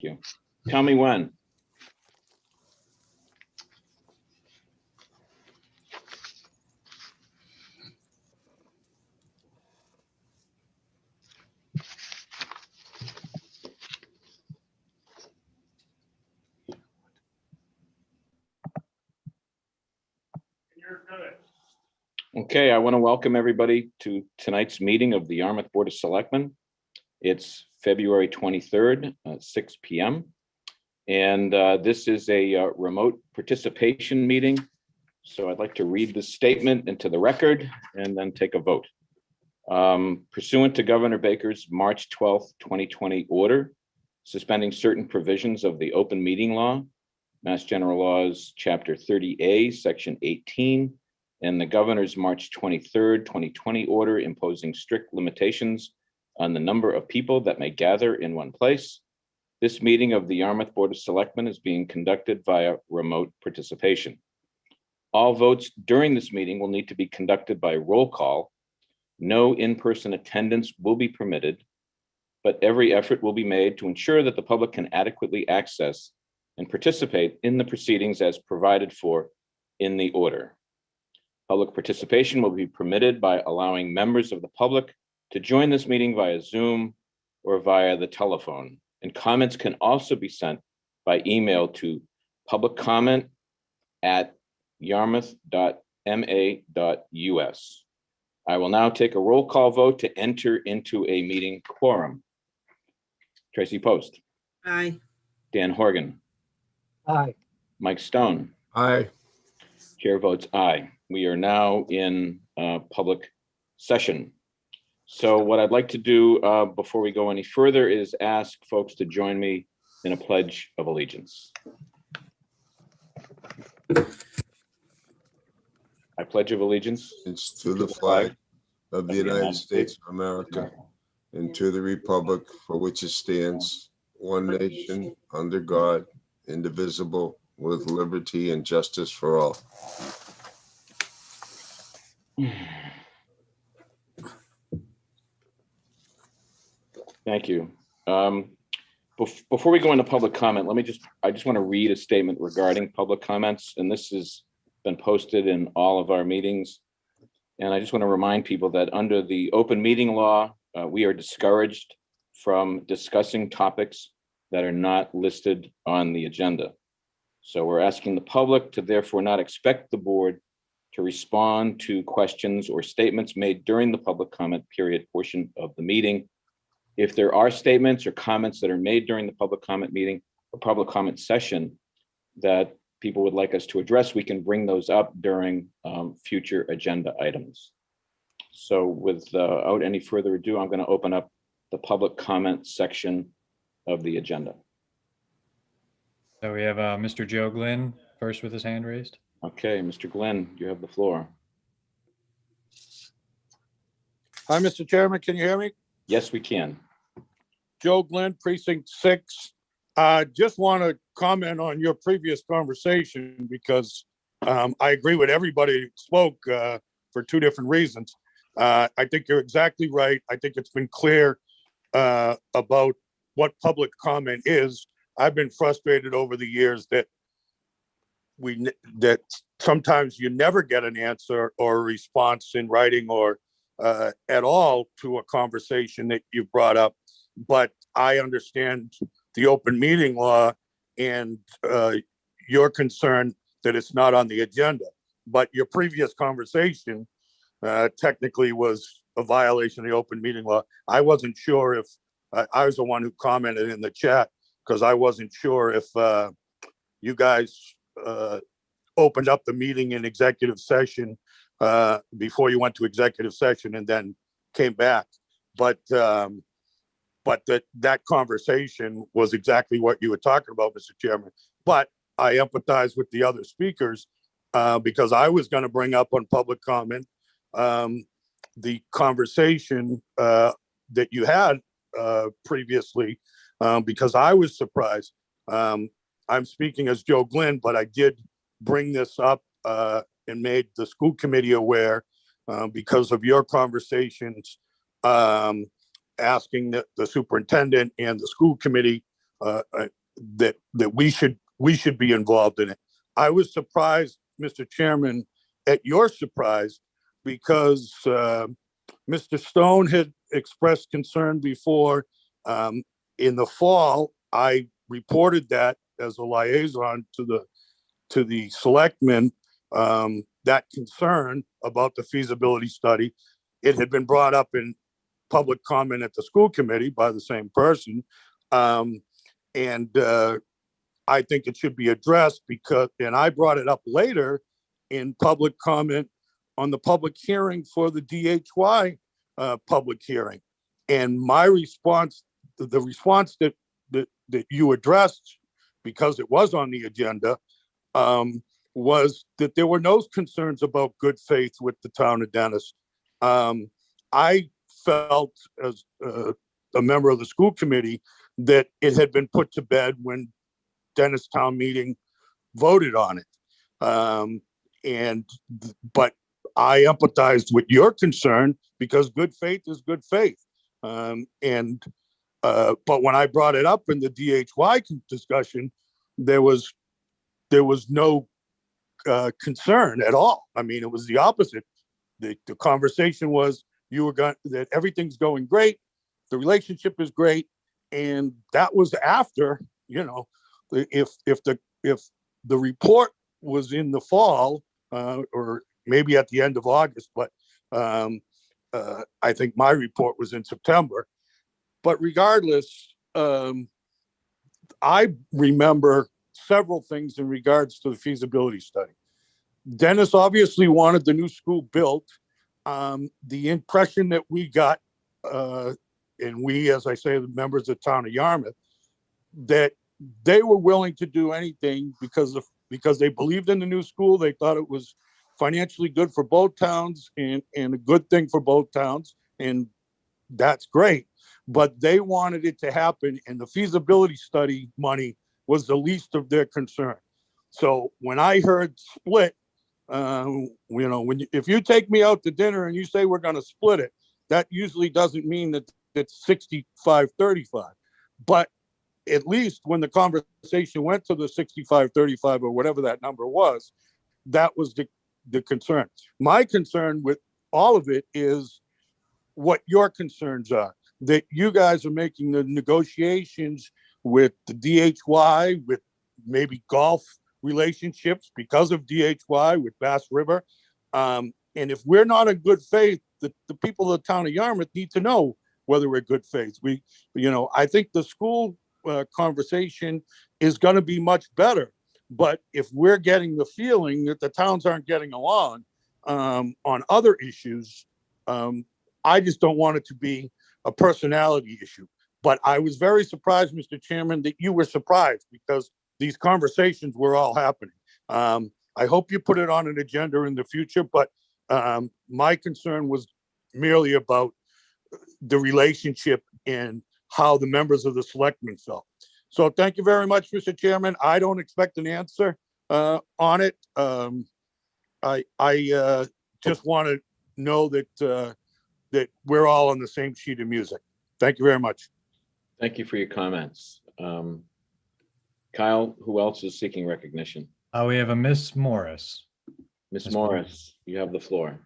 you. Tell me when. Okay, I want to welcome everybody to tonight's meeting of the Yarmouth Board of Selectmen. It's February 23rd, 6 p.m. And this is a remote participation meeting. So I'd like to read the statement into the record and then take a vote. Pursuant to Governor Baker's March 12th, 2020 order, suspending certain provisions of the open meeting law, Mass General Laws, Chapter 30A, Section 18, and the Governor's March 23rd, 2020 order imposing strict limitations on the number of people that may gather in one place. This meeting of the Yarmouth Board of Selectmen is being conducted via remote participation. All votes during this meeting will need to be conducted by roll call. No in-person attendance will be permitted, but every effort will be made to ensure that the public can adequately access and participate in the proceedings as provided for in the order. Public participation will be permitted by allowing members of the public to join this meeting via Zoom or via the telephone. And comments can also be sent by email to publiccomment@yarmouth.ma.us. I will now take a roll call vote to enter into a meeting quorum. Tracy Post. Aye. Dan Horgan. Aye. Mike Stone. Aye. Chair votes aye. We are now in public session. So what I'd like to do before we go any further is ask folks to join me in a pledge of allegiance. I pledge of allegiance It's to the flag of the United States of America and to the republic for which it stands, one nation, under God, indivisible, with liberty and justice for all. Thank you. Before we go into public comment, I just want to read a statement regarding public comments, and this has been posted in all of our meetings. And I just want to remind people that under the open meeting law, we are discouraged from discussing topics that are not listed on the agenda. So we're asking the public to therefore not expect the board to respond to questions or statements made during the public comment period portion of the meeting. If there are statements or comments that are made during the public comment meeting or public comment session that people would like us to address, we can bring those up during future agenda items. So without any further ado, I'm going to open up the public comment section of the agenda. So we have Mr. Joe Glynn first with his hand raised. Okay, Mr. Glenn, you have the floor. Hi, Mr. Chairman. Can you hear me? Yes, we can. Joe Glenn, Precinct 6. Just want to comment on your previous conversation because I agree with everybody who spoke for two different reasons. I think you're exactly right. I think it's been clear about what public comment is. I've been frustrated over the years that sometimes you never get an answer or a response in writing or at all to a conversation that you brought up. But I understand the open meeting law and your concern that it's not on the agenda. But your previous conversation technically was a violation of the open meeting law. I wasn't sure if I was the one who commented in the chat because I wasn't sure if you guys opened up the meeting in executive session before you went to executive session and then came back. But that conversation was exactly what you were talking about, Mr. Chairman. But I empathize with the other speakers because I was going to bring up on public comment the conversation that you had previously because I was surprised. I'm speaking as Joe Glynn, but I did bring this up and made the school committee aware because of your conversations asking the superintendent and the school committee that we should be involved in it. I was surprised, Mr. Chairman, at your surprise, because Mr. Stone had expressed concern before. In the fall, I reported that as a liaison to the selectmen, that concern about the feasibility study. It had been brought up in public comment at the school committee by the same person. And I think it should be addressed because, and I brought it up later in public comment on the public hearing for the DHY public hearing. And my response, the response that you addressed, because it was on the agenda, was that there were no concerns about good faith with the town of Dennis. I felt as a member of the school committee that it had been put to bed when Dennis town meeting voted on it. But I empathized with your concern because good faith is good faith. But when I brought it up in the DHY discussion, there was no concern at all. I mean, it was the opposite. The conversation was that everything's going great, the relationship is great, and that was after, if the report was in the fall, or maybe at the end of August, but I think my report was in September. But regardless, I remember several things in regards to the feasibility study. Dennis obviously wanted the new school built. The impression that we got, and we, as I say, the members of the town of Yarmouth, that they were willing to do anything because they believed in the new school. They thought it was financially good for both towns and a good thing for both towns. And that's great. But they wanted it to happen, and the feasibility study money was the least of their concern. So when I heard split, if you take me out to dinner and you say we're going to split it, that usually doesn't mean that it's 65-35. But at least when the conversation went to the 65-35 or whatever that number was, that was the concern. My concern with all of it is what your concerns are, that you guys are making the negotiations with the DHY, with maybe golf relationships because of DHY with Bass River. And if we're not in good faith, the people of the town of Yarmouth need to know whether we're good faith. I think the school conversation is going to be much better. But if we're getting the feeling that the towns aren't getting along on other issues, I just don't want it to be a personality issue. But I was very surprised, Mr. Chairman, that you were surprised because these conversations were all happening. I hope you put it on an agenda in the future, but my concern was merely about the relationship and how the members of the selectmen felt. So thank you very much, Mr. Chairman. I don't expect an answer on it. I just want to know that we're all on the same sheet of music. Thank you very much. Thank you for your comments. Kyle, who else is seeking recognition? We have a Miss Morris. Ms. Morris, you have the floor.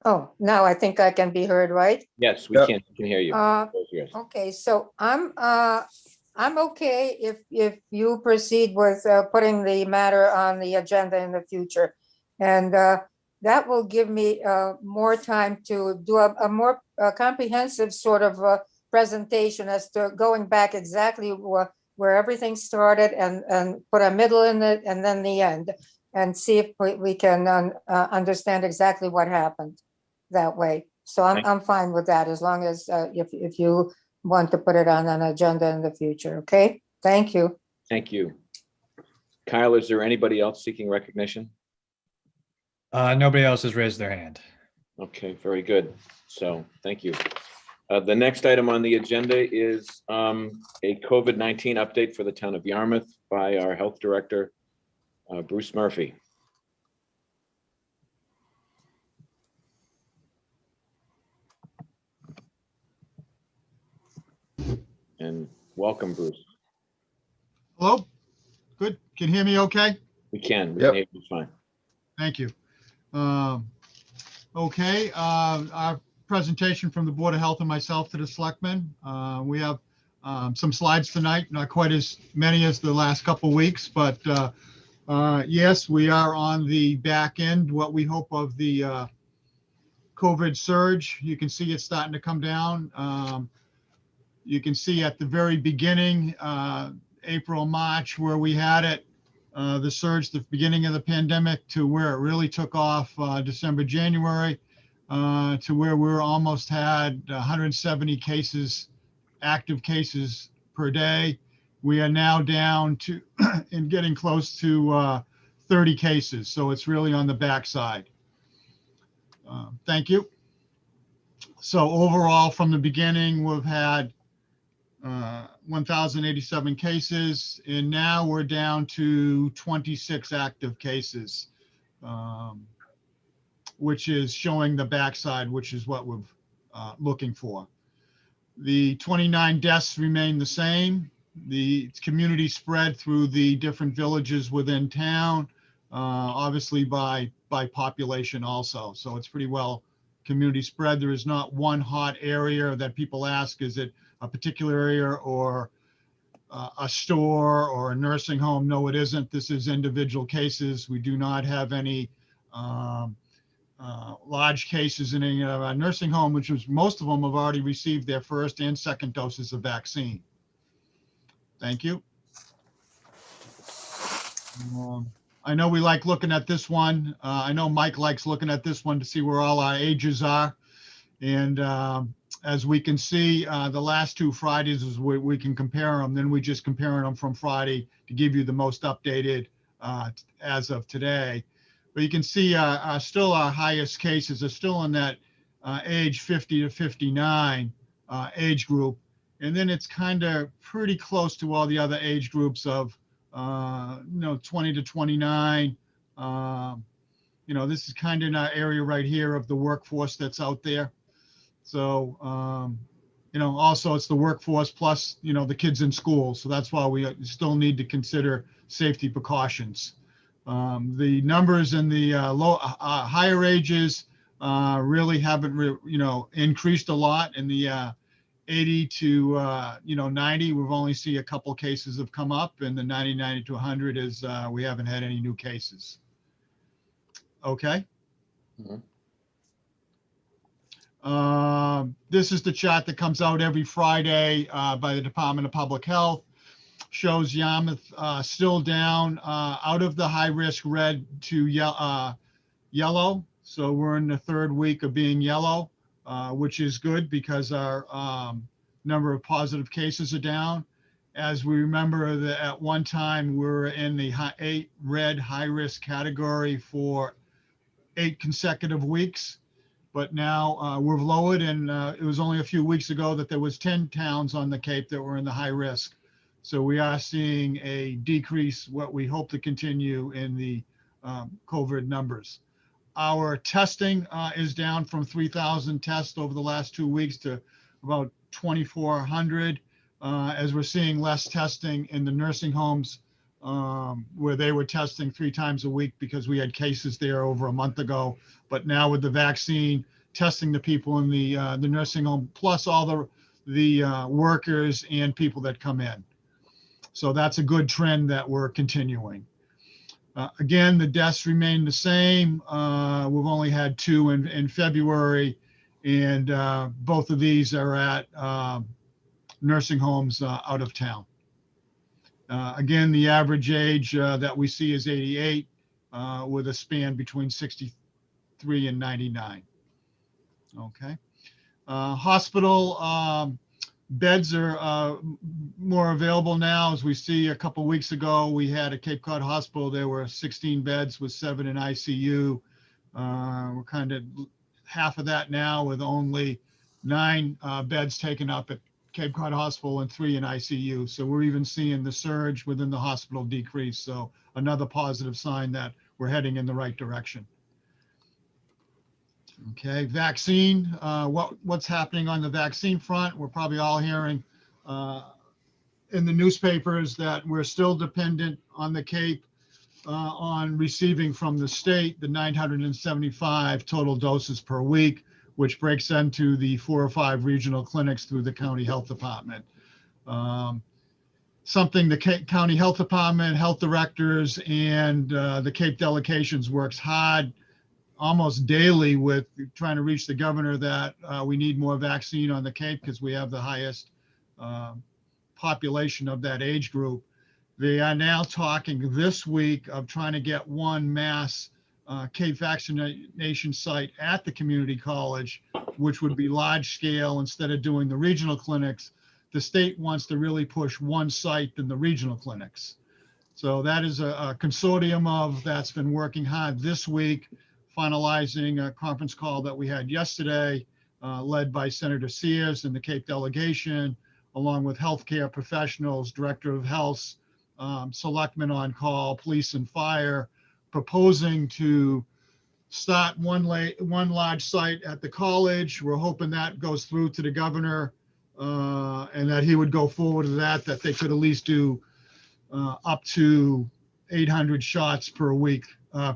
Oh, now I think I can be heard, right? Yes, we Yep. can hear you. Yes. Okay, so I'm okay if you proceed with putting the matter on the agenda in the future. And that will give me more time to do a more comprehensive sort of presentation as to going back exactly where everything started and put a middle in it and then the end and see if we can understand exactly what happened that way. So I'm fine with that as long as if you want to put it on an agenda in the future. Okay, thank you. Thank you. Kyle, is there anybody else seeking recognition? Nobody else has raised their hand. Okay, very good. So thank you. The next item on the agenda is a COVID-19 update for the town of Yarmouth by our health director, Bruce Murphy. Welcome, Bruce. Hello? Good. Can you hear me okay? We can Yep. hear you fine. Thank you. Okay, our presentation from the Board of Health and myself to the Selectmen. We have some slides tonight, not quite as many as the last couple of weeks, but yes, we are on the back end, what we hope of the COVID surge. You can see it's starting to come down. You can see at the very beginning, April, March, where we had it, the surge, the beginning of the pandemic, to where it really took off December, January, to where we almost had 170 cases, active cases per day. We are now down to and getting close to 30 cases. So it's really on the backside. Thank you. So overall, from the beginning, we've had 1,087 cases, and now we're down to 26 active cases, which is showing the backside, which is what we're looking for. The 29 deaths remain the same. The community spread through the different villages within town, obviously by population also. So it's pretty well community spread. There is not one hot area that people ask, is it a particular area or a store or a nursing home? No, it isn't. This is individual cases. We do not have any large cases in any of our nursing home, which was most of them have already received their first and second doses of vaccine. Thank you. I know we like looking at this one. I know Mike likes looking at this one to see where all our ages are. And as we can see, the last two Fridays is where we can compare them. Then we just comparing them from Friday to give you the most updated as of today. But you can see still our highest cases are still in that age 50 to 59 age group. And then it's kind of pretty close to all the other age groups of 20 to 29. This is kind of in our area right here of the workforce that's out there. So, also it's the workforce plus, the kids in school. So that's why we still need to consider safety precautions. The numbers in the higher ages really haven't, increased a lot. In the 80 to 90, we've only seen a couple cases have come up, and the 90 to 100 is we haven't had any new cases. Okay. Mhm. This is the chart that comes out every Friday by the Department of Public Health. Shows Yarmouth still down out of the high risk red to yellow. So we're in the third week of being yellow, which is good because our number of positive cases are down. As we remember that at one time we were in the red high risk category for 8 consecutive weeks. But now we've lowered, and it was only a few weeks ago that there was 10 towns on the Cape that were in the high risk. So we are seeing a decrease, what we hope to continue in the COVID numbers. Our testing is down from 3,000 tests over the last 2 weeks to about 2,400, as we're seeing less testing in the nursing homes where they were testing 3 times a week because we had cases there over a month ago. But now with the vaccine, testing the people in the nursing home, plus all the workers and people that come in. So that's a good trend that we're continuing. Again, the deaths remain the same. We've only had 2 in February, and both of these are at nursing homes out of town. Again, the average age that we see is 88, with a span between 63 and 99. Okay. Hospital beds are more available now. As we see, a couple weeks ago, we had a Cape Cod hospital. There were 16 beds with 7 in ICU. We're kind of half of that now, with only 9 beds taken up at Cape Cod Hospital and 3 in ICU. So we're even seeing the surge within the hospital decrease. So another positive sign that we're heading in the right direction. Okay, vaccine. What's happening on the vaccine front? We're probably all hearing in the newspapers that we're still dependent on the Cape on receiving from the state the 975 total doses per week, which breaks into the 4 or 5 regional clinics through the county health department. Something the county health department, health directors, and the Cape delegations works hard almost daily with trying to reach the governor that we need more vaccine on the Cape because we have the highest population of that age group. They are now talking this week of trying to get one mass Cape vaccination site at the community college, which would be large scale instead of doing the regional clinics. The state wants to really push one site than the regional clinics. So that is a consortium of that's been working hard this week, finalizing a conference call that we had yesterday, led by Senator Sears and the Cape delegation, along with healthcare professionals, director of health, selectmen on call, police and fire, proposing to start one large site at the college. We're hoping that goes through to the governor and that he would go forward to that they could at least do up to 800 shots per week,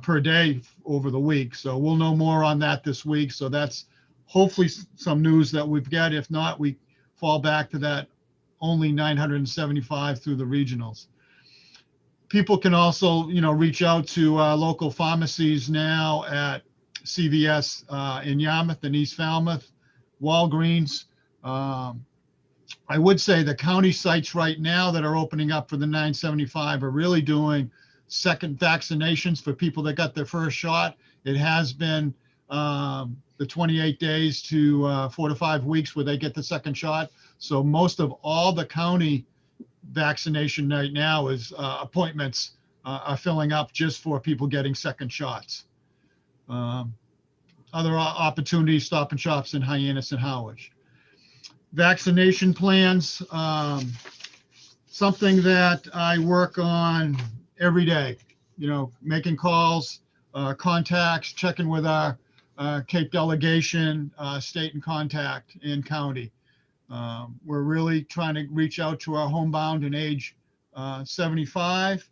per day over the week. So we'll know more on that this week. So that's hopefully some news that we've got. If not, we fall back to that only 975 through the regionals. People can also, reach out to local pharmacies now at CVS in Yarmouth and East Falmouth, Walgreens. I would say the county sites right now that are opening up for the 975 are really doing second vaccinations for people that got their first shot. It has been the 28 days to 4 to 5 weeks where they get the second shot. So most of all the county vaccination right now is appointments are filling up just for people getting second shots. Other opportunities, Stop and Shops in Hyannis and Howard. Vaccination plans, something that I work on every day, making calls, contacts, checking with our Cape delegation, state and contact in county. We're really trying to reach out to our homebound and age 75,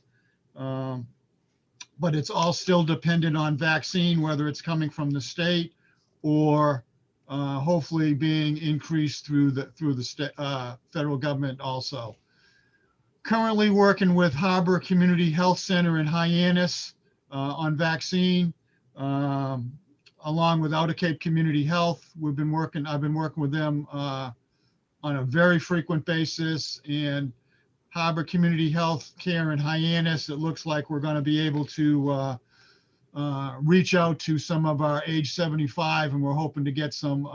but it's all still dependent on vaccine, whether it's coming from the state or hopefully being increased through the federal government also. Currently working with Harbor Community Health Center in Hyannis on vaccine, along with Outer Cape Community Health. I've been working with them on a very frequent basis, and Harbor Community Health Care in Hyannis, it looks like we're going to be able to reach out to some of our age 75, and we're hoping to get some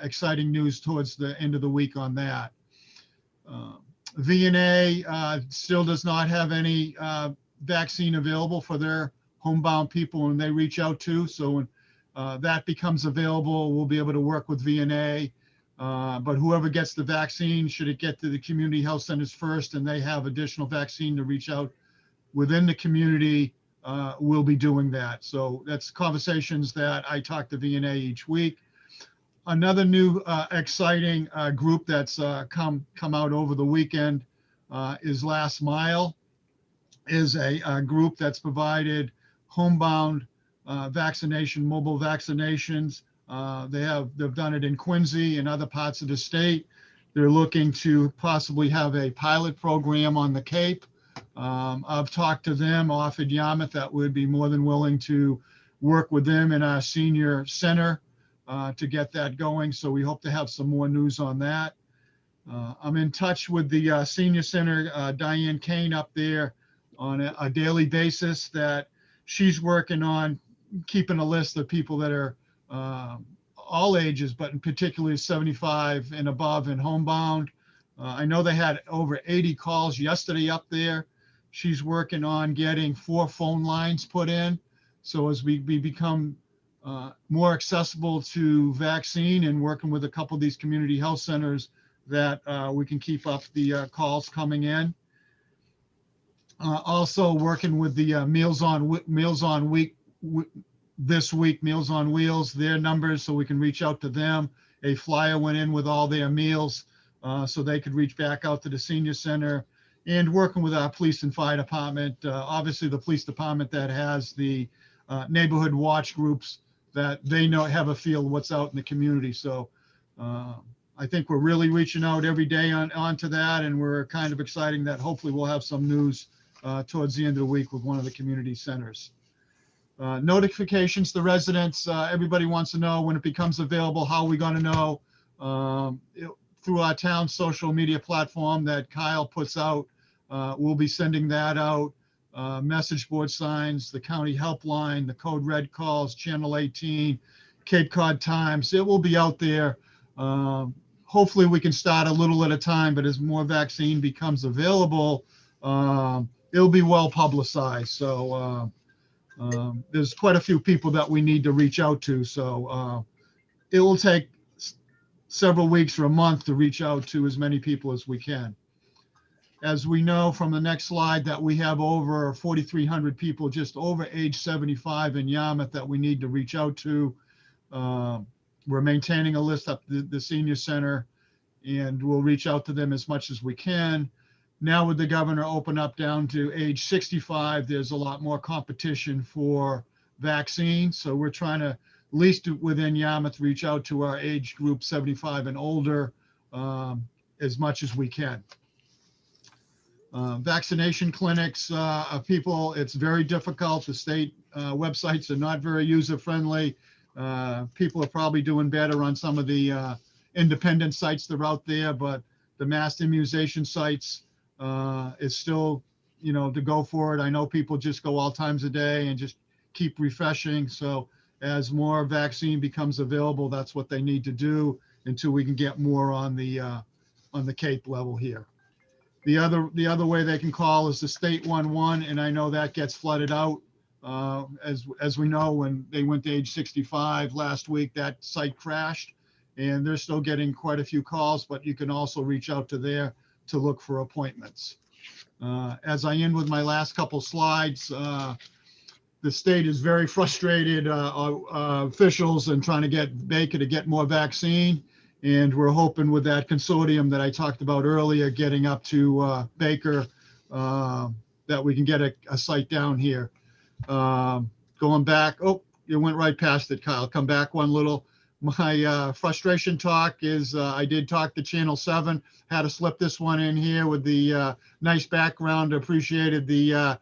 exciting news towards the end of the week on that. VNA still does not have any vaccine available for their homebound people when they reach out to. So when that becomes available, we'll be able to work with VNA. But whoever gets the vaccine, should it get to the community health centers first and they have additional vaccine to reach out within the community, we'll be doing that. So that's conversations that I talk to VNA each week. Another new exciting group that's come out over the weekend is Last Mile, is a group that's provided homebound vaccination, mobile vaccinations. They've done it in Quincy and other parts of the state. They're looking to possibly have a pilot program on the Cape. I've talked to them, offered Yarmouth that would be more than willing to work with them in our senior center to get that going. So we hope to have some more news on that. I'm in touch with the senior center, Diane Kane up there on a daily basis, that she's working on keeping a list of people that are all ages, but in particular 75 and above and homebound. I know they had over 80 calls yesterday up there. She's working on getting 4 phone lines put in. So as we become more accessible to vaccine and working with a couple of these community health centers, that we can keep up the calls coming in. Also working with the Meals on Wheels, their numbers, so we can reach out to them. A flyer went in with all their meals so they could reach back out to the senior center. and working with our police and fire department. Obviously, the police department that has the neighborhood watch groups that they know have a feel what's out in the community. So I think we're really reaching out every day onto that, and we're kind of exciting that hopefully we'll have some news towards the end of the week with one of the community centers. Notifications to residents, everybody wants to know when it becomes available. How are we going to know? Through our town social media platform that Kyle puts out, we'll be sending that out. Message board signs, the county helpline, the code red calls, channel 18, Cape Cod Times. It will be out there. Hopefully we can start a little at a time, but as more vaccine becomes available, it'll be well publicized. So there's quite a few people that we need to reach out to. So it will take several weeks or a month to reach out to as many people as we can. As we know from the next slide that we have over 4,300 people just over age 75 in Yarmouth that we need to reach out to. We're maintaining a list up the senior center, and we'll reach out to them as much as we can. Now with the governor open up down to age 65, there's a lot more competition for vaccines. So we're trying to, at least within Yarmouth, reach out to our age group 75 and older as much as we can. Vaccination clinics, people, it's very difficult. The state websites are not very user-friendly. People are probably doing better on some of the independent sites that are out there, but the mass immunization sites is still, to go for it. I know people just go all times a day and just keep refreshing. So as more vaccine becomes available, that's what they need to do until we can get more on the Cape level here. The other way they can call is the state 11, and I know that gets flooded out. As we know, when they went to age 65 last week, that site crashed, and they're still getting quite a few calls, but you can also reach out to there to look for appointments. As I end with my last couple slides, the state is very frustrated, officials, and trying to get Baker to get more vaccine. And we're hoping with that consortium that I talked about earlier, getting up to Baker, that we can get a site down here. Going back, oh, you went right past it, Kyle. Come back one little. My frustration talk is I did talk to Channel 7, had to slip this one in here with the nice background. Appreciated the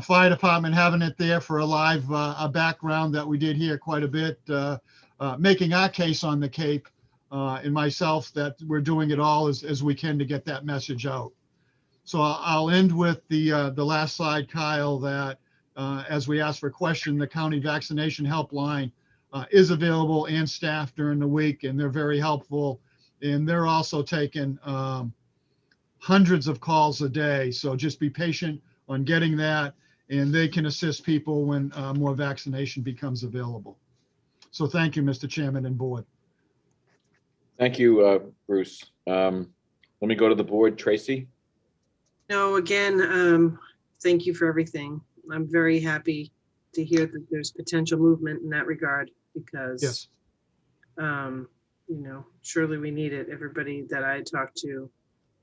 fire department having it there for a live background that we did hear quite a bit, making our case on the Cape, and myself, that we're doing it all as we can to get that message out. So I'll end with the last slide, Kyle, that as we asked for a question, the county vaccination helpline is available and staffed during the week, and they're very helpful. And they're also taking hundreds of calls a day. So just be patient on getting that, and they can assist people when more vaccination becomes available. So thank you, Mr. Chairman and board. Thank you, Bruce. Let me go to the board. Tracy? No, again, thank you for everything. I'm very happy to hear that there's potential movement in that regard, because, Yes. surely we need it. Everybody that I talk to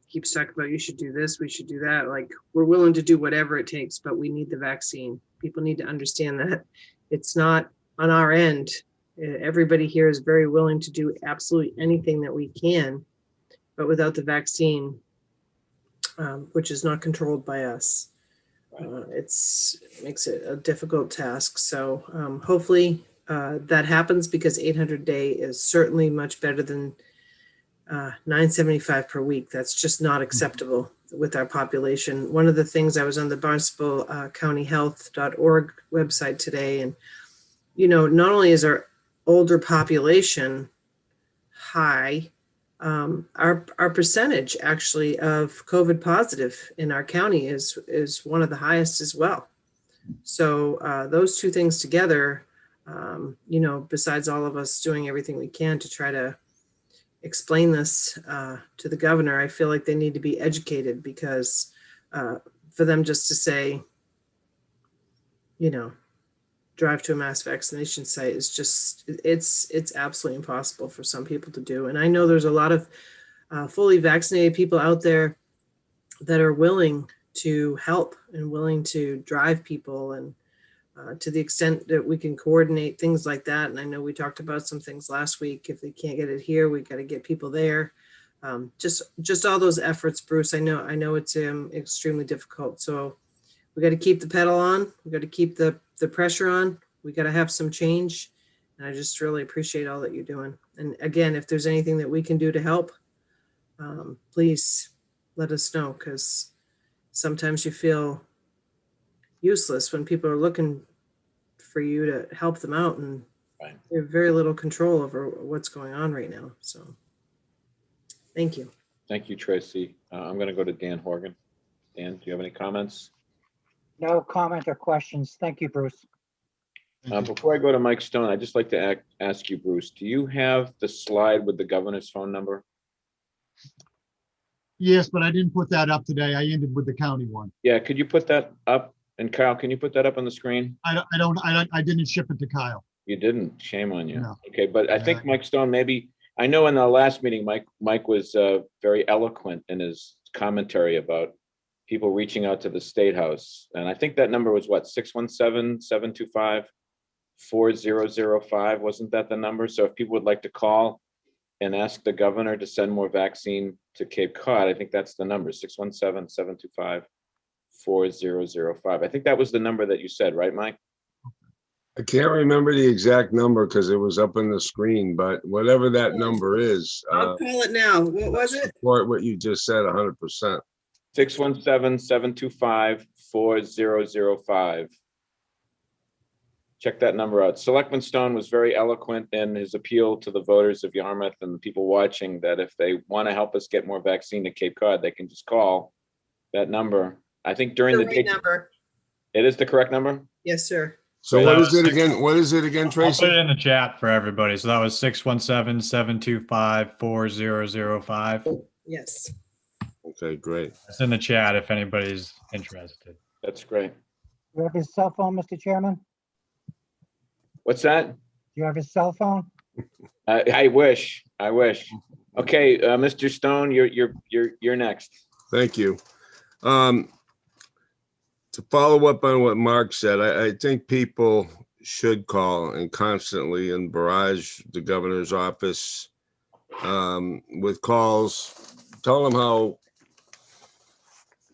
keeps talking about, you should do this, we should do that. Like, we're willing to do whatever it takes, but we need the vaccine. People need to understand that it's not on our end. Everybody here is very willing to do absolutely anything that we can, but without the vaccine, which is not controlled by us, it makes it a difficult task. So hopefully that happens, because 800 a day is certainly much better than 975 per week. That's just not acceptable with our population. One of the things, I was on the Barnstable countyhealth.org website today, and not only is our older population high, our percentage actually of COVID positive in our county is one of the highest as well. So those two things together, besides all of us doing everything we can to try to explain this to the governor, I feel like they need to be educated, because for them just to say, drive to a mass vaccination site is just, it's absolutely impossible for some people to do. And I know there's a lot of fully vaccinated people out there that are willing to help and willing to drive people, and to the extent that we can coordinate things like that. And I know we talked about some things last week. If they can't get it here, we got to get people there. Just all those efforts, Bruce. I know it's extremely difficult. So we got to keep the pedal on. We got to keep the pressure on. We got to have some change. And I just really appreciate all that you're doing. And again, if there's anything that we can do to help, please let us know, because sometimes you feel useless when people are looking for you to help them out, and Right. they have very little control over what's going on right now. So thank you. Thank you, Tracy. I'm going to go to Dan Horgan. Dan, do you have any comments? No comment or questions. Thank you, Bruce. Thank you. Before I go to Mike Stone, I'd just like to ask you, Bruce, do you have the slide with the governor's phone number? Yes, but I didn't put that up today. I ended with the county one. Yeah, could you put that up? And Kyle, can you put that up on the screen? I didn't ship it to Kyle. You didn't. Shame on you. No. Okay, but I think Mike Stone, maybe, I know in the last meeting, Mike was very eloquent in his commentary about people reaching out to the State House. And I think that number was what, 617-725-4005? Wasn't that the number? So if people would like to call and ask the governor to send more vaccine to Cape Cod, I think that's the number, 617-725-4005. I think that was the number that you said, right, Mike? I can't remember the exact number because it was up on the screen, but whatever that number is, I'll call it now. What was it? support what you just said 100%. 617-725-4005. Check that number out. Selectman Stone was very eloquent in his appeal to the voters of Yarmouth and the people watching that if they want to help us get more vaccine to Cape Cod, they can just call that number. I think during the day. Number. It is the correct number? Yes, sir. So Right. what is it again? What is it again, I'll put Tracy? it in the chat for everybody. So that was 617-725-4005. Yes. Okay, great. It's in the chat if anybody's interested. That's great. You have his cell phone, Mr. Chairman? What's that? Do you have his cell phone? I wish. Okay, Mr. Stone, you're next. Thank you. To follow up on what Mark said, I think people should call and constantly and barrage the governor's office with calls. Tell them how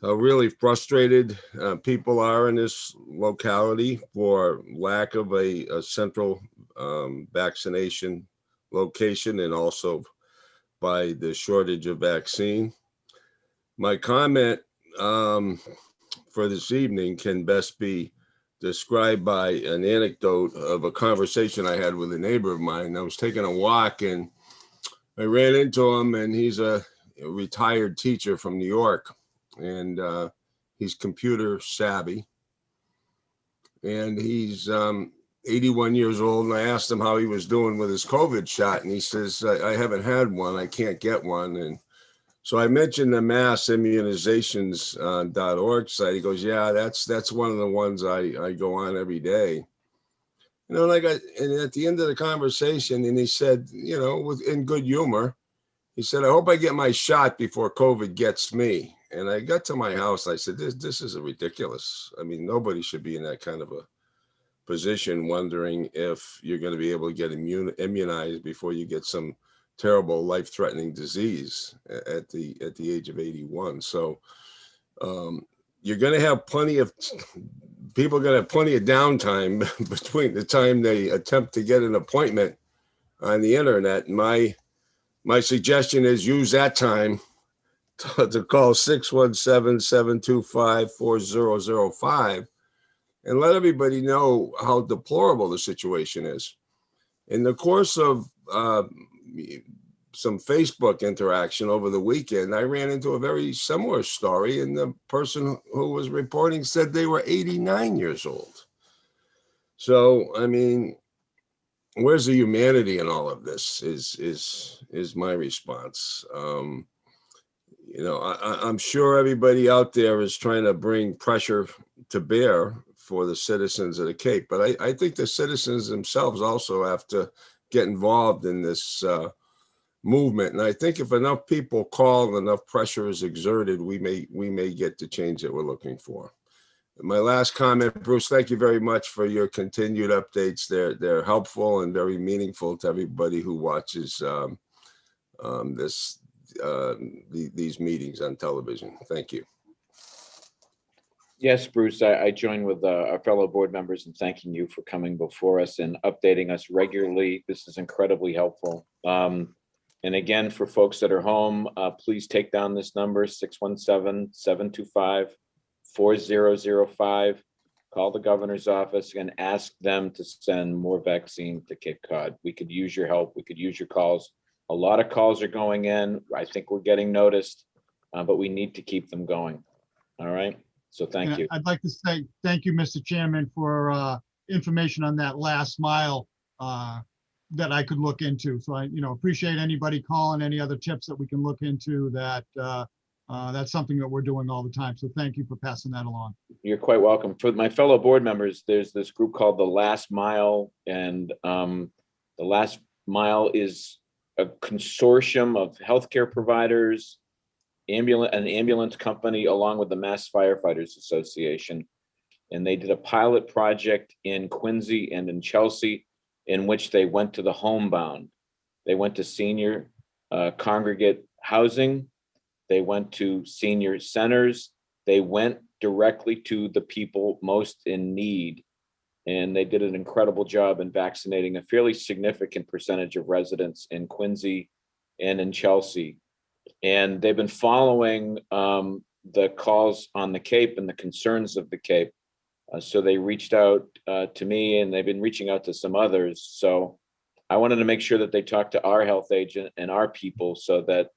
really frustrated people are in this locality for lack of a central vaccination location, and also by the shortage of vaccine. My comment for this evening can best be described by an anecdote of a conversation I had with a neighbor of mine. I was taking a walk and I ran into him, and he's a retired teacher from New York, and he's computer savvy, and he's 81 years old. And I asked him how he was doing with his COVID shot, and he says, I haven't had one. I can't get one. And so I mentioned the massimmunizations.org site. He goes, yeah, that's one of the ones I go on every day. And and at the end of the conversation, and he said, in good humor, he said, I hope I get my shot before COVID gets me. And I got to my house, I said, this is ridiculous. I mean, nobody should be in that kind of a position wondering if you're going to be able to get immunized before you get some terrible life-threatening disease at the age of 81. So you're going to have plenty of downtime between the time they attempt to get an appointment on the internet. My suggestion is use that time to call 617-725-4005 and let everybody know how deplorable the situation is. In the course of some Facebook interaction over the weekend, I ran into a very similar story, and the person who was reporting said they were 89 years old. So, I mean, where's the humanity in all of this is my response. I'm sure everybody out there is trying to bring pressure to bear for the citizens of the Cape, but I think the citizens themselves also have to get involved in this movement. And I think if enough people call, enough pressure is exerted, we may get the change that we're looking for. My last comment, Bruce, thank you very much for your continued updates. They're helpful and very meaningful to everybody who watches these meetings on television. Thank you. Yes, Bruce, I join with our fellow board members in thanking you for coming before us and updating us regularly. This is incredibly helpful. And again, for folks that are home, please take down this number, 617-725-4005. Call the governor's office and ask them to send more vaccine to Cape Cod. We could use your help. We could use your calls. A lot of calls are going in. I think we're getting noticed, but we need to keep them going. All right. So thank you. I'd like to say thank you, Mr. Chairman, for information on that last mile that I could look into. So I, appreciate anybody calling, any other tips that we can look into. That's something that we're doing all the time. So thank you for passing that along. You're quite welcome. For my fellow board members, there's this group called The Last Mile, and The Last Mile is a consortium of healthcare providers, an ambulance company, along with the Mass Firefighters Association. And they did a pilot project in Quincy and in Chelsea, in which they went to the homebound. They went to senior congregate housing. They went to senior centers. They went directly to the people most in need. And they did an incredible job in vaccinating a fairly significant percentage of residents in Quincy and in Chelsea. And they've been following the calls on the Cape and the concerns of the Cape. So they reached out to me, and they've been reaching out to some others. So I wanted to make sure that they talk to our health agent and our people, so that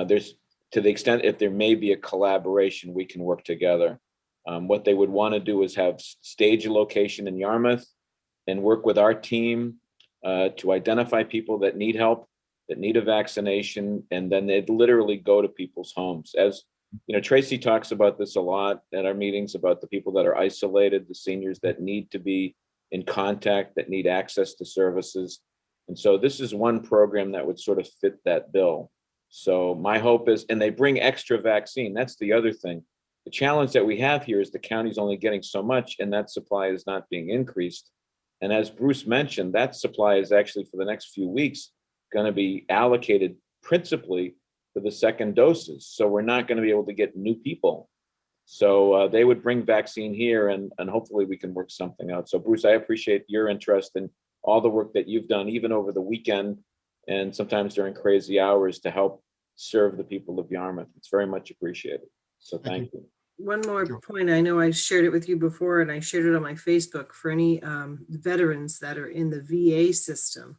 there's, to the extent if there may be a collaboration, we can work together. What they would want to do is have stage a location in Yarmouth and work with our team to identify people that need help, that need a vaccination, and then they'd literally go to people's homes. As you know, Tracy talks about this a lot at our meetings, about the people that are isolated, the seniors that need to be in contact, that need access to services. And so this is one program that would sort of fit that bill. So my hope is, and they bring extra vaccine. That's the other thing. The challenge that we have here is the county's only getting so much, and that supply is not being increased. And as Bruce mentioned, that supply is actually for the next few weeks going to be allocated principally for the second doses. So we're not going to be able to get new people. So they would bring vaccine here, and hopefully we can work something out. So Bruce, I appreciate your interest in all the work that you've done, even over the weekend and sometimes during crazy hours, to help serve the people of Yarmouth. It's very much appreciated. So thank you. One more point. I know I shared it with you before, and I shared it on my Facebook for any veterans that are in the VA system.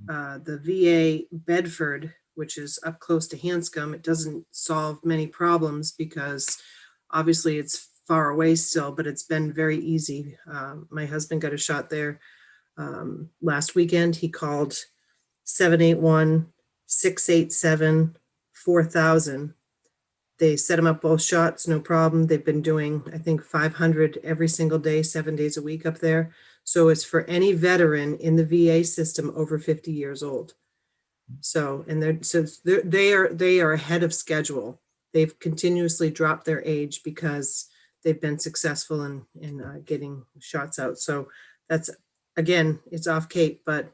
The VA Bedford, which is up close to Hanscom, it doesn't solve many problems because obviously it's far away still, but it's been very easy. My husband got a shot there last weekend. He called 781-687-4000. They set him up both shots, no problem. They've been doing, I think, 500 every single day, 7 days a week up there. So it's for any veteran in the VA system over 50 years old. So, and they are ahead of schedule. They've continuously dropped their age because they've been successful in getting shots out. So that's, again, it's off Cape, but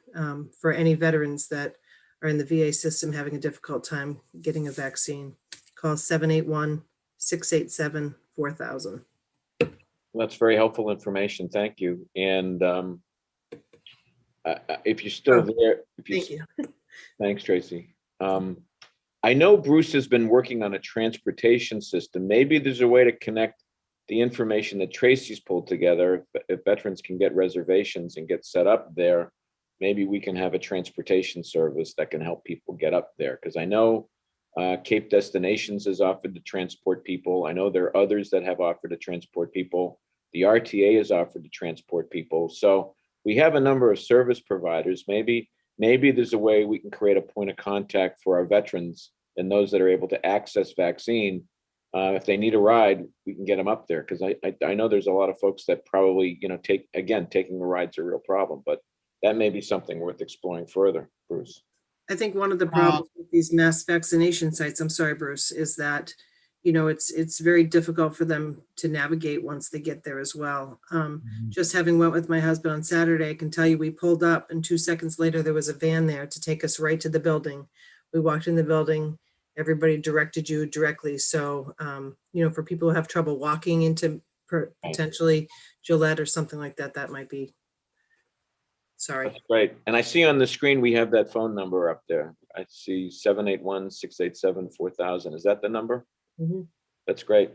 for any veterans that are in the VA system having a difficult time getting a vaccine, call 781-687-4000. That's very helpful information. Thank you. And if you're still there, Thank you. Thanks, Tracy. I know Bruce has been working on a transportation system. Maybe there's a way to connect the information that Tracy's pulled together. If veterans can get reservations and get set up there, maybe we can have a transportation service that can help people get up there. Because I know Cape Destinations has offered to transport people. I know there are others that have offered to transport people. The RTA has offered to transport people. So we have a number of service providers. Maybe there's a way we can create a point of contact for our veterans and those that are able to access vaccine. If they need a ride, we can get them up there. Because I know there's a lot of folks that probably, taking a ride's a real problem. But that may be something worth exploring further, Bruce. I think one of the problems with these mass vaccination sites, I'm sorry, Bruce, is that, it's very difficult for them to navigate once they get there as well. Just having went with my husband on Saturday, I can tell you, we pulled up and 2 seconds later, there was a van there to take us right to the building. We walked in the building, everybody directed you directly. So, for people who have trouble walking into potentially Gillette or something like that, that might be, sorry. That's great. And I see on the screen, we have that phone number up there. I see 781-687-4000. Is that the number? Mhm. That's great.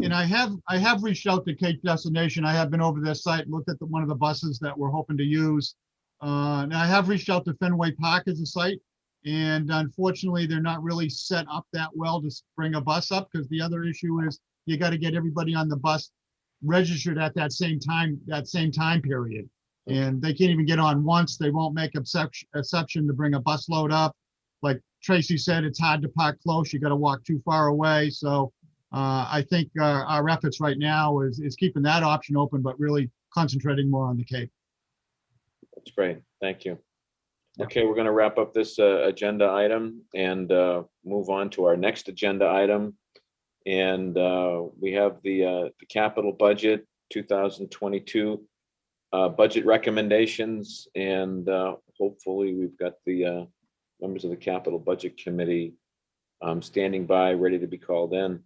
And I have reached out to Cape Destination. I have been over their site, looked at one of the buses that we're hoping to use. And I have reached out to Fenway Park as a site. And unfortunately, they're not really set up that well to bring a bus up, because the other issue is you got to get everybody on the bus registered at that same time period. And they can't even get on once. They won't make exception to bring a bus load up. Like Tracy said, it's hard to park close. You got to walk too far away. So I think our efforts right now is keeping that option open, but really concentrating more on the Cape. That's great. Thank you. Okay, we're going to wrap up this agenda item and move on to our next agenda item. And we have the capital budget 2022 budget recommendations, and hopefully we've got the members of the capital budget committee standing by, ready to be called in.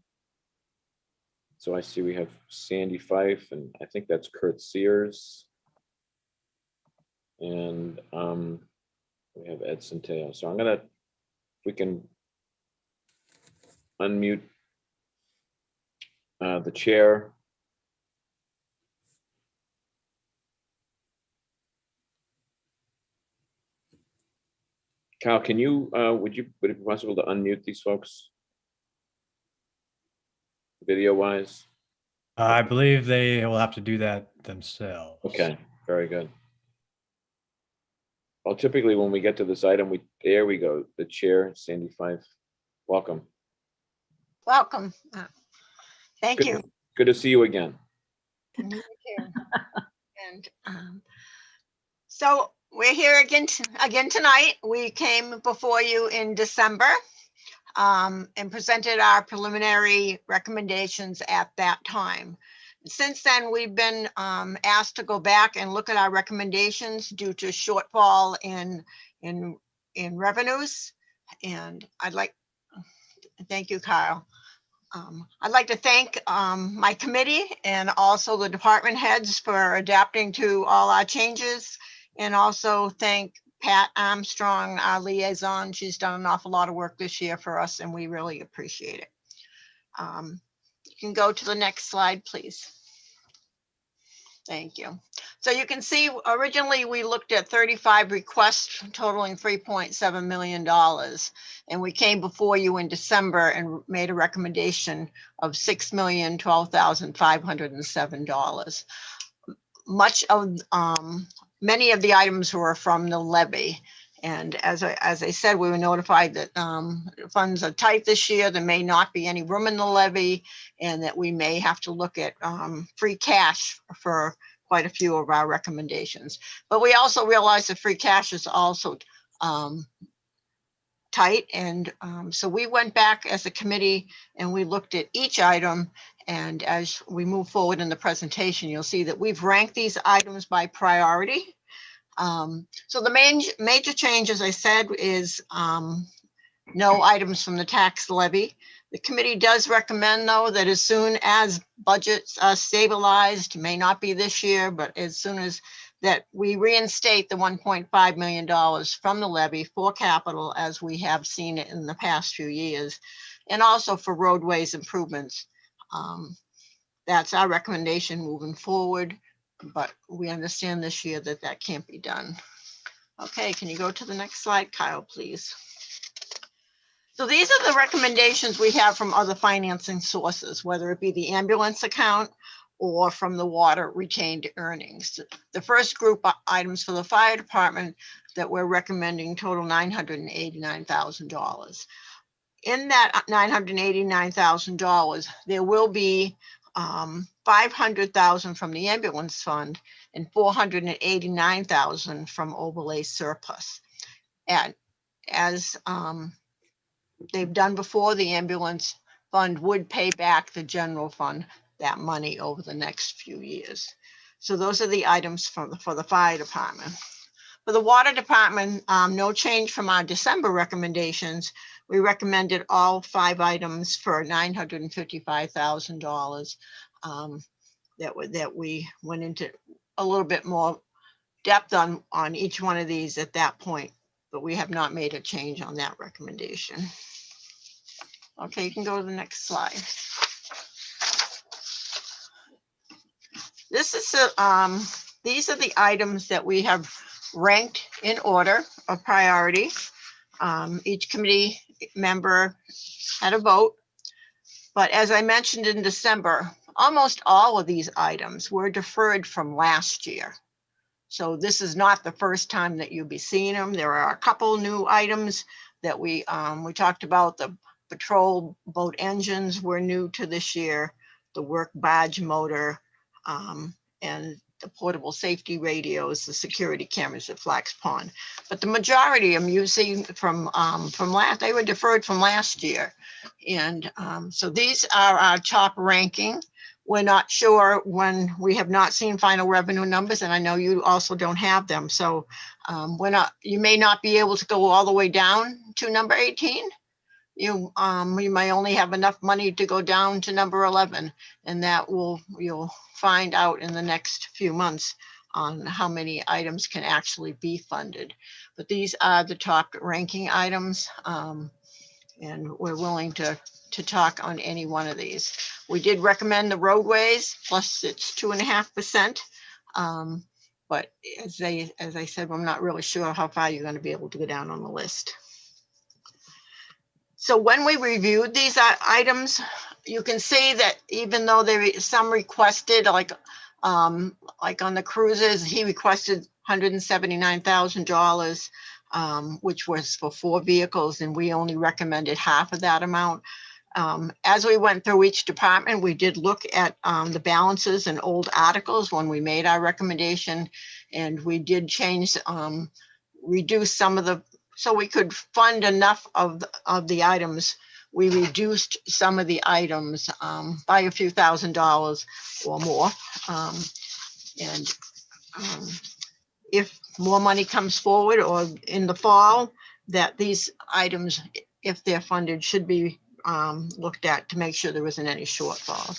So I see we have Sandy Fife, and I think that's Kurt Sears. And we have Ed Centeo. So I'm gonna, if we can unmute the chair. Kyle, can you, would it be possible to unmute these folks? Video wise? I believe they will have to do that themselves. Okay, very good. Well, typically when we get to this item, there we go, the chair, Sandy Fife. Welcome. Welcome. Thank you. Good to see you again. And you too. And so we're here again tonight. We came before you in December and presented our preliminary recommendations at that time. Since then, we've been asked to go back and look at our recommendations due to shortfall in revenues. And thank you, Kyle. I'd like to thank my committee and also the department heads for adapting to all our changes, and also thank Pat Armstrong, our liaison. She's done an awful lot of work this year for us, and we really appreciate it. You can go to the next slide, please. Thank you. So you can see originally we looked at 35 requests totaling $3.7 million. And we came before you in December and made a recommendation of $6,012,507. Many of the items were from the levy. And as I said, we were notified that funds are tight this year. There may not be any room in the levy, and that we may have to look at free cash for quite a few of our recommendations. But we also realize that free cash is also tight. And so we went back as a committee and we looked at each item. And as we move forward in the presentation, you'll see that we've ranked these items by priority. So the major change, as I said, is no items from the tax levy. The committee does recommend, though, that as soon as budgets are stabilized, may not be this year, but as soon as that, we reinstate the $1.5 million from the levy for capital, as we have seen it in the past few years, and also for roadways improvements. That's our recommendation moving forward. But we understand this year that that can't be done. Okay, can you go to the next slide, Kyle, please? So these are the recommendations we have from other financing sources, whether it be the ambulance account or from the water retained earnings. The first group of items for the fire department that we're recommending total $989,000. In that $989,000, there will be $500,000 from the ambulance fund and $489,000 from overlay surplus. And as they've done before, the ambulance fund would pay back the general fund that money over the next few years. So those are the items for the fire department. For the water department, no change from our December recommendations. We recommended all 5 items for $955,000. That we went into a little bit more depth on each one of these at that point, but we have not made a change on that recommendation. Okay, you can go to the next slide. This is these are the items that we have ranked in order of priority. Each committee member had a vote, but as I mentioned in December, almost all of these items were deferred from last year. So this is not the first time that you'll be seeing them. There are a couple new items that we talked about. The patrol boat engines were new to this year, the work barge motor, and the portable safety radios, the security cameras at Flax Pond. But the majority of them you see from last, they were deferred from last year. And so these are our top ranking. We're not sure when, we have not seen final revenue numbers, and I know you also don't have them. So you may not be able to go all the way down to number 18. You may only have enough money to go down to number 11, and that you'll find out in the next few months on how many items can actually be funded. But these are the top ranking items, and we're willing to talk on any one of these. We did recommend the roadways, plus it's 2.5%. But as I said, I'm not really sure how far you're going to be able to go down on the list. So when we reviewed these items, you can see that even though some requested, like on the cruises, he requested $179,000, which was for 4 vehicles, and we only recommended half of that amount. As we went through each department, we did look at the balances and old articles when we made our recommendation, and we did change, reduce some of the, so we could fund enough of the items. We reduced some of the items by a few $1,000s or more. If more money comes forward or in the fall, that these items, if they're funded, should be looked at to make sure there isn't any shortfall.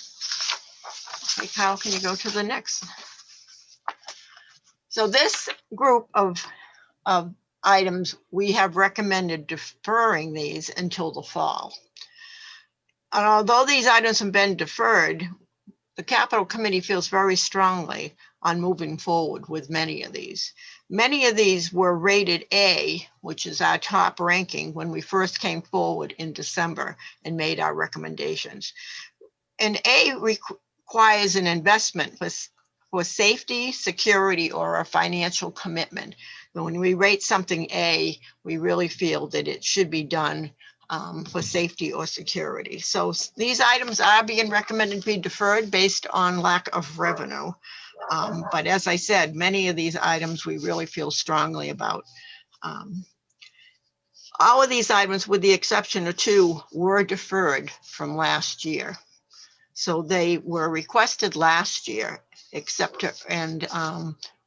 Okay, Kyle, can you go to the next? So this group of items, we have recommended deferring these until the fall. And although these items have been deferred, the Capital Committee feels very strongly on moving forward with many of these. Many of these were rated A, which is our top ranking when we first came forward in December and made our recommendations. And A requires an investment for safety, security, or a financial commitment. But when we rate something A, we really feel that it should be done for safety or security. So these items are being recommended to be deferred based on lack of revenue. But as I said, many of these items we really feel strongly about. All of these items, with the exception of 2, were deferred from last year. So they were requested last year, and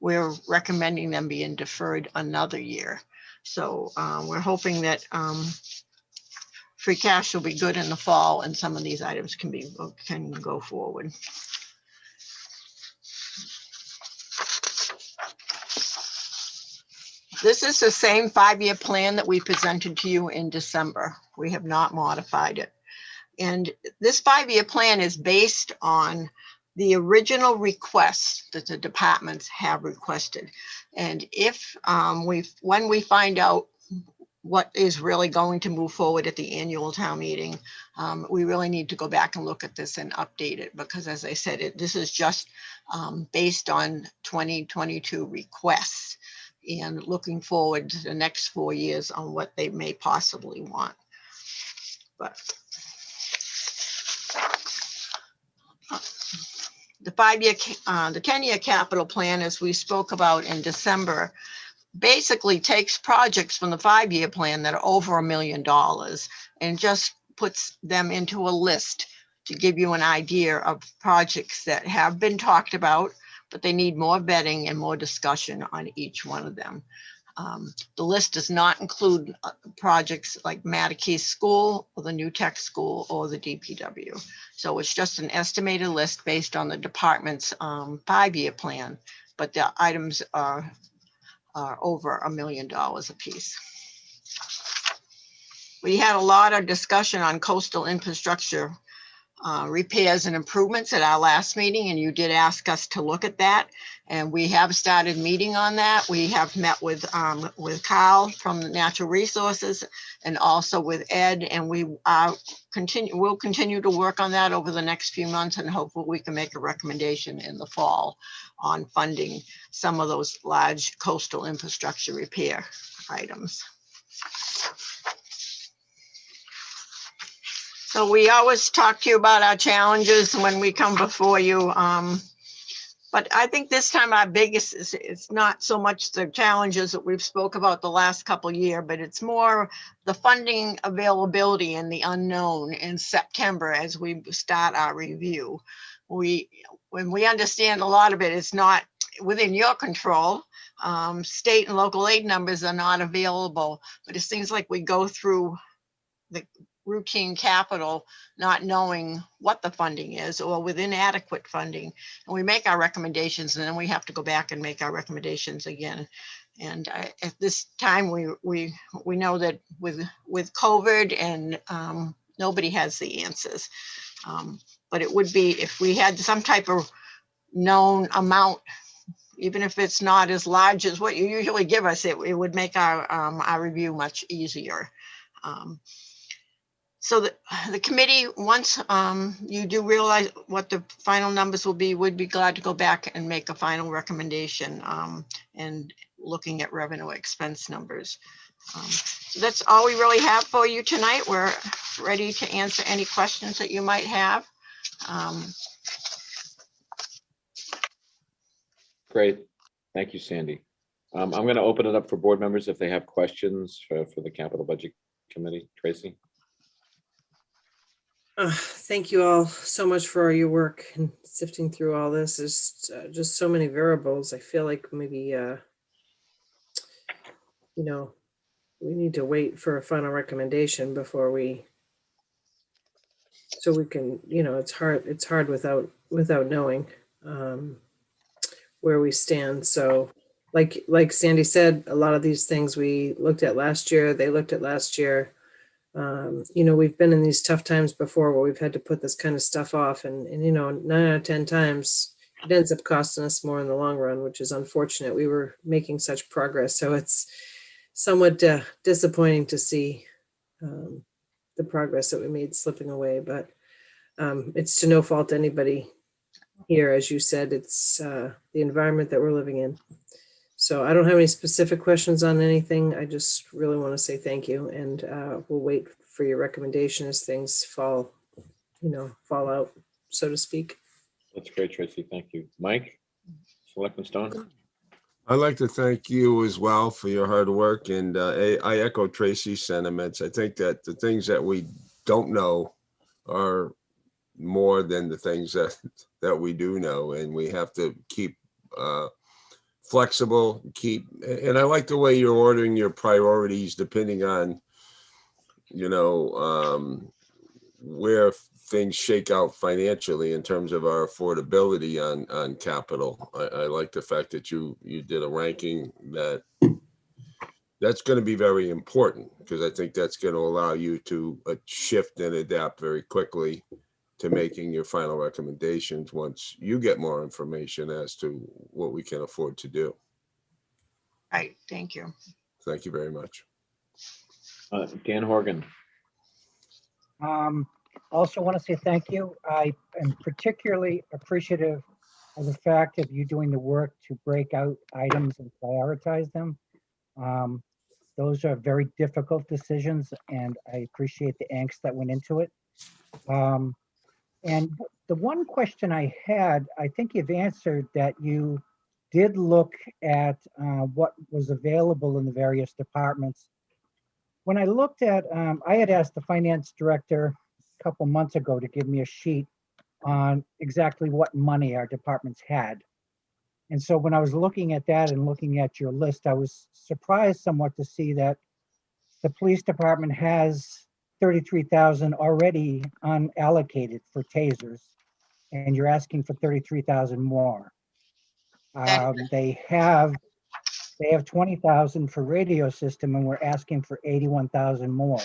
we're recommending them being deferred another year. So we're hoping that free cash will be good in the fall, and some of these items can go forward. This is the same 5-year plan that we presented to you in December. We have not modified it. And this 5-year plan is based on the original requests that the departments have requested. And if when we find out what is really going to move forward at the annual town meeting, we really need to go back and look at this and update it, because as I said, this is just based on 2022 requests and looking forward to the next 4 years on what they may possibly want. But the 10-year capital plan, as we spoke about in December, basically takes projects from the 5-year plan that are over $1 million and just puts them into a list to give you an idea of projects that have been talked about, but they need more vetting and more discussion on each one of them. The list does not include projects like Mattakey School or the New Tech School or the DPW. So it's just an estimated list based on the department's 5-year plan, but the items are over $1 million a piece. We had a lot of discussion on coastal infrastructure repairs and improvements at our last meeting, and you did ask us to look at that. And we have started meeting on that. We have met with Kyle from Natural Resources and also with Ed, and we'll continue to work on that over the next few months, and hopefully we can make a recommendation in the fall on funding some of those large coastal infrastructure repair items. So we always talk to you about our challenges when we come before you. But I think this time our biggest is it's not so much the challenges that we've spoke about the last couple of years, but it's more the funding availability and the unknown in September as we start our review. When we understand a lot of it, it's not within your control. State and local aid numbers are not available, but it seems like we go through the routine capital, not knowing what the funding is or with inadequate funding. And we make our recommendations and then we have to go back and make our recommendations again. And at this time, we know that with COVID and nobody has the answers. But it would be if we had some type of known amount, even if it's not as large as what you usually give us, it would make our review much easier. So the committee, once you do realize what the final numbers will be, would be glad to go back and make a final recommendation and looking at revenue expense numbers. So that's all we really have for you tonight. We're ready to answer any questions that you might have. Great. Thank you, Sandy. I'm going to open it up for board members if they have questions for the Capital Budget Committee. Tracy? Thank you all so much for your work and sifting through all this. There's just so many variables. I feel like maybe, we need to wait for a final recommendation before so we can, it's hard without knowing where we stand. So like Sandy said, a lot of these things we looked at last year, they looked at last year. We've been in these tough times before where we've had to put this kind of stuff off and 9 out of 10 times it ends up costing us more in the long run, which is unfortunate. We were making such progress. So it's somewhat disappointing to see the progress that we made slipping away, but it's to no fault to anybody here. As you said, it's the environment that we're living in. So I don't have any specific questions on anything. I just really want to say thank you, and we'll wait for your recommendation as things fall out, so to speak. That's great, Tracy. Thank you. Mike? Selectman Stone? I'd like to thank you as well for your hard work, and I echo Tracy's sentiments. I think that the things that we don't know are more than the things that we do know, and we have to keep flexible, and I like the way you're ordering your priorities depending on, where things shake out financially in terms of our affordability on capital. I like the fact that you did a ranking that's going to be very important, because I think that's going to allow you to shift and adapt very quickly to making your final recommendations once you get more information as to what we can afford to do. Right, thank you. Thank you very much. Dan Horgan? Also want to say thank you. I am particularly appreciative of the fact of you doing the work to break out items and prioritize them. Those are very difficult decisions, and I appreciate the angst that went into it. And the one question I had, I think you've answered, that you did look at what was available in the various departments. When I looked at, I had asked the finance director a couple months ago to give me a sheet on exactly what money our departments had. And so when I was looking at that and looking at your list, I was surprised somewhat to see that the police department has 33,000 already unallocated for tasers, and you're asking for 33,000 more. They have 20,000 for radio system, and we're asking for 81,000 more.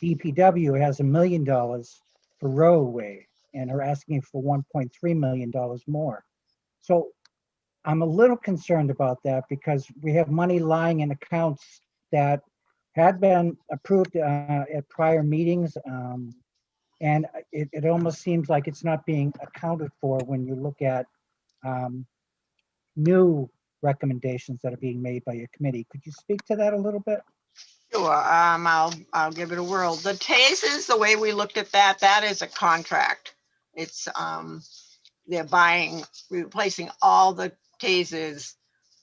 DPW has $1 million for roadway, and are asking for $1.3 million more. So I'm a little concerned about that because we have money lying in accounts that had been approved at prior meetings. And it almost seems like it's not being accounted for when you look at new recommendations that are being made by your committee. Could you speak to that a little bit? Sure, I'll give it a whirl. The tasers, the way we looked at that, that is a contract. It's, they're replacing all the tasers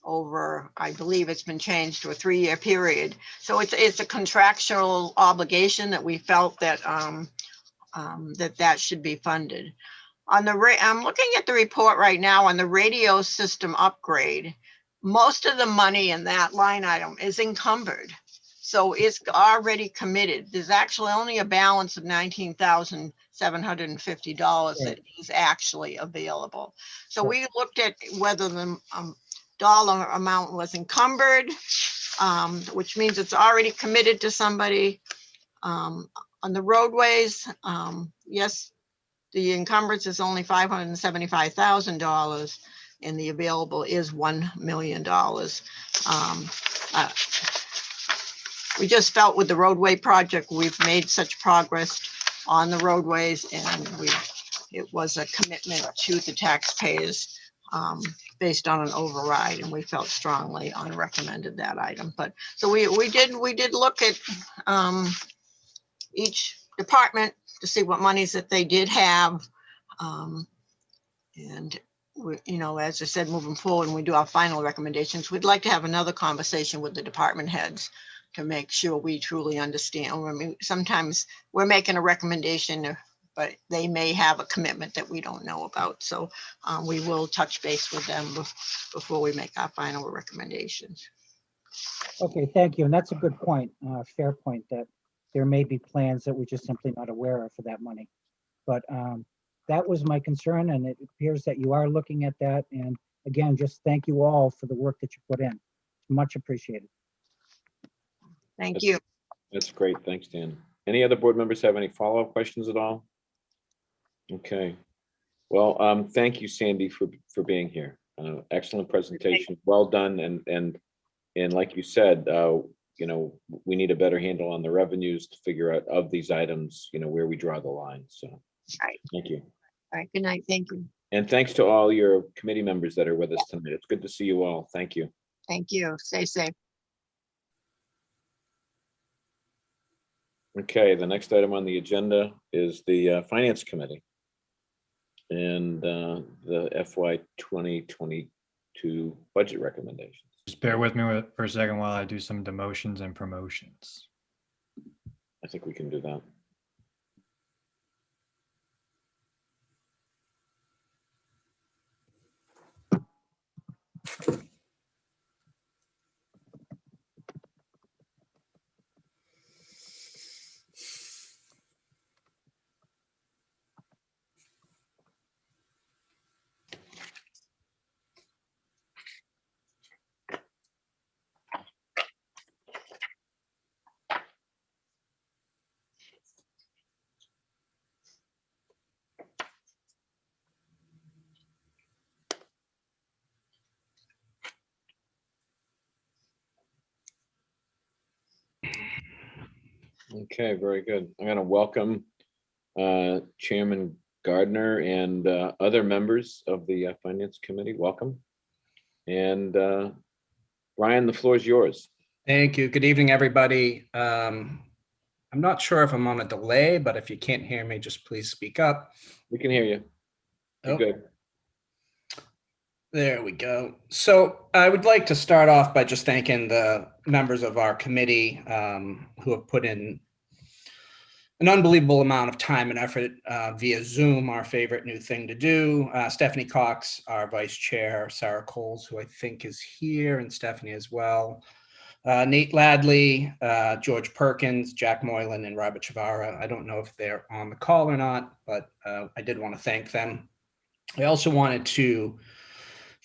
over, I believe it's been changed to a 3-year period. So it's a contractual obligation that we felt that, that should be funded. On the I'm looking at the report right now on the radio system upgrade. Most of the money in that line item is encumbered. So it's already committed. There's actually only a balance of $19,750 that is actually available. So we looked at whether the dollar amount was encumbered, which means it's already committed to somebody. On the roadways, yes, the encumbrance is only $575,000 and the available is $1 million. We just felt with the roadway project, we've made such progress on the roadways, and it was a commitment to the taxpayers based on an override, and we felt strongly on recommended that item. But so we did look at each department to see what monies that they did have, and we, as I said, moving forward, when we do our final recommendations, we'd like to have another conversation with the department heads to make sure we truly understand. I mean, sometimes we're making a recommendation, but they may have a commitment that we don't know about. So we will touch base with them before we make our final recommendations. Okay, thank you. And that's a good point, fair point, that there may be plans that we're just simply not aware of for that money. But that was my concern, and it appears that you are looking at that. And again, just thank you all for the work that you put in. Much appreciated. Thank you. That's great. Thanks, Dan. Any other board members have any follow-up questions at all? Okay. Well, thank you, Sandy, for being here. Excellent presentation. Well done. And like you said, we need a better handle on the revenues to figure out of these items, where we draw the line. So thank you. All right. Good night. Thank you. And thanks to all your committee members that are with us tonight. It's good to see you all. Thank you. Thank you. Stay safe. Okay, the next item on the agenda is the Finance Committee and the FY 2022 budget recommendations. Just bear with me for a second while I do some demotions and promotions. I think we can do that. Okay, very good. I'm going to welcome Chairman Gardner and other members of the Finance Committee. Welcome. And Brian, the floor is yours. Thank you. Good evening, everybody. I'm not sure if I'm on a delay, but if you can't hear me, just please speak up. We can hear you. You're good. There we go. So I would like to start off by just thanking the members of our committee who have put in an unbelievable amount of time and effort via Zoom, our favorite new thing to do. Stephanie Cox, our vice chair, Sarah Coles, who I think is here, and Stephanie as well. Nate Ladley, George Perkins, Jack Moylan, and Robert Chavara. I don't know if they're on the call or not, but I did want to thank them. I also wanted to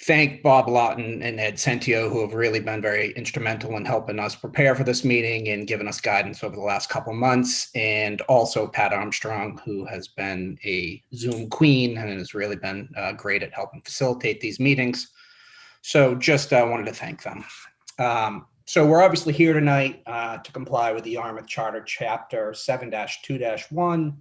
thank Bob Lawton and Ed Centio, who have really been very instrumental in helping us prepare for this meeting and giving us guidance over the last couple of months. And also Pat Armstrong, who has been a Zoom queen and has really been great at helping facilitate these meetings. So just wanted to thank them. So we're obviously here tonight to comply with the Yarmouth Charter Chapter 7-2-1,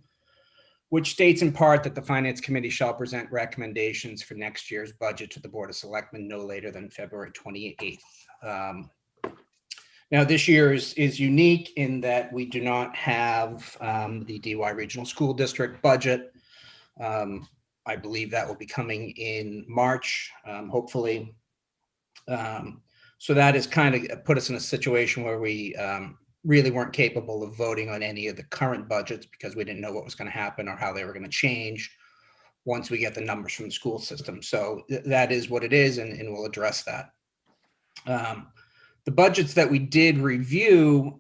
which states in part that the Finance Committee shall present recommendations for next year's budget to the Board of Selectmen no later than February 28th. Now, this year is unique in that we do not have the DY Regional School District budget. I believe that will be coming in March, hopefully. So that has kind of put us in a situation where we really weren't capable of voting on any of the current budgets because we didn't know what was going to happen or how they were going to change once we get the numbers from the school system. So that is what it is, and we'll address that. The budgets that we did review,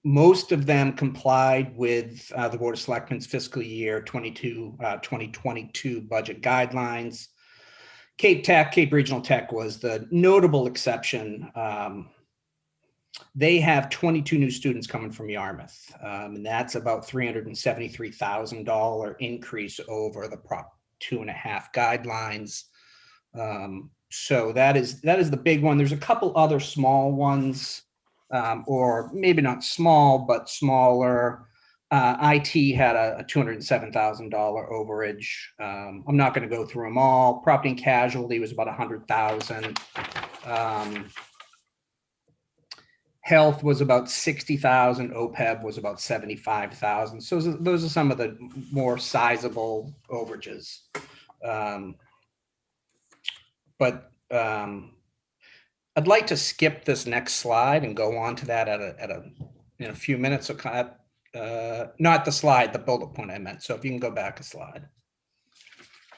most of them complied with the Board of Selectmen's fiscal year 2022 budget guidelines. Cape Regional Tech was the notable exception. They have 22 new students coming from Yarmouth, and that's about $373,000 increase over the Prop 2.5 guidelines. So that is the big one. There's a couple other small ones, or maybe not small, but smaller. IT had a $207,000 overage. I'm not going to go through them all. Property and casualty was about $100,000. Health was about $60,000. OPEB was about $75,000. So those are some of the more sizable overages. But I'd like to skip this next slide and go on to that in a few minutes. So not the slide, the bullet point I meant. So if you can go back a slide.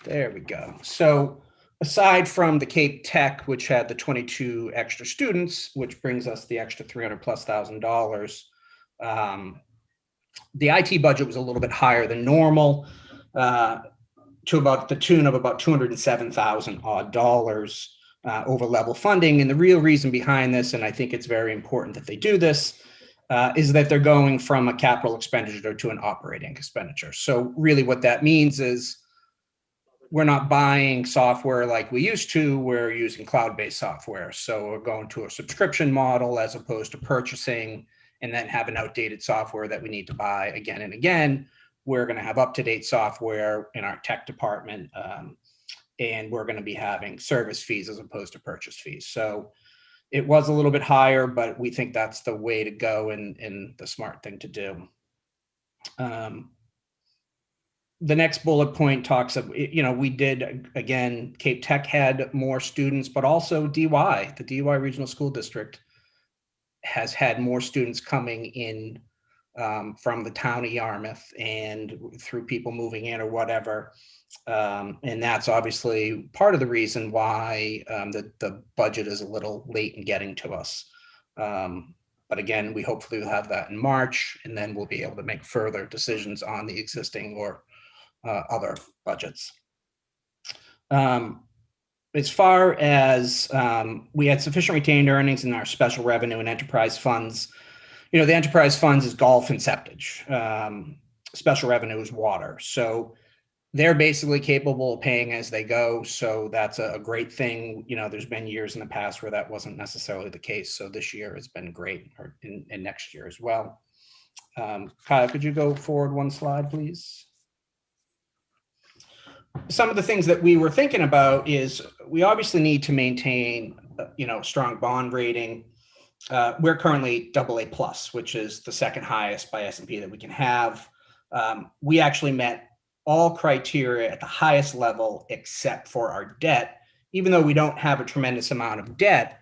There we go. So aside from the Cape Tech, which had the 22 extra students, which brings us the extra $300,000+, the IT budget was a little bit higher than normal, to about the tune of about $207,000 odd over level funding. And the real reason behind this, and I think it's very important that they do this, is that they're going from a capital expenditure to an operating expenditure. So really what that means is we're not buying software like we used to. We're using cloud-based software. So we're going to a subscription model as opposed to purchasing and then have an outdated software that we need to buy again and again. We're going to have up-to-date software in our tech department, and we're going to be having service fees as opposed to purchase fees. So it was a little bit higher, but we think that's the way to go and the smart thing to do. The next bullet point talks of, we did, again, Cape Tech had more students, but also DY, the DY Regional School District has had more students coming in from the town of Yarmouth and through people moving in or whatever. And that's obviously part of the reason why the budget is a little late in getting to us. But again, we hopefully will have that in March, and then we'll be able to make further decisions on the existing or other budgets. As far as we had sufficient retained earnings in our special revenue and enterprise funds. The enterprise funds is golf and septage. Special revenue is water. So they're basically capable of paying as they go. So that's a great thing. There's been years in the past where that wasn't necessarily the case. So this year has been great, and next year as well. Kyle, could you go forward one slide, please? Some of the things that we were thinking about is we obviously need to maintain, strong bond rating. We're currently AA+, which is the second highest by S&P that we can have. We actually met all criteria at the highest level except for our debt, even though we don't have a tremendous amount of debt,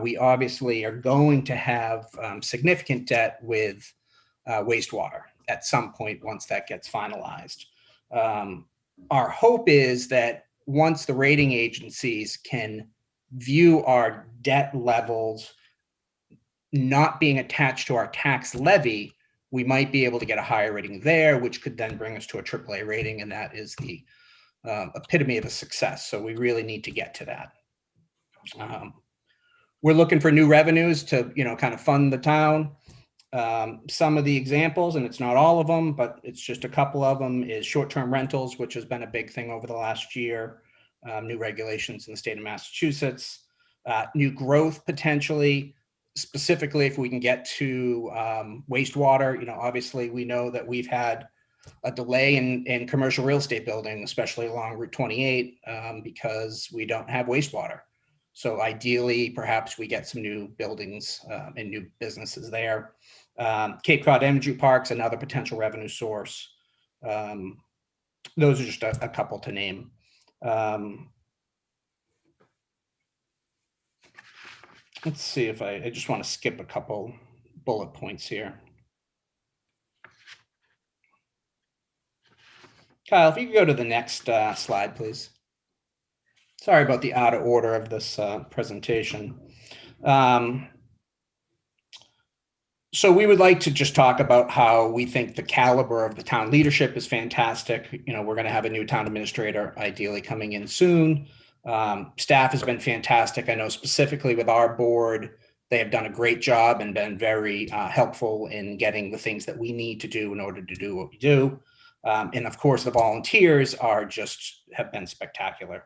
we obviously are going to have significant debt with wastewater at some point once that gets finalized. Our hope is that once the rating agencies can view our debt levels not being attached to our tax levy, we might be able to get a higher rating there, which could then bring us to a AAA rating, and that is the epitome of a success. So we really need to get to that. We're looking for new revenues to, kind of fund the town. Some of the examples, and it's not all of them, but it's just a couple of them, is short-term rentals, which has been a big thing over the last year. New regulations in the state of Massachusetts, new growth potentially, specifically if we can get to wastewater. Obviously we know that we've had a delay in commercial real estate building, especially along Route 28, because we don't have wastewater. So ideally, perhaps we get some new buildings and new businesses there. Cape Cod Energy Park's another potential revenue source. Those are just a couple to name. Let's see if I just want to skip a couple bullet points here. Kyle, if you could go to the next slide, please. Sorry about the out of order of this presentation. So we would like to just talk about how we think the caliber of the town leadership is fantastic. We're going to have a new town administrator ideally coming in soon. Staff has been fantastic. I know specifically with our board, they have done a great job and been very helpful in getting the things that we need to do in order to do what we do. And of course, the volunteers have been spectacular.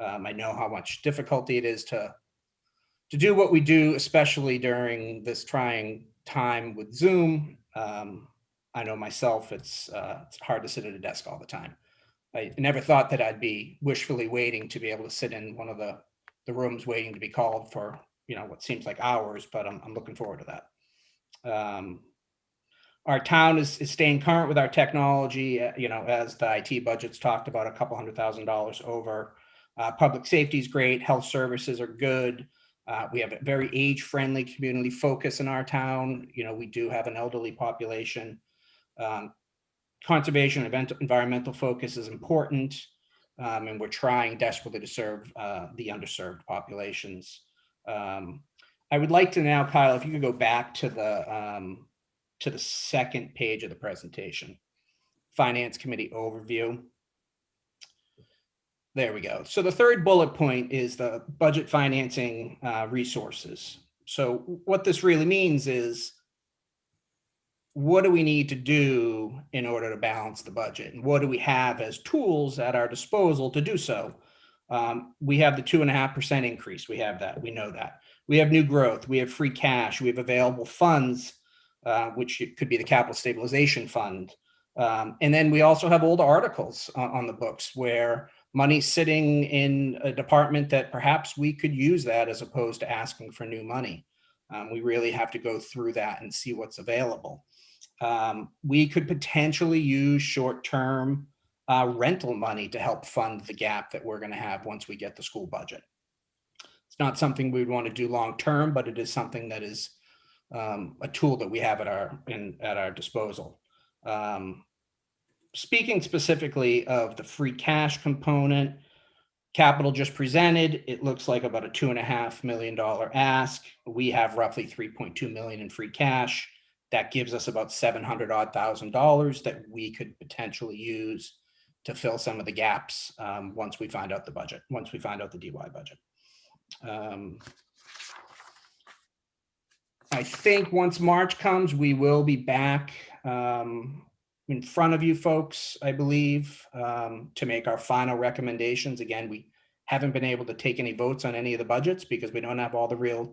I know how much difficulty it is to do what we do, especially during this trying time with Zoom. I know myself, it's hard to sit at a desk all the time. I never thought that I'd be wishfully waiting to be able to sit in one of the rooms waiting to be called for, what seems like hours, but I'm looking forward to that. Our town is staying current with our technology, as the IT budget's talked about, $200,000 over. Public safety is great. Health services are good. We have a very age-friendly community focus in our town. We do have an elderly population. Conservation and environmental focus is important, and we're trying desperately to serve the underserved populations. I would like to now, Kyle, if you could go back to the second page of the presentation, Finance Committee overview. There we go. So the third bullet point is the budget financing resources. So what this really means is, what do we need to do in order to balance the budget? And what do we have as tools at our disposal to do so? We have the 2.5% increase. We have that. We know that. We have new growth. We have free cash. We have available funds, which could be the capital stabilization fund. And then we also have old articles on the books where money's sitting in a department that perhaps we could use that as opposed to asking for new money. We really have to go through that and see what's available. We could potentially use short-term rental money to help fund the gap that we're going to have once we get the school budget. It's not something we'd want to do long-term, but it is something that is a tool that we have at our disposal. Speaking specifically of the free cash component, capital just presented, it looks like about a $2.5 million ask. We have roughly 3.2 million in free cash. That gives us about $700,000 that we could potentially use to fill some of the gaps once we find out the budget, once we find out the DY budget. I think once March comes, we will be back in front of you folks, I believe, to make our final recommendations. Again, we haven't been able to take any votes on any of the budgets because we don't have all the right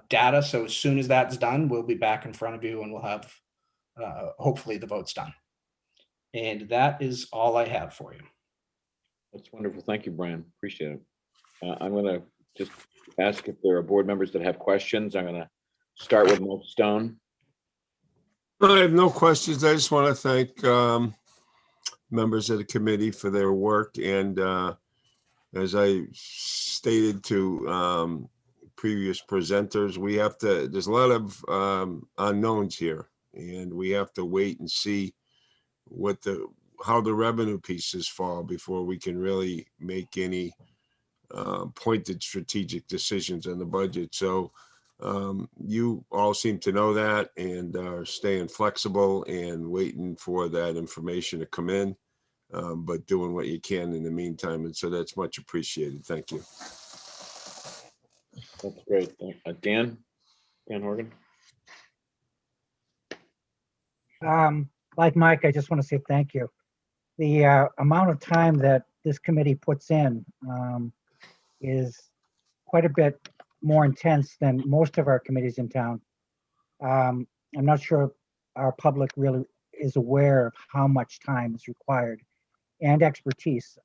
data. So as soon as that's done, we'll be back in front of you and we'll have hopefully the votes done. And that is all I have for you. That's wonderful. Thank you, Brian. Appreciate it. I'm going to just ask if there are board members that have questions. I'm going to start with Mike Stone. I have no questions. I just want to thank members of the committee for their work and as I stated to previous presenters, there's a lot of unknowns here, and we have to wait and see how the revenue pieces fall before we can really make any pointed strategic decisions on the budget. So you all seem to know that and are staying flexible and waiting for that information to come in, but doing what you can in the meantime. And so that's much appreciated. Thank you. That's great. Dan Horgan. Like Mike, I just want to say thank you. The amount of time that this committee puts in is quite a bit more intense than most of our committees in town. I'm not sure our public really is aware of how much time is required and expertise.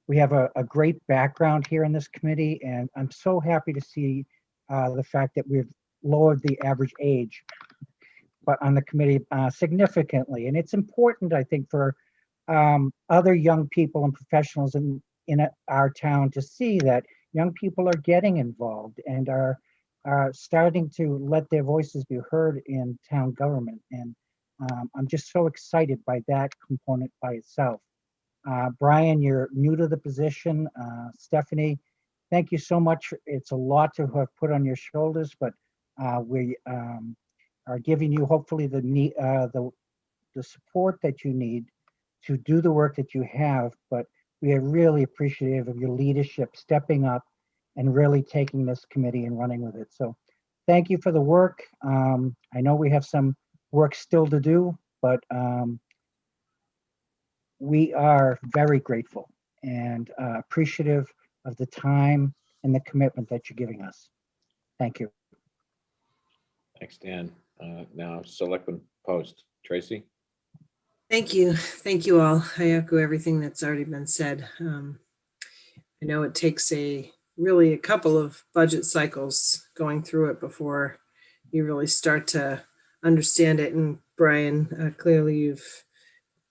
We have a great background here in this committee, and I'm so happy to see the fact that we've lowered the average age but on the committee significantly. And it's important, I think, for other young people and professionals in our town to see that young people are getting involved and are starting to let their voices be heard in town government. And I'm just so excited by that component by itself. Brian, you're new to the position. Stephanie, thank you so much. It's a lot to have put on your shoulders, but we are giving you hopefully the support that you need to do the work that you have. But we are really appreciative of your leadership, stepping up and really taking this committee and running with it. So thank you for the work. I know we have some work still to do, but we are very grateful and appreciative of the time and the commitment that you're giving us. Thank you. Thanks, Dan. Now, Selectman Post. Tracy? Thank you. Thank you all. I echo everything that's already been said. I know it takes really a couple of budget cycles going through it before you really start to understand it. And Brian, clearly you've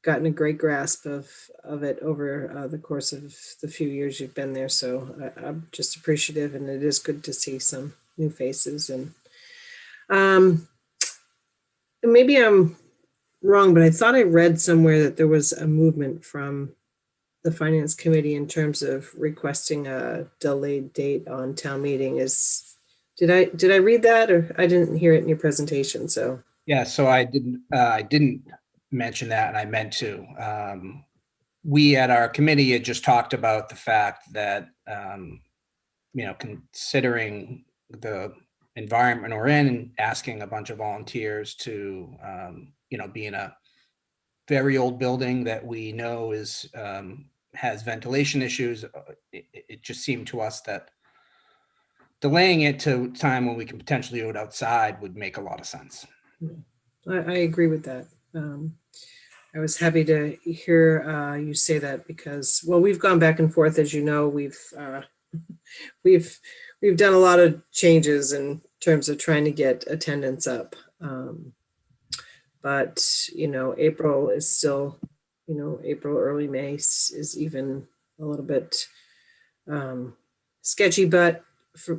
gotten a great grasp of it over the course of the few years you've been there. So I'm just appreciative, and it is good to see some new faces. And maybe I'm wrong, but I thought I read somewhere that there was a movement from the Finance Committee in terms of requesting a delayed date on town meeting. Did I read that, or I didn't hear it in your presentation? So Yeah, so I didn't mention that, and I meant to. We at our committee had just talked about the fact that considering the environment we're in and asking a bunch of volunteers to be in a very old building that we know has ventilation issues, it just seemed to us that delaying it to time when we can potentially do it outside would make a lot of sense. I agree with that. I was happy to hear you say that because, well, we've gone back and forth, as you know. We've done a lot of changes in terms of trying to get attendance up. But April is still, April, early May is even a little bit sketchy, but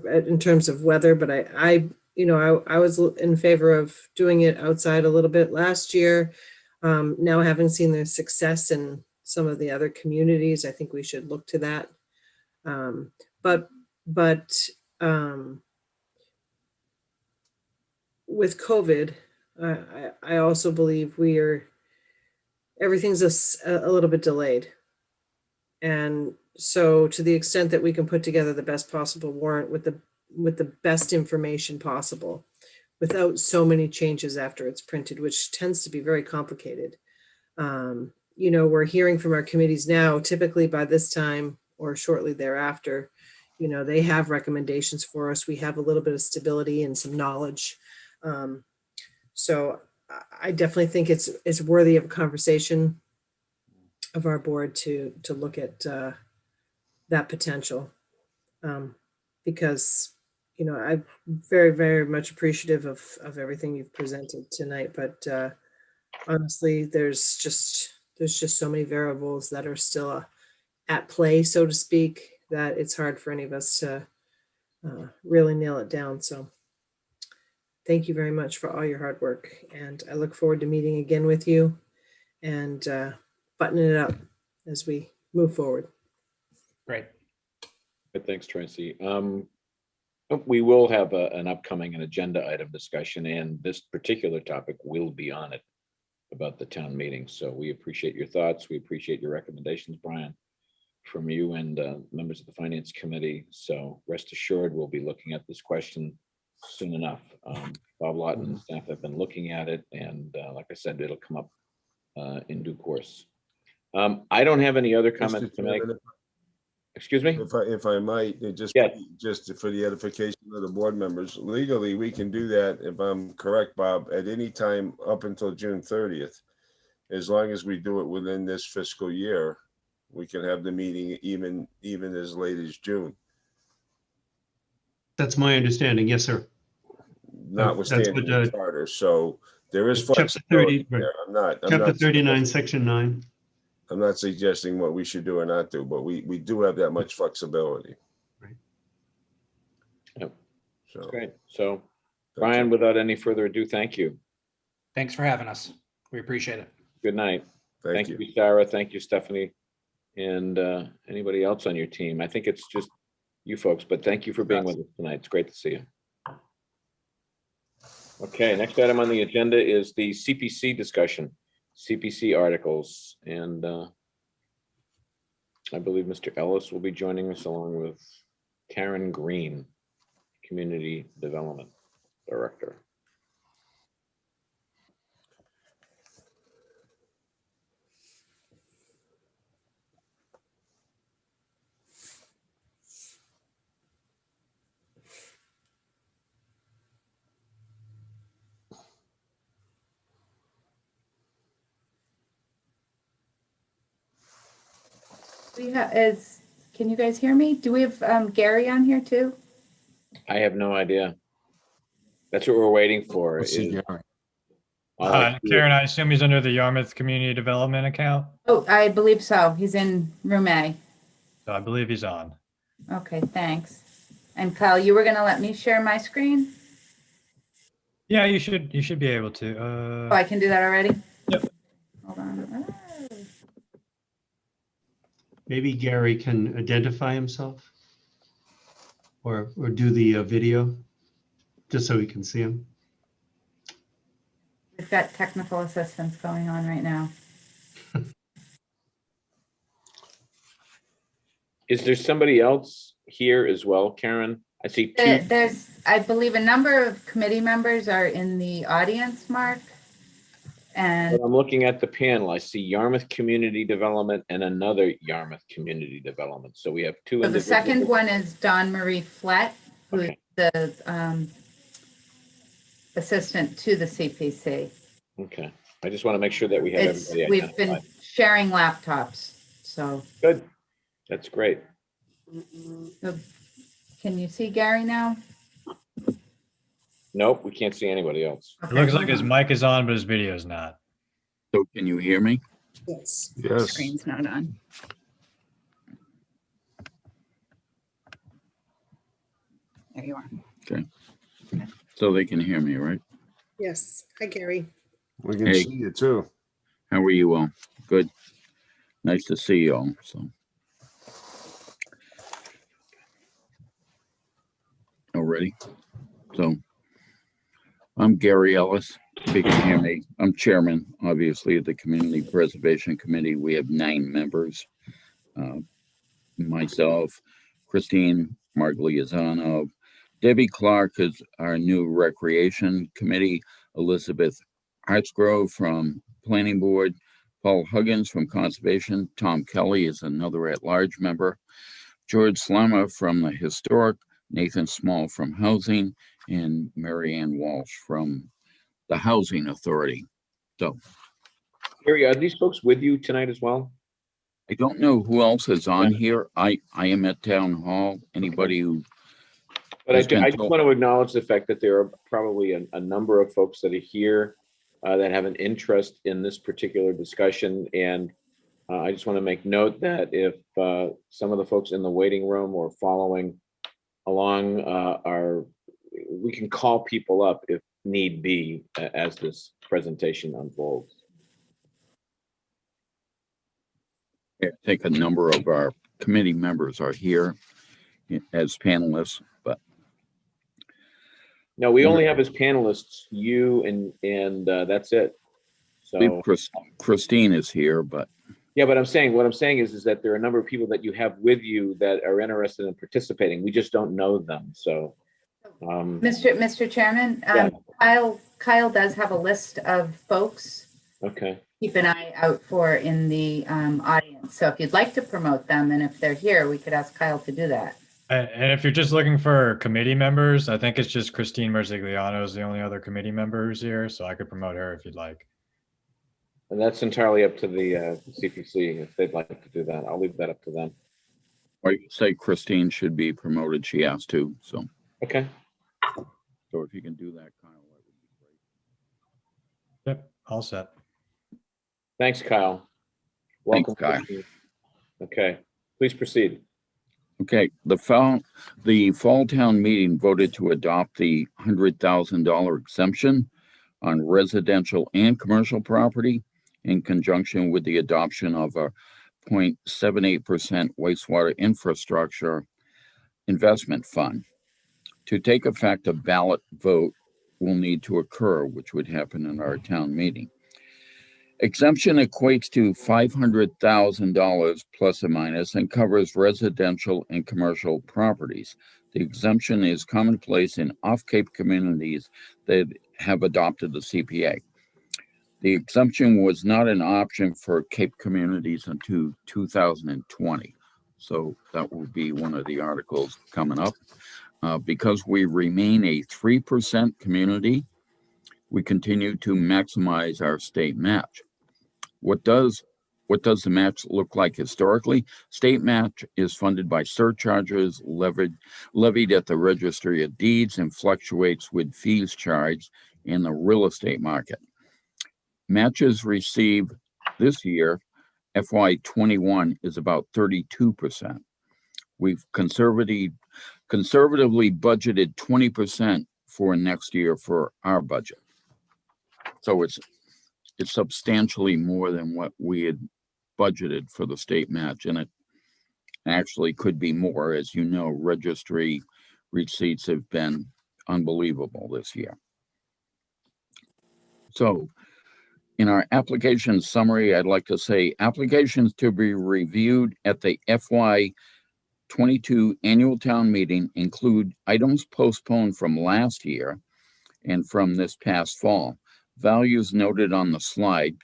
in terms of weather. But I was in favor of doing it outside a little bit last year. Now, having seen the success in some of the other communities, I think we should look to that. But with COVID, I also believe everything's a little bit delayed. And so to the extent that we can put together the best possible warrant with the best information possible, without so many changes after it's printed, which tends to be very complicated. We're hearing from our committees now, typically by this time or shortly thereafter, they have recommendations for us. We have a little bit of stability and some knowledge. So I definitely think it's worthy of a conversation of our board to look at that potential, because I'm very, very much appreciative of everything you've presented tonight. But honestly, there's just so many variables that are still at play, so to speak, that it's hard for any of us to really nail it down. So thank you very much for all your hard work. And I look forward to meeting again with you and buttoning it up as we move forward. Great. Good, thanks, Tracy. We will have an upcoming agenda item discussion, and this particular topic will be on it about the town meeting. So we appreciate your thoughts. We appreciate your recommendations, Brian, from you and members of the Finance Committee. So rest assured, we'll be looking at this question soon enough. Bob Lawton and staff have been looking at it, and like I said, it'll come up in due course. I don't have any other comments to make. Excuse me? If I might, just for the edification of the board members, legally, we can do that, if I'm correct, Bob, at any time up until June 30th. As long as we do it within this fiscal year, we can have the meeting even as late as June. That's my understanding. Yes, sir. Notwithstanding the charter, so there is Chapter 30, flexibility there. I'm Chapter not 39, Section 9. I'm not suggesting what we should do or not do, but we do have that much flexibility. Right. Yep. So Great. So Brian, without any further ado, thank you. Thanks for having us. We appreciate it. Good night. thank you. Sarah. Thank you, Stephanie. And anybody else on your team. I think it's just you folks, but thank you for being with us tonight. It's great to see you. Okay, next item on the agenda is the CPC discussion, CPC articles. And I believe Mr. Ellis will be joining us along with Karen Green, Community Development Director. Can you guys hear me? Do we have Gary on here too? I have no idea. That's what we're waiting for. Let's see, is- Gary. Karen, I assume he's under the Yarmouth Community Development account. Oh, I believe so. He's in room A. So I believe he's on. Okay, thanks. And Kyle, you were gonna let me share my screen? Yeah, you should be able to. Oh, I can do that already? Yep. Hold on. Oh. Maybe Gary can identify himself or do the video just so we can see him. We've got technical assistance going on right now. Is there somebody else here as well, Karen? I see two. There's, I believe, a number of committee members are in the audience, Mark. And Well, I'm looking at the panel. I see Yarmouth Community Development and another Yarmouth Community Development. So we have two. so the second one is Dawn Marie Flett, who's Okay. the assistant to the CPC. Okay. I just want to make sure that we have everybody We've been identified. sharing laptops, so. Good. That's great. So can you see Gary now? Nope, we can't see anybody else. It looks like his mic is on, but his video is not. So can you hear me? Yes. Yes. Screen's not on. There you are. Okay. So they can hear me, right? Yes. Hi, Gary. We can Hey. see you too. How are you all? Good. Nice to see you all. So. All ready? So I'm Gary Ellis. If you can hear me, I'm chairman, obviously, of the Community Preservation Committee. We have 9 members. Myself, Christine Margliazzano, Debbie Clark is our new Recreation Committee, Elizabeth Hartsgrove from Planning Board, Paul Huggins from Conservation, Tom Kelly is another at-large member, George Slammer from the Historic, Nathan Small from Housing, and Marianne Walsh from the Housing Authority. So Gary, are these folks with you tonight as well? I don't know who else is on here. I am at Town Hall. Anybody who, But I has been just told- want to acknowledge the fact that there are probably a number of folks that are here that have an interest in this particular discussion. And I just want to make note that if some of the folks in the waiting room or following along we can call people up if need be as this presentation unfolds. I think a number of our committee members are here as panelists, but No, we only have as panelists you and that's it. I believe So Christine is here, but yeah, but what I'm saying is that there are a number of people that you have with you that are interested in participating. We just don't know them. So Mr. Chairman, yeah. Kyle does have a list of folks. Okay. Keep an eye out for in the audience. So if you'd like to promote them, and if they're here, we could ask Kyle to do that. And if you're just looking for committee members, I think it's just Christine Merzigliano is the only other committee member who's here, so I could promote her if you'd like. And that's entirely up to the CPC if they'd like to do that. I'll leave that up to them. I say Christine should be promoted. She has to. So okay. So if you can do that, Kyle, that would be great. Yep, all set. Thanks, Kyle. Welcome, Kyle. Okay, please proceed. Okay, the fall town meeting voted to adopt the $100,000 exemption on residential and commercial property in conjunction with the adoption of a 0.78% wastewater infrastructure investment fund. To take effect, a ballot vote will need to occur, which would happen in our town meeting. Exemption equates to $500,000 plus or minus and covers residential and commercial properties. The exemption is commonplace in off-Cape communities that have adopted the CPA. The exemption was not an option for Cape communities until 2020. So that will be one of the articles coming up. Because we remain a 3% community, we continue to maximize our state match. What does the match look like historically? State match is funded by surcharges levied at the Registry of Deeds and fluctuates with fees charged in the real estate market. Matches received this year, FY21, is about 32%. We've conservatively budgeted 20% for next year for our budget. So it's substantially more than what we had budgeted for the state match, and it actually could be more. As you know, registry receipts have been unbelievable this year. So in our application summary, I'd like to say applications to be reviewed at the FY22 annual town meeting include items postponed from last year and from this past fall. Values noted on the slide.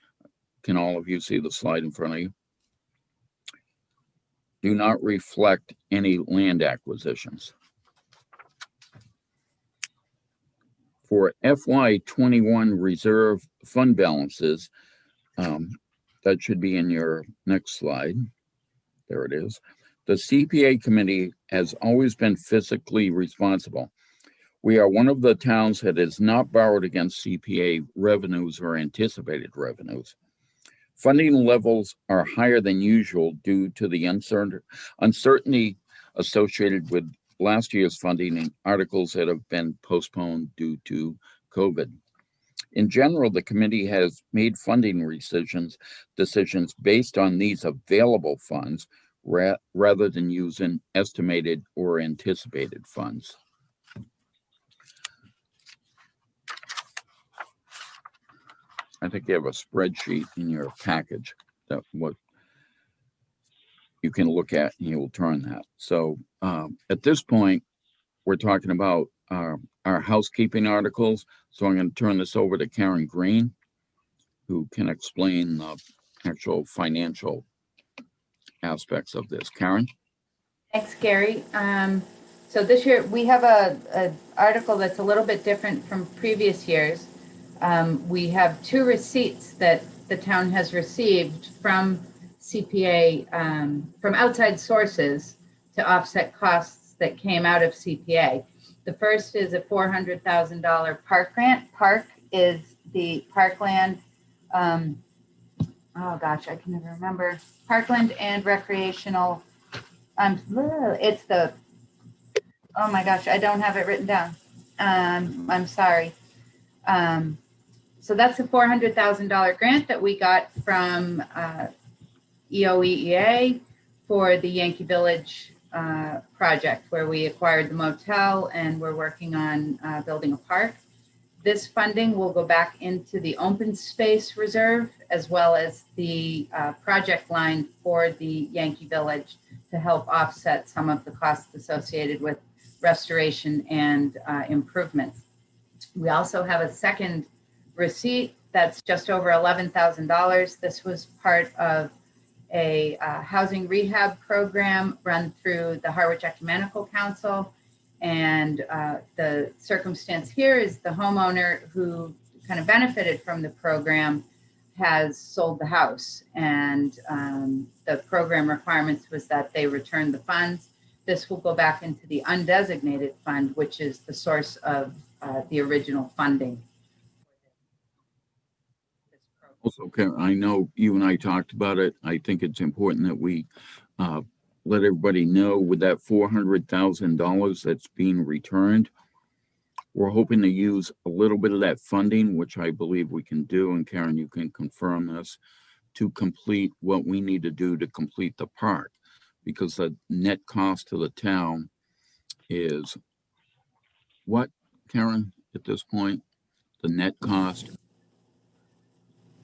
Can all of you see the slide in front of you? Do not reflect any land acquisitions. For FY21 reserve fund balances, that should be in your next slide. There it is. The CPA committee has always been fiscally responsible. We are one of the towns that has not borrowed against CPA revenues or anticipated revenues. Funding levels are higher than usual due to the uncertainty associated with last year's funding and articles that have been postponed due to COVID. In general, the committee has made funding decisions based on these available funds rather than using estimated or anticipated funds. I think you have a spreadsheet in your package that what you can look at, and you will turn that. So at this point, we're talking about our housekeeping articles. So I'm going to turn this over to Karen Green, who can explain the actual financial aspects of this. Karen? Thanks, Gary. So this year we have a article that's a little bit different from previous years. We have 2 receipts that the town has received from CPA, from outside sources to offset costs that came out of CPA. The first is a $400,000 park grant. Park is the parkland oh gosh, I can never remember. Parkland and recreational, it's the, oh my gosh, I don't have it written down. I'm sorry. So that's a $400,000 grant that we got from EOEEA for the Yankee Village project, where we acquired the motel and we're working on building a park. This funding will go back into the open space reserve as well as the project line for the Yankee Village to help offset some of the costs associated with restoration and improvements. We also have a second receipt that's just over $11,000. This was part of a housing rehab program run through the Harwich Ecumenical Council. And the circumstance here is the homeowner who kind of benefited from the program has sold the house. And the program requirements was that they return the funds. This will go back into the undesignated fund, which is the source of the original funding. Also, Karen, I know you and I talked about it. I think it's important that we let everybody know with that $400,000 that's being returned. We're hoping to use a little bit of that funding, which I believe we can do, and Karen, you can confirm this, to complete what we need to do to complete the park, because the net cost to the town is what, Karen, at this point? The net cost?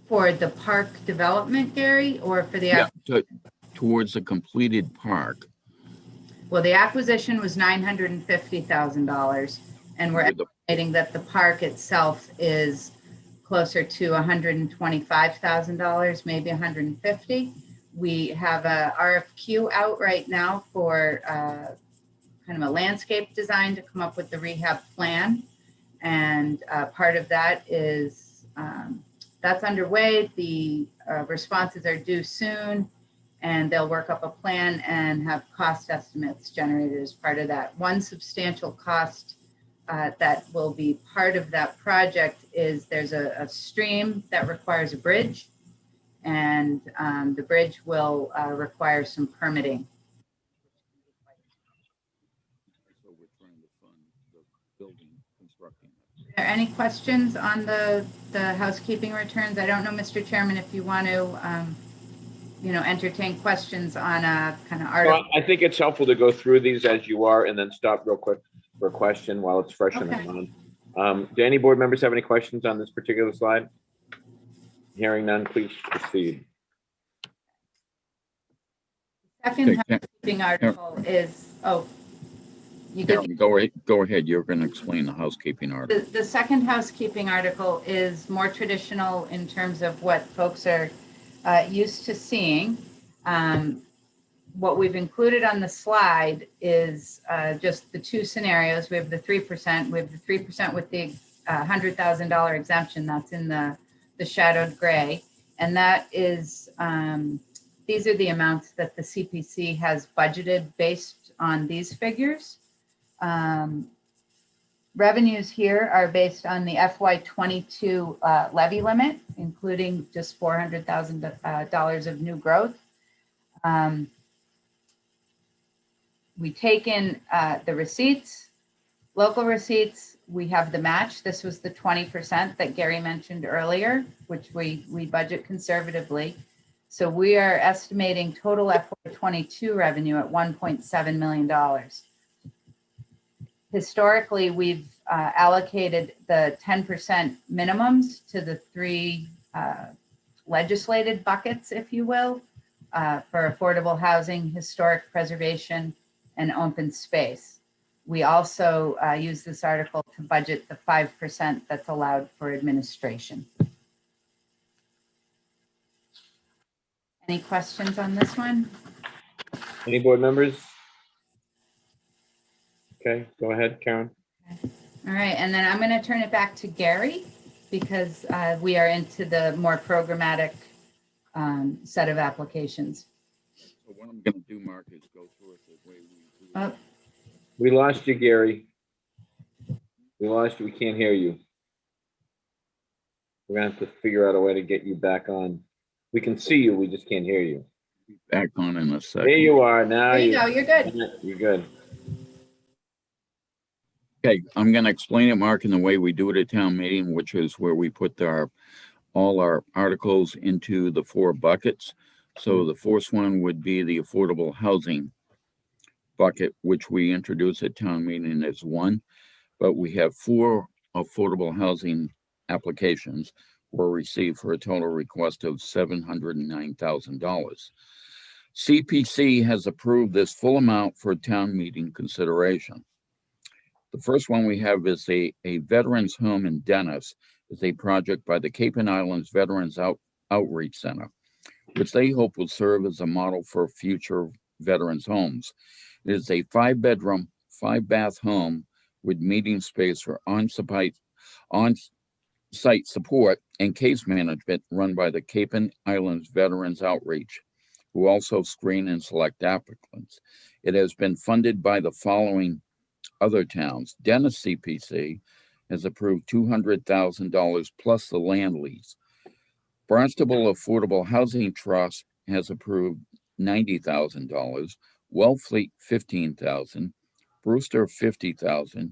For the park development, Gary, or for the Towards a completed park. Well, the acquisition was $950,000, and we're estimating that the park itself is closer to $125,000, maybe $150,000. We have a RFQ out right now for kind of a landscape design to come up with the rehab plan, and part of that is that's underway. The responses are due soon, and they'll work up a plan and have cost estimates generated as part of that. One substantial cost that will be part of that project is there's a stream that requires a bridge, and the bridge will require some permitting. So we're trying to fund the building construction. Are there any questions on the housekeeping returns? I don't know, Mr. Chairman, if you want to entertain questions on a kind of article. Well, I think it's helpful to go through these as you are and then stop real quick for a question while it's fresh in the mind. Do any board members have any questions on this particular slide? Hearing none, please proceed. Second housekeeping article is, Go ahead. You're going to explain the housekeeping article. The second housekeeping article is more traditional in terms of what folks are used to seeing. What we've included on the slide is just the two scenarios. We have the 3%. We have the 3% with the $100,000 exemption. That's in the shadowed gray. And that is, these are the amounts that the CPC has budgeted based on these figures. Revenues here are based on the FY22 levy limit, including just $400,000 of new growth. We take in the receipts, local receipts. We have the match. This was the 20% that Gary mentioned earlier, which we budget conservatively. So we are estimating total FY22 revenue at $1.7 million. Historically, we've allocated the 10% minimums to the three legislated buckets, if you will, for affordable housing, historic preservation, and open space. We also use this article to budget the 5% that's allowed for administration. Any questions on this one? Any board members? Okay, go ahead, Karen. All right, and then I'm going to turn it back to Gary because we are into the more programmatic set of applications. So what I'm going to do, Mark, is go through it the way we do. We lost you, Gary. We lost you. We can't hear you. We're going to have to figure out a way to get you back on. We can see you, we just can't hear you. Back on in a There second. you are, now There you go, you're good. You're good. Okay, I'm gonna explain it, Mark, in the way we do it at town meeting, which is where we put all our articles into the 4 buckets. So the first one would be the affordable housing bucket, which we introduced at town meeting as 1, but we have 4 affordable housing applications were received for a total request of $709,000. CPC has approved this full amount for town meeting consideration. The first one we have is a veterans home in Dennis. Is a project by the Cape and Islands Veterans Outreach Center, which they hope will serve as a model for future veterans homes. It is a 5-bedroom, 5-bath home with meeting space for on-site support and case management run by the Cape and Islands Veterans Outreach, who also screen and select applicants. It has been funded by the following other towns. Dennis CPC has approved $200,000 plus the land lease. Barnstable Affordable Housing Trust has approved $90,000, Wellfleet $15,000, Brewster $50,000,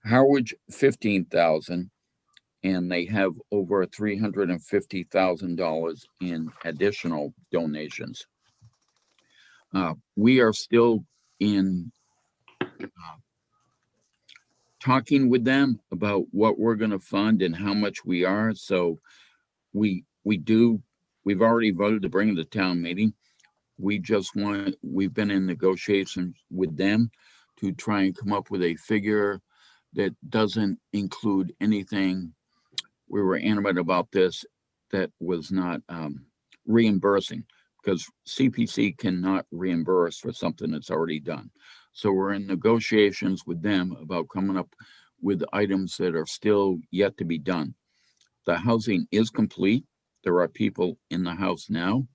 Harwich $15,000, and they have over $350,000 in additional donations. We are still in talking with them about what we're going to fund and how much we are. So we've already voted to bring it to town meeting. We've been in negotiations with them to try and come up with a figure that doesn't include anything. We were animate about this, that was not reimbursing, because CPC cannot reimburse for something that's already done. So we're in negotiations with them about coming up with items that are still yet to be done. The housing is complete. There are people in the house now,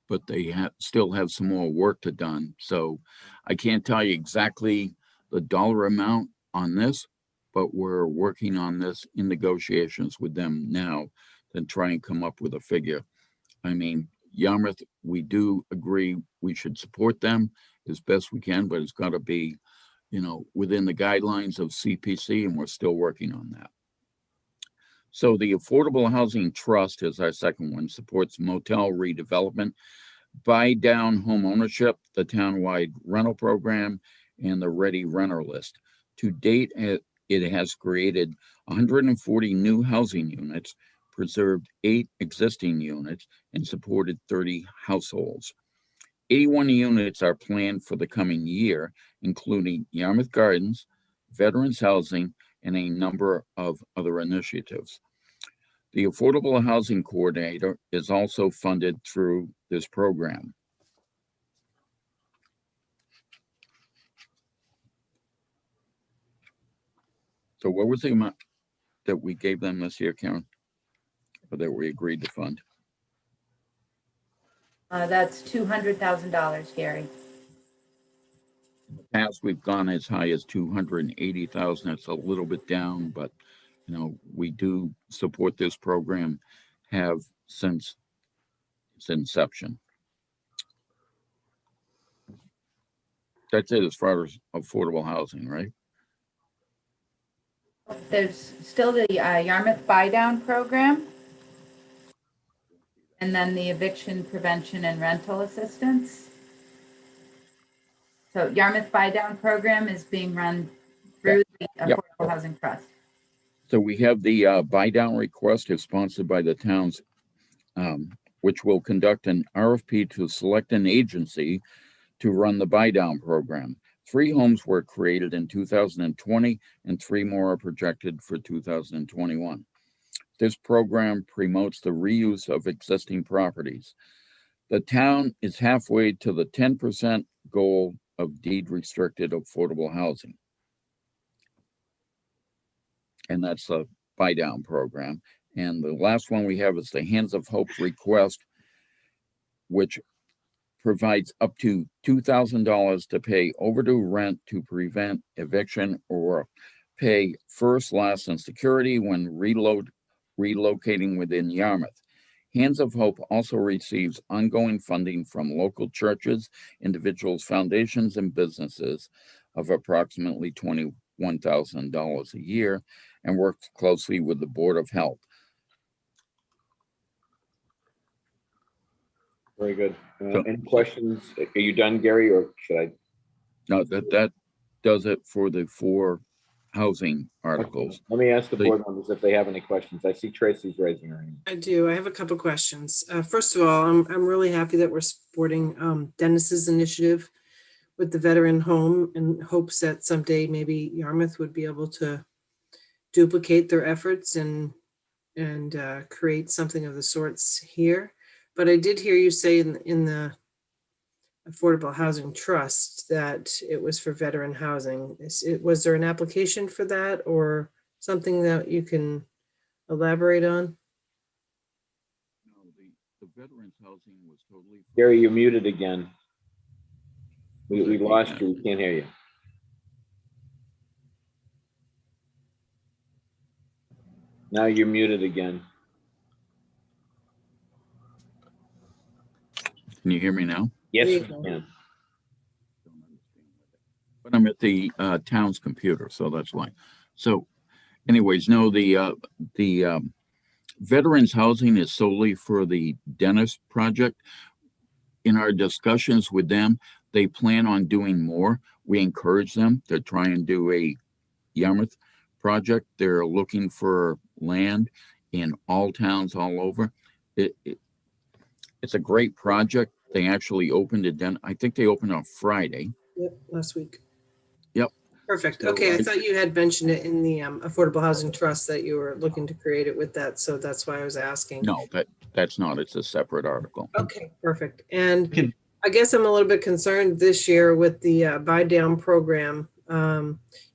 but they still have some more work to done. So I can't tell you exactly the dollar amount on this, but we're working on this in negotiations with them now to try and come up with a figure. I mean, Yarmouth, we do agree we should support them as best we can, but it's got to be, within the guidelines of CPC, and we're still working on that. So the Affordable Housing Trust is our second one, supports motel redevelopment, buy down home ownership, the townwide rental program, and the ready renter list. To date, it has created 140 new housing units, preserved 8 existing units, and supported 30 households. 81 units are planned for the coming year, including Yarmouth Gardens, Veterans Housing, and a number of other initiatives. The Affordable Housing Coordinator is also funded through this program. So what was the amount that we gave them this year, Karen? Or that we agreed to fund? That's $200,000, Gary. In the past, we've gone as high as 280,000. It's a little bit down, but we do support this program, have since its inception. That's it as far as affordable housing, right? There's still the Yarmouth Buy Down program. And then the eviction prevention and rental assistance. So Yarmouth Buy Down program is being run through the Affordable Housing Trust. So we have the buy down request is sponsored by the towns, which will conduct an RFP to select an agency to run the buy down program. 3 homes were created in 2020 and 3 more are projected for 2021. This program promotes the reuse of existing properties. The town is halfway to the 10% goal of deed restricted affordable housing. And that's the buy down program. And the last one we have is the Hands of Hope request, which provides up to $2,000 to pay overdue rent to prevent eviction or pay first, last, and security when relocating within Yarmouth. Hands of Hope also receives ongoing funding from local churches, individuals, foundations, and businesses of approximately $21,000 a year and works closely with the Board of Health. Very good. So- Any questions? Are you done, Gary, or should I? No, that does it for the 4 housing articles. Let me ask the The- board members if they have any questions. I see Tracy's raising her hand. I do. I have a couple questions. First of all, I'm really happy that we're supporting Dennis's initiative with the veteran home in hopes that someday maybe Yarmouth would be able to duplicate their efforts and create something of the sorts here. But I did hear you say in the Affordable Housing Trust that it was for veteran housing. Was there an application for that or something that you can elaborate on? No, the veterans housing was totally. Gary, you're muted again. We Okay, lost yeah. you. We can't hear you. Now you're muted again. Can you hear me now? Yes, There we you go. can. But I'm at the town's computer, so that's why. So anyways, no, the veterans housing is solely for the Dennis project. In our discussions with them, they plan on doing more. We encourage them to try and do a Yarmouth project. They're looking for land in all towns all over. It's a great project. They actually opened it then. I think they opened on Friday. Yep, last week. Yep. Perfect. So Okay, I I- thought you had mentioned it in the Affordable Housing Trust that you were looking to create it with that, so that's why I was asking. No, that's not. It's a separate article. Okay, perfect. And Can- I guess I'm a little bit concerned this year with the buy down program.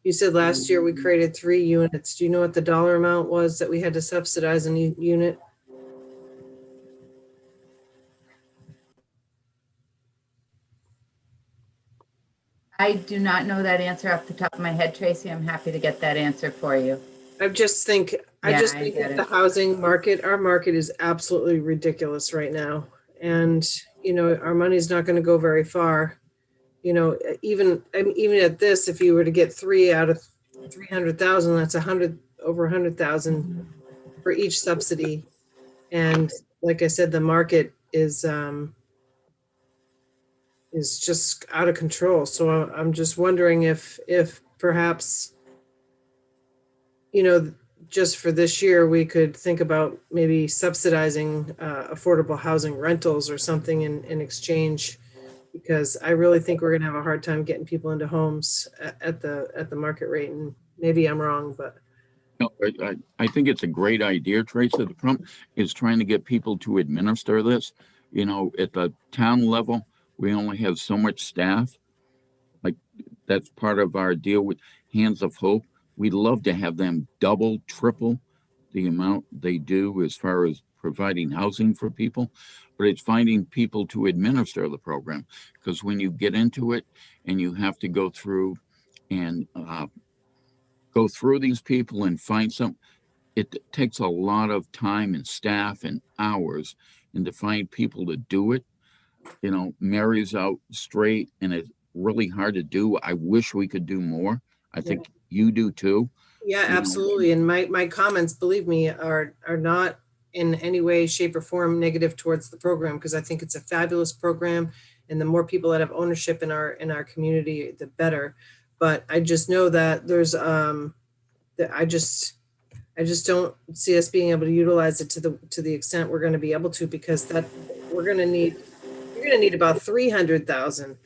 You said last year we created 3 units. Do you know what the dollar amount was that we had to subsidize a new unit? I do not know that answer off the top of my head, Tracy. I'm happy to get that answer for you. I just think Yeah, I that get the it. housing market, our market is absolutely ridiculous right now. And, you know, our money's not going to go very far. You know, even at this, if you were to get 3 out of 300,000, that's over 100,000 for each subsidy. And like I said, the market is just out of control. So I'm just wondering if perhaps, you know, just for this year, we could think about maybe subsidizing affordable housing rentals or something in exchange, because I really think we're going to have a hard time getting people into homes at the market rate. And maybe I'm wrong, but No, I think it's a great idea, Tracy. The problem is trying to get people to administer this. You know, at the town level, we only have so much staff. Like, that's part of our deal with Hands of Hope. We'd love to have them double, triple the amount they do as far as providing housing for people, but it's finding people to administer the program. Because when you get into it and you have to go through and go through these people and find some, it takes a lot of time and staff and hours, and to find people to do it, you know, Mary's out straight and it's really hard to do. I wish we could do more. I think you do too. yeah, You know, absolutely. And my comments, believe me, are not in any way, shape, or form negative towards the program, because I think it's a fabulous program, and the more people that have ownership in our community, the better. But I just know that there's that I just don't see us being able to utilize it to the extent we're going to be able to, because that you're going to need about 300,000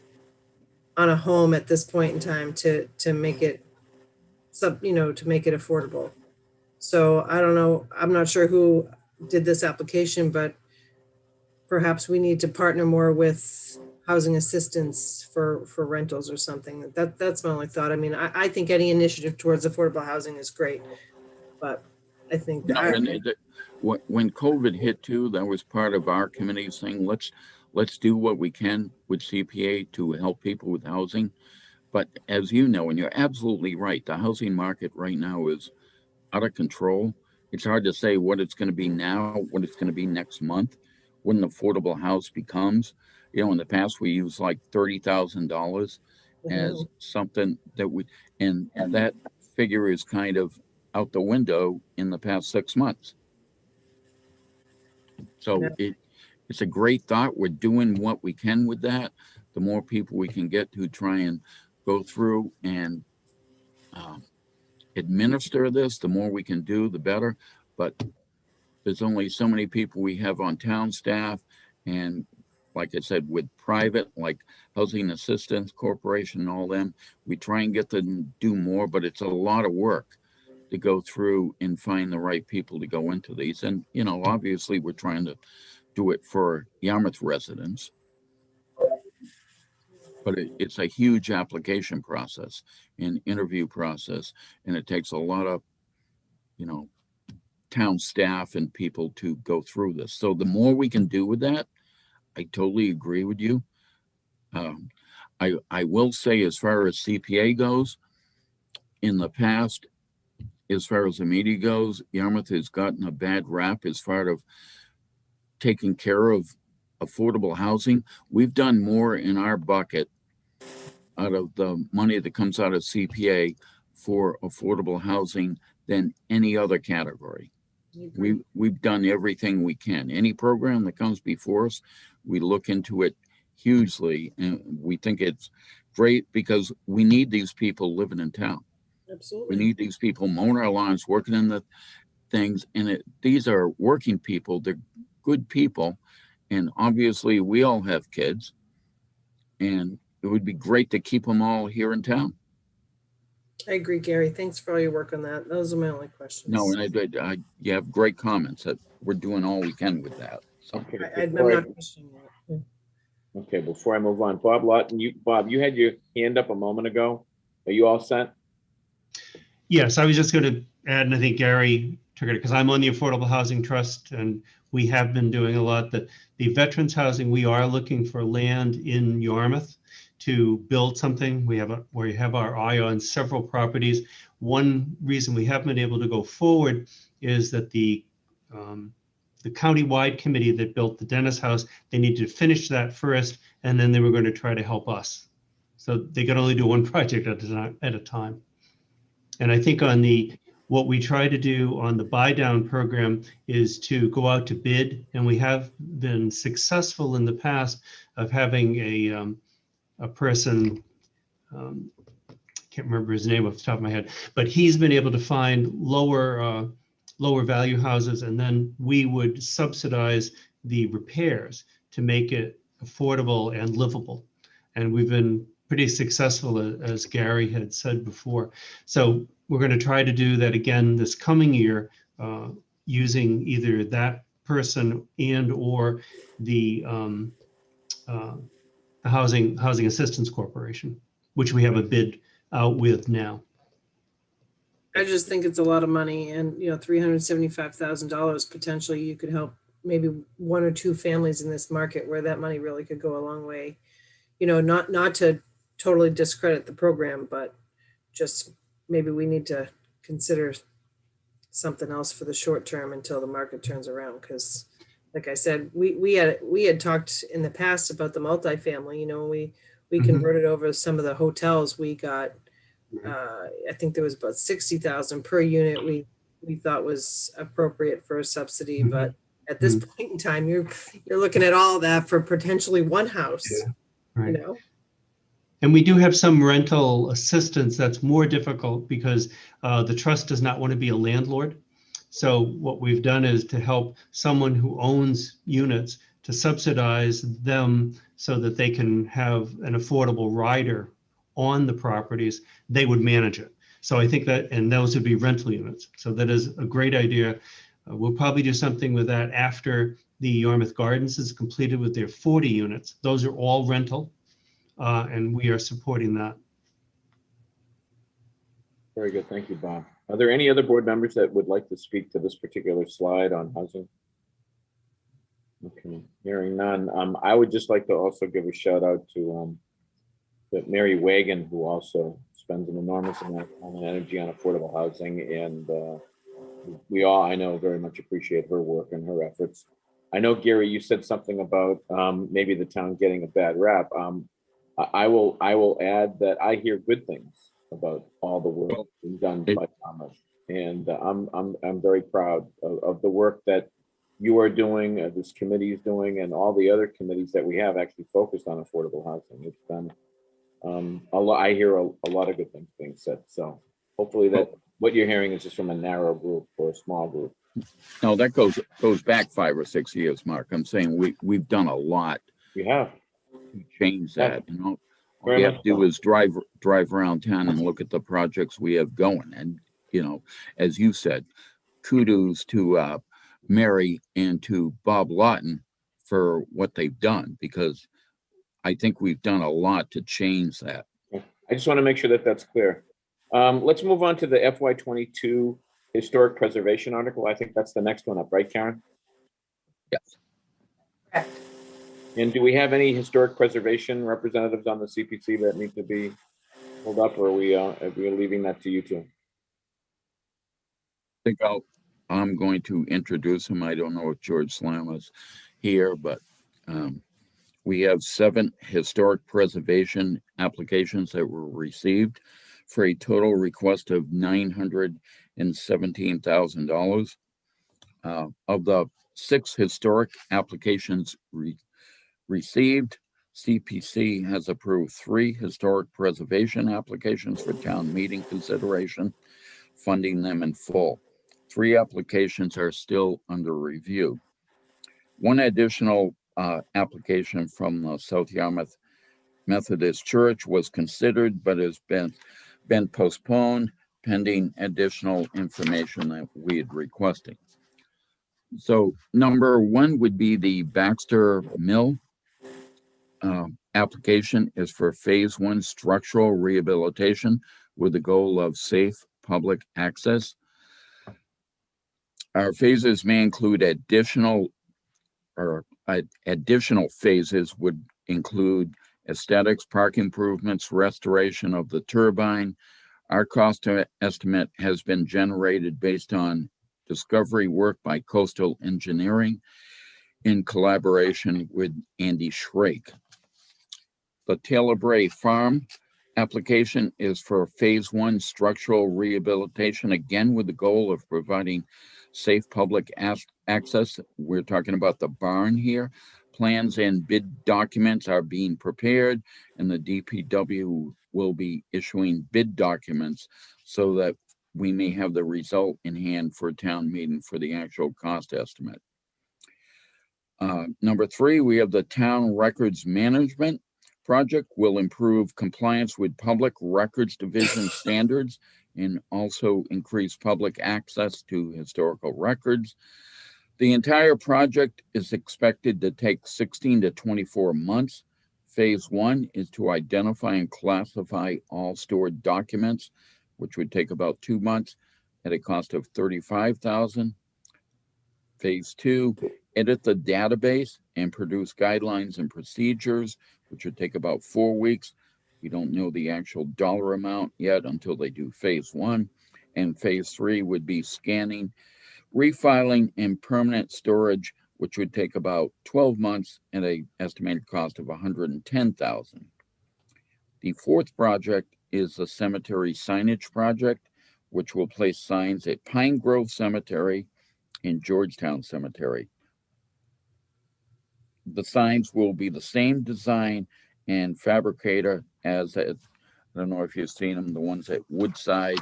on a home at this point in time to make it to make it affordable. So I don't know, I'm not sure who did this application, but perhaps we need to partner more with housing assistance for rentals or something. That's my only thought. I mean, I think any initiative towards affordable housing is great, but I think you know, that and when COVID hit too, that was part of our committee saying, let's do what we can with CPA to help people with housing. But as you know, and you're absolutely right, the housing market right now is out of control. it's hard to say what it's going to be now, what it's going to be next month, what an affordable house becomes. You know, in the past, we used like $30,000 as something that we, and that figure is kind of out the window in the past 6 months. So it's a great thought. We're doing what we can with that. The more people we can get to try and go through and administer this, the more we can do, the better. But there's only so many people we have on town staff. And like I said, with private, like Housing Assistance Corporation and all them, we try and get them to do more, but it's a lot of work to go through and find the right people to go into these. And, you know, obviously we're trying to do it for Yarmouth residents, but it's a huge application process and interview process. And it takes a lot of, you know, town staff and people to go through this. So the more we can do with that, I totally agree with you. I will say, as far as CPA goes, in the past, as far as the media goes, Yarmouth has gotten a bad rap as far as taking care of affordable housing. We've done more in our bucket out of the money that comes out of CPA for affordable housing than any other category. We've done everything we can. Any program that comes before us, we look into it hugely, and we think it's great because we need these people living in town. Absolutely. We need these people mowing our lawns, working in the things, and these are working people. They're good people, and obviously we all have kids, and it would be great to keep them all here in town. I agree, Gary. Thanks for all your work on that. Those are my only questions. No, and you have great comments that we're doing all we can with that. So. Okay, I'm not questioning it. okay, before I move on, Bob Lawton, you had your hand up a moment ago. Are you all set? Yes, I was just going to add, and I think Gary took it because I'm on the Affordable Housing Trust, and we have been doing a lot. That the veterans housing, we are looking for land in Yarmouth to build something. We have our eye on several properties. One reason we haven't been able to go forward is that the county-wide committee that built the Dennis House, they needed to finish that first, and then they were going to try to help us. So they could only do one project at a time. And I think what we try to do on the buy down program is to go out to bid, and we have been successful in the past of having a person, can't remember his name off the top of my head, but he's been able to find lower value houses, and then we would subsidize the repairs to make it affordable and livable. And we've been pretty successful, as Gary had said before. So we're going to try to do that again this coming year, using either that person and or the Housing Assistance Corporation, which we have a bid out with now. I just think it's a lot of money, and $375,000 potentially you could help maybe one or two families in this market where that money really could go a long way. Not to totally discredit the program, but just maybe we need to consider something else for the short term until the market turns around. Because like I said, we had talked in the past about the multifamily. We converted over some of the hotels. We got I think there was about 60,000 per unit we thought was appropriate for a subsidy, but at this point in time you're looking at all that for potentially one house. Right. And we do have some rental assistance that's more difficult because the trust does not want to be a landlord. So what we've done is to help someone who owns units to subsidize them so that they can have an affordable rider on the properties. They would manage it. So I think that, and those would be rental units. So that is a great idea. We'll probably do something with that after the Yarmouth Gardens is completed with their 40 units. Those are all rental. And we are supporting that. Very good. Thank you, Bob. Are there any other board members that would like to speak to this particular slide on housing? Okay, hearing none. I would just like to also give a shout out to Mary Wagon, who also spends an enormous amount of time and energy on affordable housing, and we all, I know, very much appreciate her work and her efforts. I know, Gary, you said something about maybe the town getting a bad rap. I will add that I hear good things about all the work being done by Thomas, and I'm very proud of the work that you are doing, this committee is doing, and all the other committees that we have actually focused on affordable housing. It's been a lot. I hear a lot of good things being said. So hopefully that what you're hearing is just from a narrow group or a small group. No, that goes back 5 or 6 years, Mark. I'm saying we've done a lot. We have to change that. You know, all Very you have much to do so. is drive around town and look at the projects we have going. And you know, as you said, kudos to Mary and to Bob Lawton for what they've done, because I think we've done a lot to change that. I just want to make sure that that's clear. Let's move on to the FY22 historic preservation article. I think that's the next one up, right, Karen? Yes. Correct. And do we have any historic preservation representatives on the CPC that need to be pulled up, or are we leaving that to you two? I think I'm going to introduce him. I don't know if George Slam is here, but we have 7 historic preservation applications that were received for a total request of $917,000. Of the 6 historic applications received, CPC has approved 3 historic preservation applications for town meeting consideration, funding them in full. 3 applications are still under review. 1 additional application from the South Yarmouth Methodist Church was considered, but has been postponed pending additional information that we had requested. So number 1 would be the Baxter Mill application is for phase 1 structural rehabilitation with the goal of safe public access. Our phases may include additional phases would include aesthetics, park improvements, restoration of the turbine. Our cost estimate has been generated based on discovery work by Coastal Engineering in collaboration with Andy Schrake. The Taylor Bray Farm application is for phase 1 structural rehabilitation, again with the goal of providing safe public access. We're talking about the barn here. Plans and bid documents are being prepared, and the DPW will be issuing bid documents so that we may have the result in hand for a town meeting for the actual cost estimate. Number 3, we have the Town Records Management project will improve compliance with Public Records Division standards and also increase public access to historical records. The entire project is expected to take 16 to 24 months. Phase 1 is to identify and classify all stored documents, which would take about 2 months at a cost of $35,000. Phase 2, edit the database and produce guidelines and procedures, which would take about 4 weeks. We don't know the actual dollar amount yet until they do phase 1. And phase 3 would be scanning, refiling, and permanent storage, which would take about 12 months at an estimated cost of $110,000. The 4th project is the cemetery signage project, which will place signs at Pine Grove Cemetery and Georgetown Cemetery. The signs will be the same design and fabricator as I don't know if you've seen them, the ones at Woodside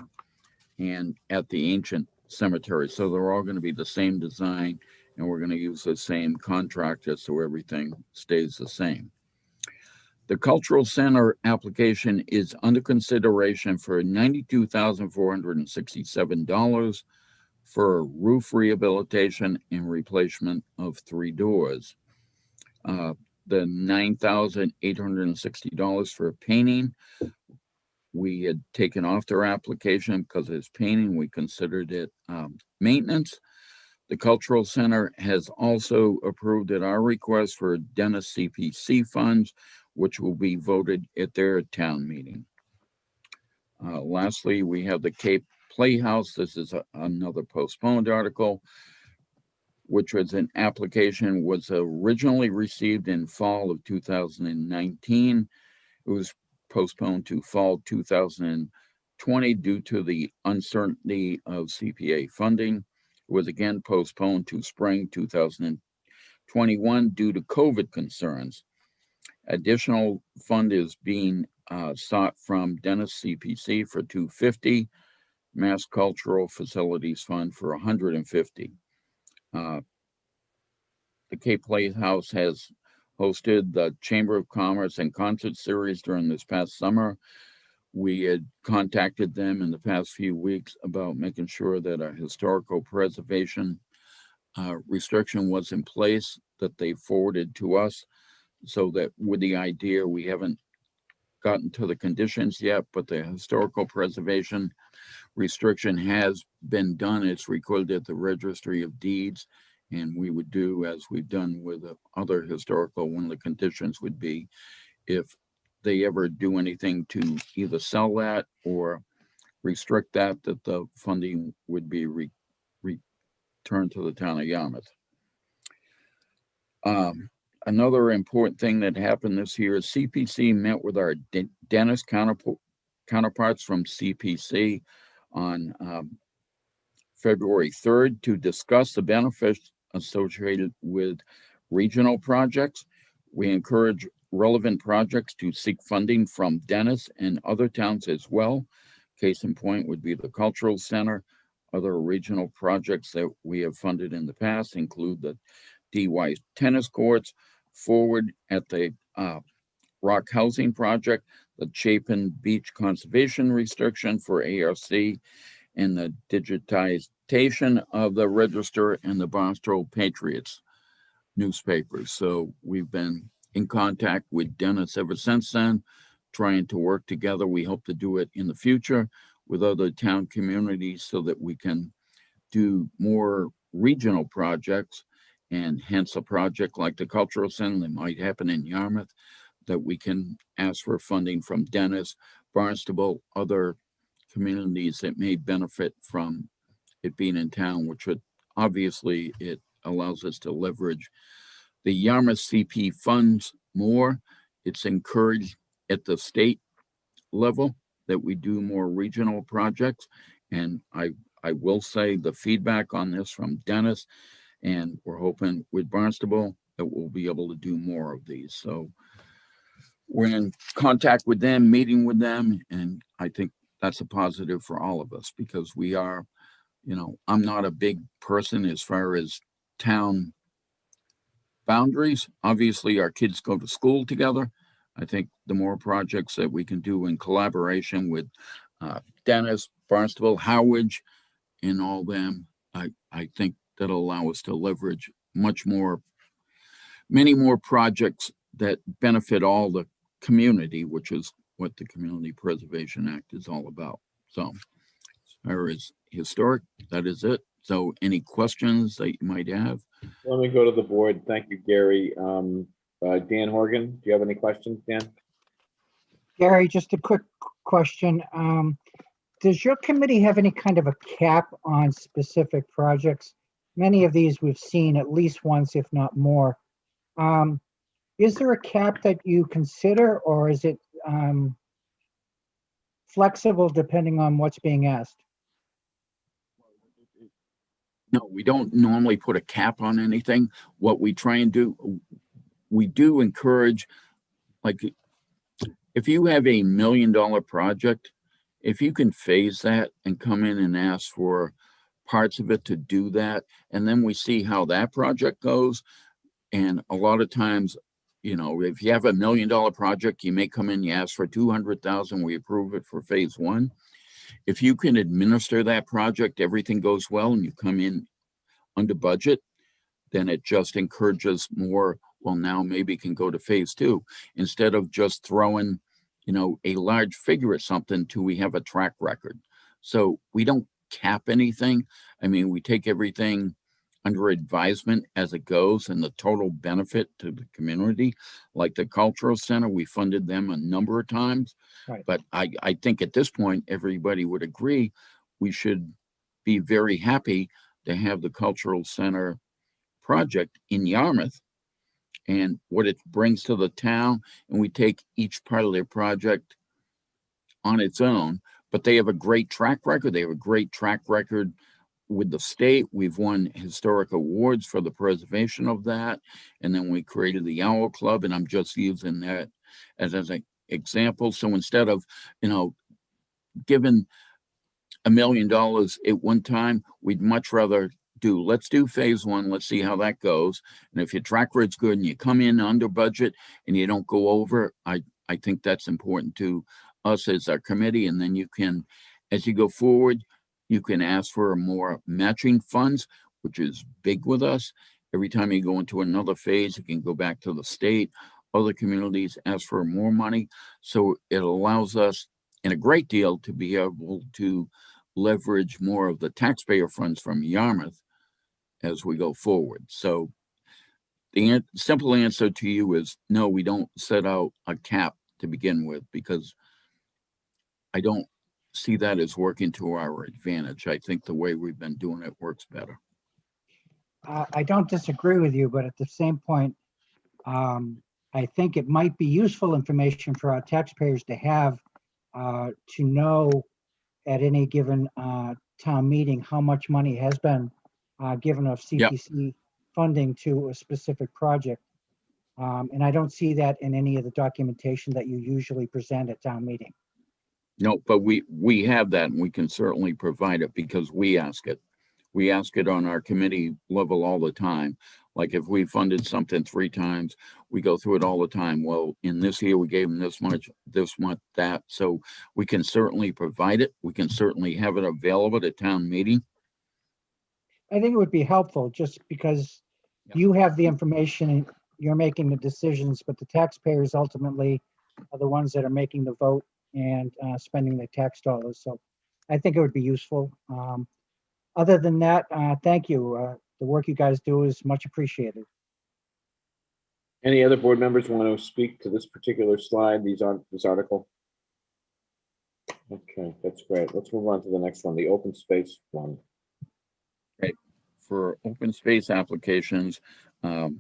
and at the ancient cemetery. So they're all going to be the same design, and we're going to use the same contractor so everything stays the same. The Cultural Center application is under consideration for $92,467 for roof rehabilitation and replacement of 3 doors. The $9,860 for painting, we had taken off their application because it's painting. We considered it maintenance. The Cultural Center has also approved at our request for Dennis CPC funds, which will be voted at their town meeting. Lastly, we have the Cape Playhouse. This is another postponed article, which was an application was originally received in fall of 2019. It was postponed to fall 2020 due to the uncertainty of CPA funding. It was again postponed to spring 2021 due to COVID concerns. Additional fund is being sought from Dennis CPC for $250, Mass Cultural Facilities Fund for $150. The Cape Playhouse has hosted the Chamber of Commerce and Concert Series during this past summer. We had contacted them in the past few weeks about making sure that a historical preservation restriction was in place that they forwarded to us, so that with the idea, we haven't gotten to the conditions yet, but the historical preservation restriction has been done. It's recorded at the Registry of Deeds, and we would do as we've done with other historical, one of the conditions would be if they ever do anything to either sell that or restrict that the funding would be returned to the town of Yarmouth. Another important thing that happened this year is CPC met with our dentist counterparts from CPC on February 3rd to discuss the benefits associated with regional projects. We encourage relevant projects to seek funding from dentists and other towns as well. Case in point would be the Cultural Center. Other regional projects that we have funded in the past include the DY tennis courts, forward at the Rock Housing Project, the Chapin Beach Conservation Restriction for ARC, and the digitization of the Register and the Barnstable Patriots newspapers. So we've been in contact with Dennis ever since then, trying to work together. We hope to do it in the future with other town communities so that we can do more regional projects, and hence a project like the Cultural Center that might happen in Yarmouth, that we can ask for funding from Dennis, Barnstable, other communities that may benefit from it being in town, which would obviously it allows us to leverage the Yarmouth CP funds more. It's encouraged at the state level that we do more regional projects. And I will say the feedback on this from Dennis, and we're hoping with Barnstable that we'll be able to do more of these. So we're in contact with them, meeting with them, and I think that's a positive for all of us because we are, you know, I'm not a big person as far as town boundaries. Obviously, our kids go to school together. I think the more projects that we can do in collaboration with Dennis, Barnstable, Howard, and all them, I think that'll allow us to leverage many more projects that benefit all the community, which is what the Community Preservation Act is all about. So as far as historic, that is it. So any questions that you might have? Let me go to the board. Thank you, Gary. Dan Horgan, do you have any questions, Dan? Gary, just a quick question. Does your committee have any kind of a cap on specific projects? Many of these we've seen at least once, if not more. Is there a cap that you consider, or is it flexible depending on what's being asked? No, we don't normally put a cap on anything. What we try and do, we do encourage, like, if you have $1 million project, if you can phase that and come in and ask for parts of it to do that, and then we see how that project goes. And a lot of times, you know, if you have $1 million project, you may come in, you ask for 200,000, we approve it for phase one. If you can administer that project, everything goes well, and you come in under budget, then it just encourages more. Well, now maybe can go to phase two instead of just throwing, you know, a large figure at something till we have a track record. So we don't cap anything. I mean, we take everything under advisement as it goes and the total benefit to the community. Like the Cultural Center, we funded them a number of times. Right. But I think at this point, everybody would agree we should be very happy to have the cultural center project in Yarmouth and what it brings to the town. And we take each part of their project on its own, but they have a great track record. They have a great track record with the state. We've won historic awards for the preservation of that. And then we created the Owl Club, and I'm just using that as an example. So instead of, giving $1 million at one time, we'd much rather let's do phase one. Let's see how that goes. And if your track record's good and you come in under budget and you don't go over, I think that's important to us as our committee. And then you can, as you go forward, you can ask for more matching funds, which is big with us. Every time you go into another phase, you can go back to the state, other communities, ask for more money. So it allows us in a great deal to be able to leverage more of the taxpayer funds from Yarmouth as we go forward. So the simple answer to you is no, we don't set out a cap to begin with, because I don't see that as working to our advantage. I think the way we've been doing it works better. I don't disagree with you, but at the same point, I think it might be useful information for our taxpayers to have, to know at any given town meeting how much money has been given of CPC funding to a specific project. And I don't see that in any of the documentation that you usually present at town meeting. No, but we have that, and we can certainly provide it because we ask it. We ask it on our committee level all the time. Like if we funded something 3 times, we go through it all the time. Well, in this year, we gave them this much, that. So we can certainly provide it. We can certainly have it available at town meeting. I think it would be helpful just because you have the information, you're making the decisions, but the taxpayers ultimately are the ones that are making the vote and spending the tax dollars. So I think it would be useful. Other than that, thank you. The work you guys do is much appreciated. Any other board members want to speak to this particular slide, this article? Okay, that's great. Let's move on to the next one, the open space one. Okay, for open space applications, the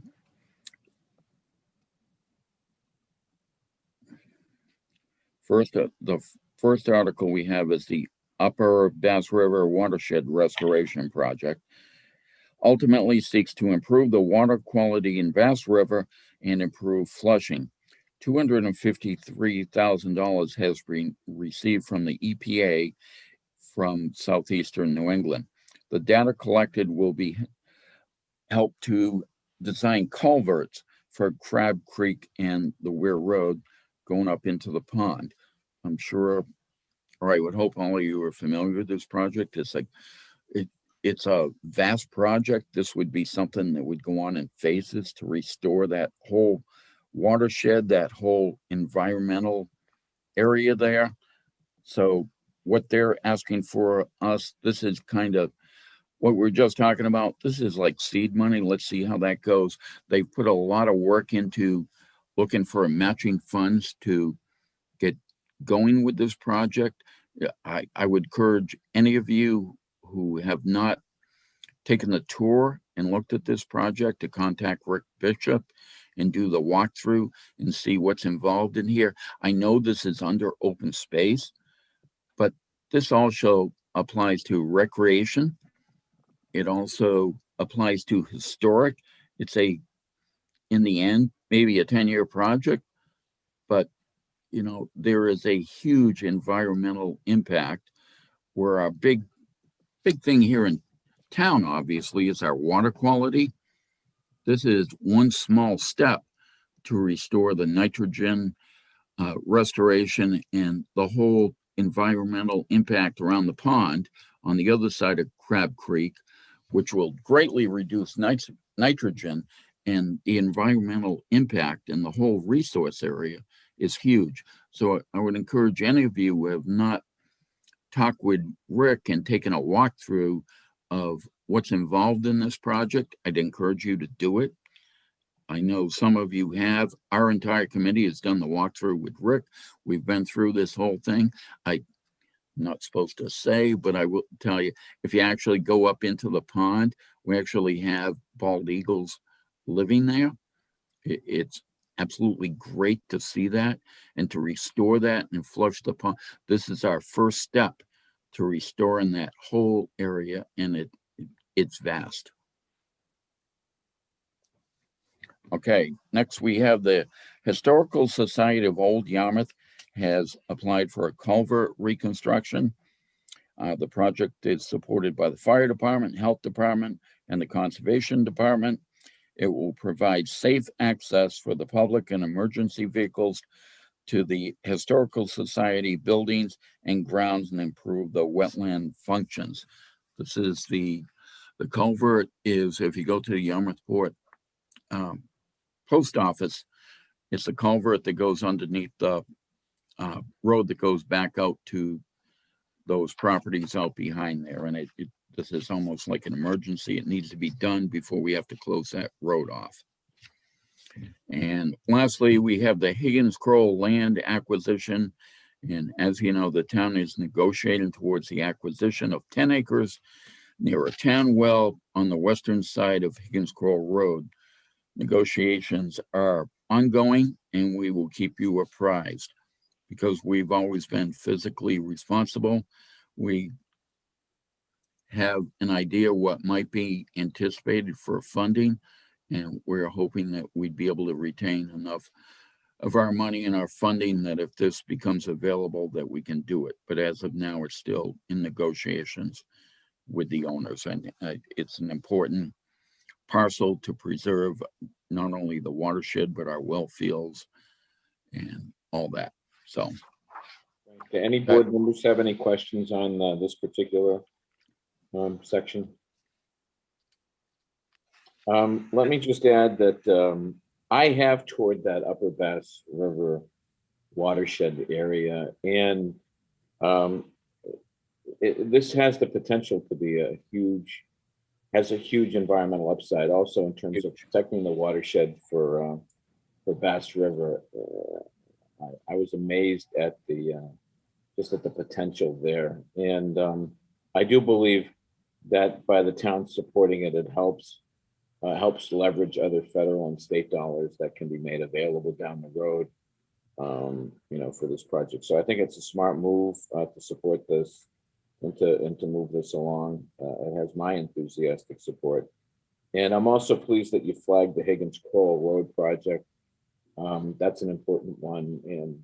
first article we have is the Upper Bass River Watershed Restoration Project. Ultimately seeks to improve the water quality in Bass River and improve flushing. $253,000 has been received from the EPA from southeastern New England. The data collected will be help to design culverts for Crab Creek and the Weir Road going up into the pond. I'm sure, or I would hope all of you are familiar with this project. It's a vast project. This would be something that would go on in phases to restore that whole watershed, that whole environmental area there. So what they're asking for us, this is kind of what we're just talking about. This is like seed money. Let's see how that goes. They've put a lot of work into looking for matching funds to get going with this project. I would encourage any of you who have not taken the tour and looked at this project to contact Rick Bishop and do the walkthrough and see what's involved in here. I know this is under open space, but this also applies to recreation. It also applies to historic. It's in the end, maybe a 10-year project, but there is a huge environmental impact where our big thing here in town, obviously, is our water quality. This is one small step to restore the nitrogen restoration and the whole environmental impact around the pond on the other side of Crab Creek, which will greatly reduce nitrogen, and the environmental impact in the whole resource area is huge. So I would encourage any of you who have not talked with Rick and taken a walkthrough of what's involved in this project, I'd encourage you to do it. I know some of you have. Our entire committee has done the walkthrough with Rick. We've been through this whole thing. I'm not supposed to say, but I will tell you, if you actually go up into the pond, we actually have bald eagles living there. It's absolutely great to see that and to restore that and flush the pond. This is our first step to restoring that whole area, and it's vast. Okay, next we have the Historical Society of Old Yarmouth has applied for a culvert reconstruction. The project is supported by the Fire Department, Health Department, and the Conservation Department. It will provide safe access for the public and emergency vehicles to the Historical Society buildings and grounds and improve the wetland functions. This is the culvert is, if you go to the Yarmouth Port post office, it's a culvert that goes underneath the road that goes back out to those properties out behind there. And this is almost like an emergency. It needs to be done before we have to close that road off. And lastly, we have the Higgins Crow land acquisition. And as you know, the town is negotiating towards the acquisition of 10 acres near a town well on the western side of Higgins Crow Road. Negotiations are ongoing, and we will keep you apprised because we've always been physically responsible. We have an idea what might be anticipated for funding, and we're hoping that we'd be able to retain enough of our money and our funding that if this becomes available, that we can do it. But as of now, it's still in negotiations with the owners, and it's an important parcel to preserve not only the watershed, but our well fields and all that. So. Okay, any board members have any questions on this particular section? Let me just add that I have toured that Upper Bass River watershed area, and this has the potential to be has a huge environmental upside, also in terms of protecting the watershed for Bass River. I was amazed at just at the potential there, and I do believe that by the town supporting it, it helps leverage other federal and state dollars that can be made available down the road, for this project. So I think it's a smart move to support this and to move this along. It has my enthusiastic support. And I'm also pleased that you flagged the Higgins Crow Road project. That's an important one. And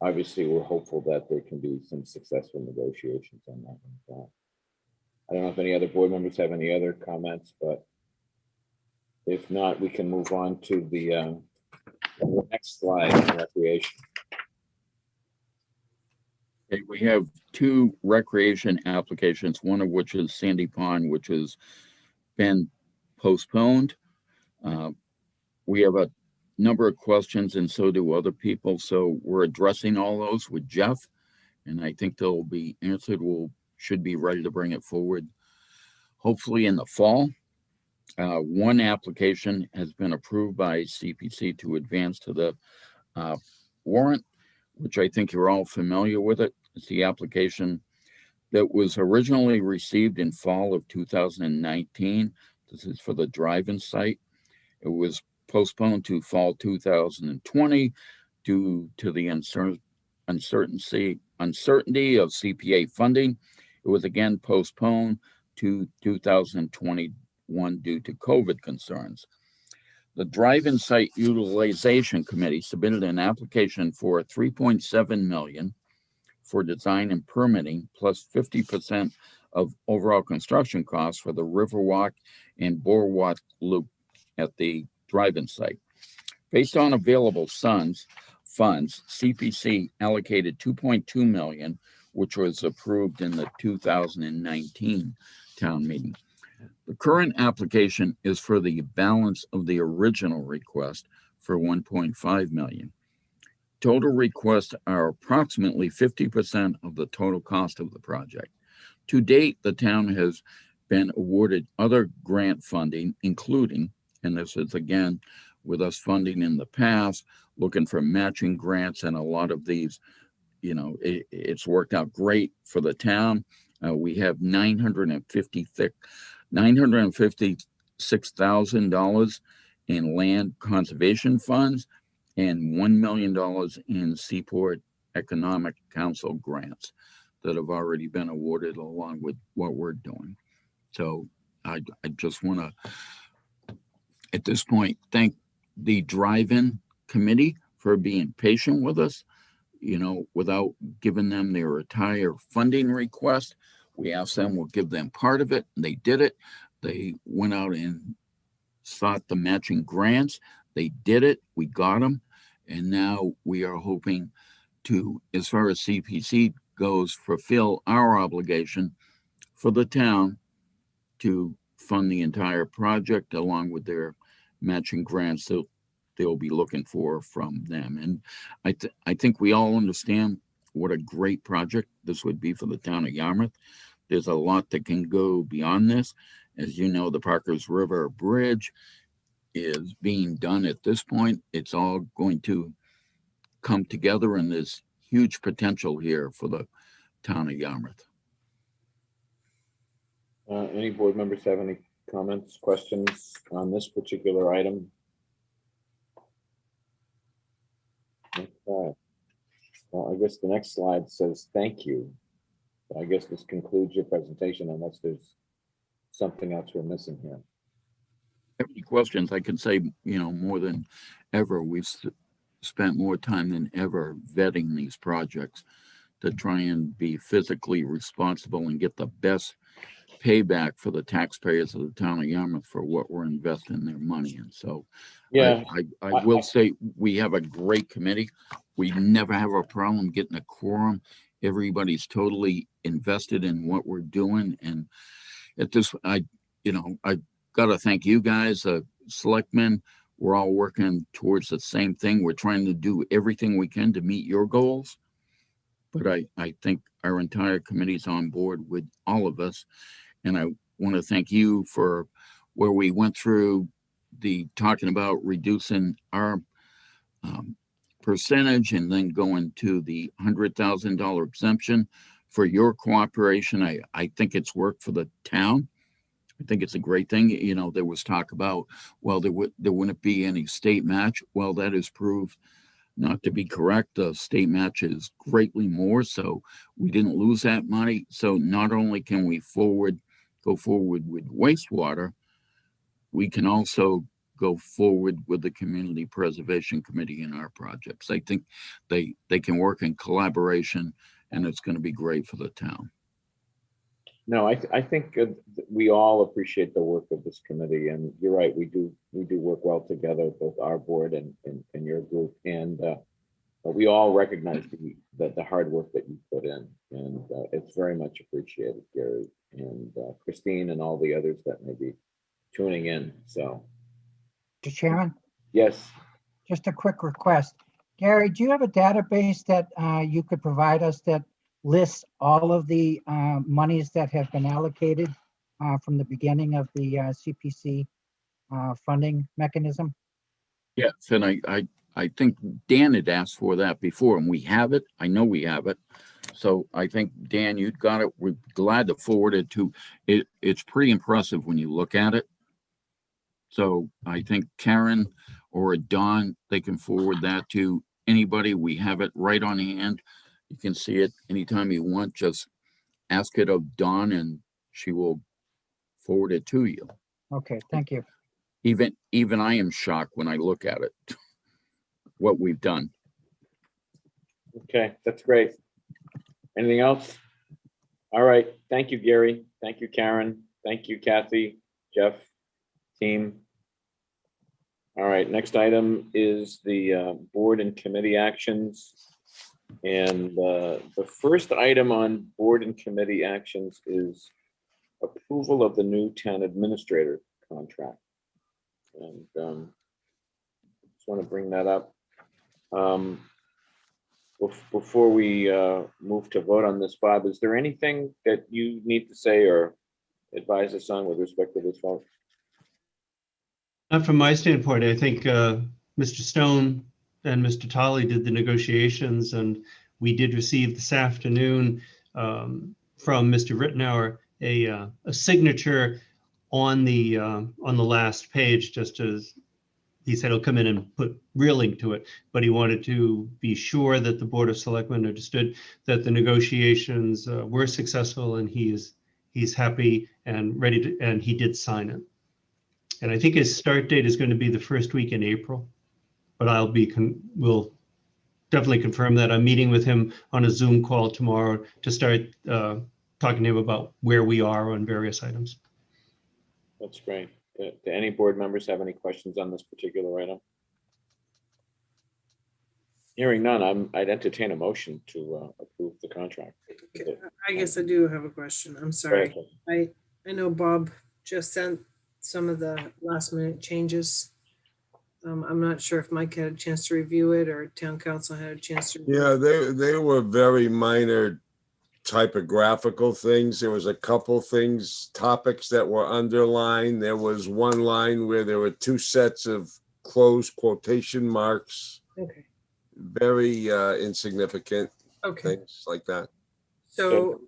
obviously we're hopeful that there can be some successful negotiations on that one. I don't know if any other board members have any other comments, but if not, we can move on to the next slide on recreation. Okay, we have two recreation applications, one of which is Sandy Pond, which has been postponed. We have a number of questions, and so do other people. So we're addressing all those with Jeff, and I think they'll be answered. Should be ready to bring it forward, hopefully in the fall. One application has been approved by CPC to advance to the warrant, which I think you're all familiar with it. It's the application that was originally received in fall of 2019. This is for the drive-in site. It was postponed to fall 2020 due to the uncertainty of CPA funding. It was again postponed to 2021 due to COVID concerns. The Drive-In Site Utilization Committee submitted an application for $3.7 million for design and permitting, plus 50% of overall construction costs for the Riverwalk and Boardwalk Loop at the drive-in site. Based on available funds, CPC allocated $2.2 million, which was approved in the 2019 town meeting. The current application is for the balance of the original request for $1.5 million. Total requests are approximately 50% of the total cost of the project. To date, the town has been awarded other grant funding, including, and this is again with us funding in the past, looking for matching grants, and a lot of these it's worked out great for the town. We have $956,000 in land conservation funds and $1 million in Seaport Economic Council grants that have already been awarded along with what we're doing. So I just want to, at this point, thank the drive-in committee for being patient with us, without giving them their entire funding request. We asked them, we'll give them part of it, and they did it. They went out and sought the matching grants. They did it. We got them. And now we are hoping to, as far as CPC goes, fulfill our obligation for the town to fund the entire project along with their matching grants that they'll be looking for from them. And I think we all understand what a great project this would be for the town of Yarmouth. There's a lot that can go beyond this. As you know, the Parkers River Bridge is being done at this point. It's all going to come together, and there's huge potential here for the town of Yarmouth. Any board members have any comments, questions on this particular item? Okay. Well, I guess the next slide says thank you. I guess this concludes your presentation unless there's something else we're missing here. Have any questions? I can say, more than ever, we've spent more time than ever vetting these projects to try and be physically responsible and get the best payback for the taxpayers of the town of Yarmouth for what we're investing their money in. So yeah, I will say we have a great committee. We never have a problem getting a quorum. Everybody's totally invested in what we're doing. And at this, I got to thank you guys, selectmen. We're all working towards the same thing. We're trying to do everything we can to meet your goals. But I think our entire committee's on board with all of us. And I want to thank you for where we went through the talking about reducing our percentage and then going to the $100,000 exemption for your cooperation. I think it's worked for the town. I think it's a great thing. There was talk about, well, there wouldn't be any state match. Well, that is proved not to be correct. The state match is greatly more, so we didn't lose that money. So not only can we go forward with wastewater, we can also go forward with the Community Preservation Committee in our projects. I think they can work in collaboration, and it's going to be great for the town. No, I think we all appreciate the work of this committee, and you're right. We do work well together, both our board and your group, and we all recognize the hard work that you put in, and it's very much appreciated, Gary and Christine and all the others that may be tuning in. So, Mr. Chairman, yes, just a quick request. Gary, do you have a database that you could provide us that lists all of the monies that have been allocated from the beginning of the CPC funding mechanism? Yes, and I think Dan had asked for that before, and we have it. I know we have it. So I think, Dan, you got it. We're glad to forward it to it. It's pretty impressive when you look at it. So I think Karen or Dawn, they can forward that to anybody. We have it right on hand. You can see it anytime you want. Just ask it of Dawn and she will forward it to you. Okay, thank you. Even I am shocked when I look at it, what we've done. okay, that's great. Anything else? All right, thank you, Gary. Thank you, Karen. Thank you, Kathy, Jeff, team. All right, next item is the board and committee actions. And the first item on board and committee actions is approval of the new town administrator contract. And just want to bring that up. Before we move to vote on this, Bob, is there anything that you need to say or advise us on with respect to this vote? Not from my standpoint. I think Mr. Stone and Mr. Tolley did the negotiations, and We did receive this afternoon from Mr. Rittenauer a signature on the last page, just as he said he'll come in and put real ink to it, but he wanted to be sure that the Board of Selectmen understood that the negotiations were successful, and he's happy and ready to, and he did sign it. And I think his start date is going to be the first week in April, but we'll definitely confirm that. I'm meeting with him on a Zoom call tomorrow to start talking to him about where we are on various items. That's great. Do any board members have any questions on this particular item? Hearing none, I'd entertain a motion to approve the contract. I guess I do have a question. I'm sorry. I know Bob just sent some of the last minute changes. I'm not sure if Mike had a chance to review it or town council had a chance to review Yeah, it. they were very minor typographical things. There was a couple things, topics that were underlined. There was one line where there were two sets of closed quotation marks. Okay. Very insignificant Okay. things like that. So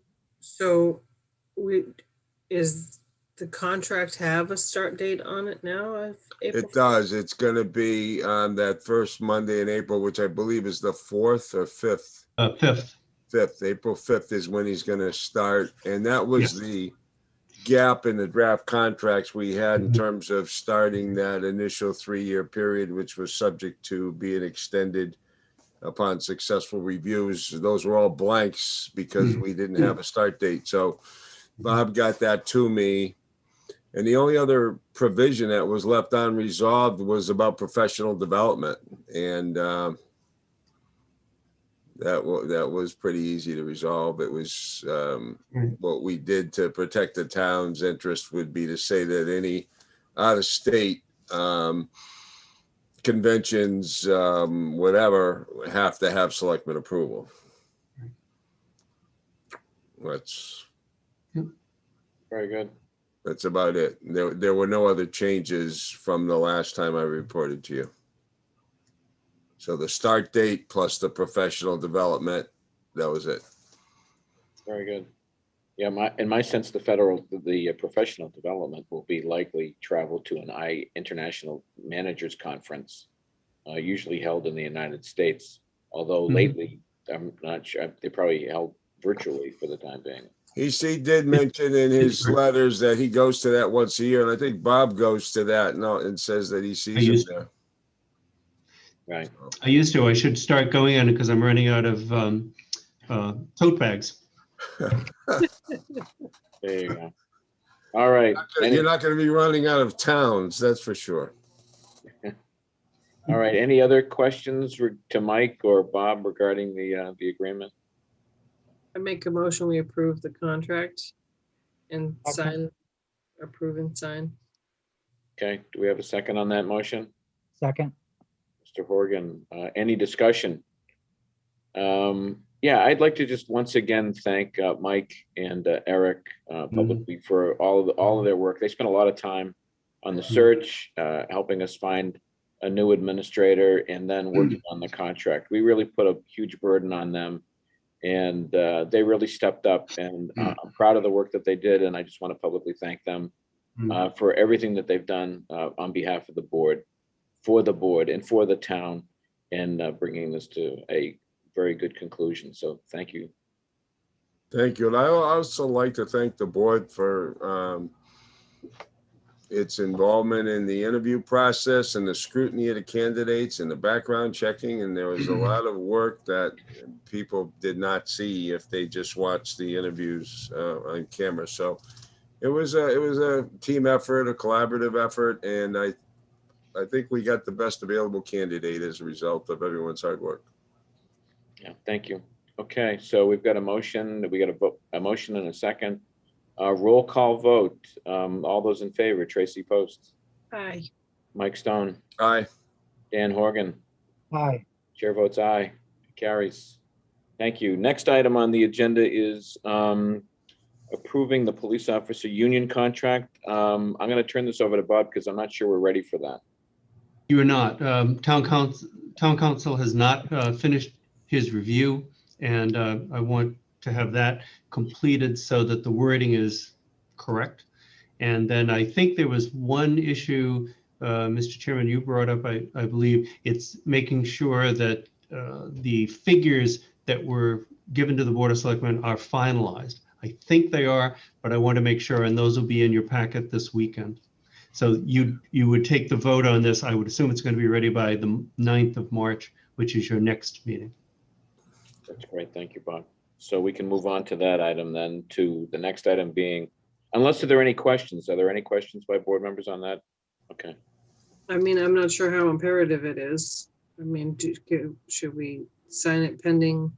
is the contract have a start date on it now of April? It does. It's going to be on that first Monday in April, which I believe is the 4th or 5th. 5th. 5th. April 5th is when he's going to start. And that was the gap in the draft contracts we had in terms of starting that initial 3-year period, which was subject to being extended upon successful reviews. Those were all blanks because we didn't have a start date. So Bob got that to me. And the only other provision that was left unresolved was about professional development. And that was pretty easy to resolve. It was what we did to protect the town's interest would be to say that any out-of-state conventions, whatever, have to have selectmen approval. That's very good. That's about it. There were no other changes from the last time I reported to you. So the start date plus the professional development, that was it. Very good. Yeah, in my sense, the professional development will be likely travel to an International Managers Conference, usually held in the United States. Although lately, I'm not sure, they probably held virtually for the time being. He did mention in his letters that he goes to that once a year, and I think Bob goes to that and says that he sees him there. Right. I used to. I should start going on it because I'm running out of tote bags. There you go. All right. You're not going to be running out of towns, that's for sure. All right. Any other questions to Mike or Bob regarding the agreement? I make a motion, we approve the contract and sign, approve and sign. Okay. Do we have a second on that motion? Second. Mr. Horgan, any discussion? Yeah, I'd like to just once again thank Mike and Eric publicly for all of their work. They spent a lot of time on the search, helping us find a new administrator, and then working on the contract. We really put a huge burden on them, and they really stepped up. And I'm proud of the work that they did, and I just want to publicly thank them for everything that they've done on behalf of the board, for the board, and for the town, and bringing this to a very good conclusion. So thank you. Thank you. And I also like to thank the board for its involvement in the interview process and the scrutiny of the candidates and the background checking. And there was a lot of work that people did not see if they just watched the interviews on camera. So it was a team effort, a collaborative effort, and I think we got the best available candidate as a result of everyone's hard work. Yeah, thank you. Okay, so we've got a motion. We got a motion and a second. Roll call vote. All those in favor: Tracy Post, Aye. Mike Stone, Aye. Dan Horgan. Aye. Chair votes aye. Carries. Thank you. Next item on the agenda is approving the police officer union contract. I'm going to turn this over to Bob because I'm not sure we're ready for that. You are not. Town council has not finished his review. And I want to have that completed so that the wording is correct. And then I think there was one issue, Mr. Chairman, you brought up, I believe, it's making sure that the figures that were given to the Board of Selectmen are finalized. I think they are, but I want to make sure, and those will be in your packet this weekend. So you would take the vote on this. I would assume it's going to be ready by the 9th of March, which is your next meeting. That's great. Thank you, Bob. So we can move on to that item then, to the next item being, unless there are any questions. Are there any questions by board members on that? Okay. I mean, I'm not sure how imperative it is. I mean, should we sign it pending?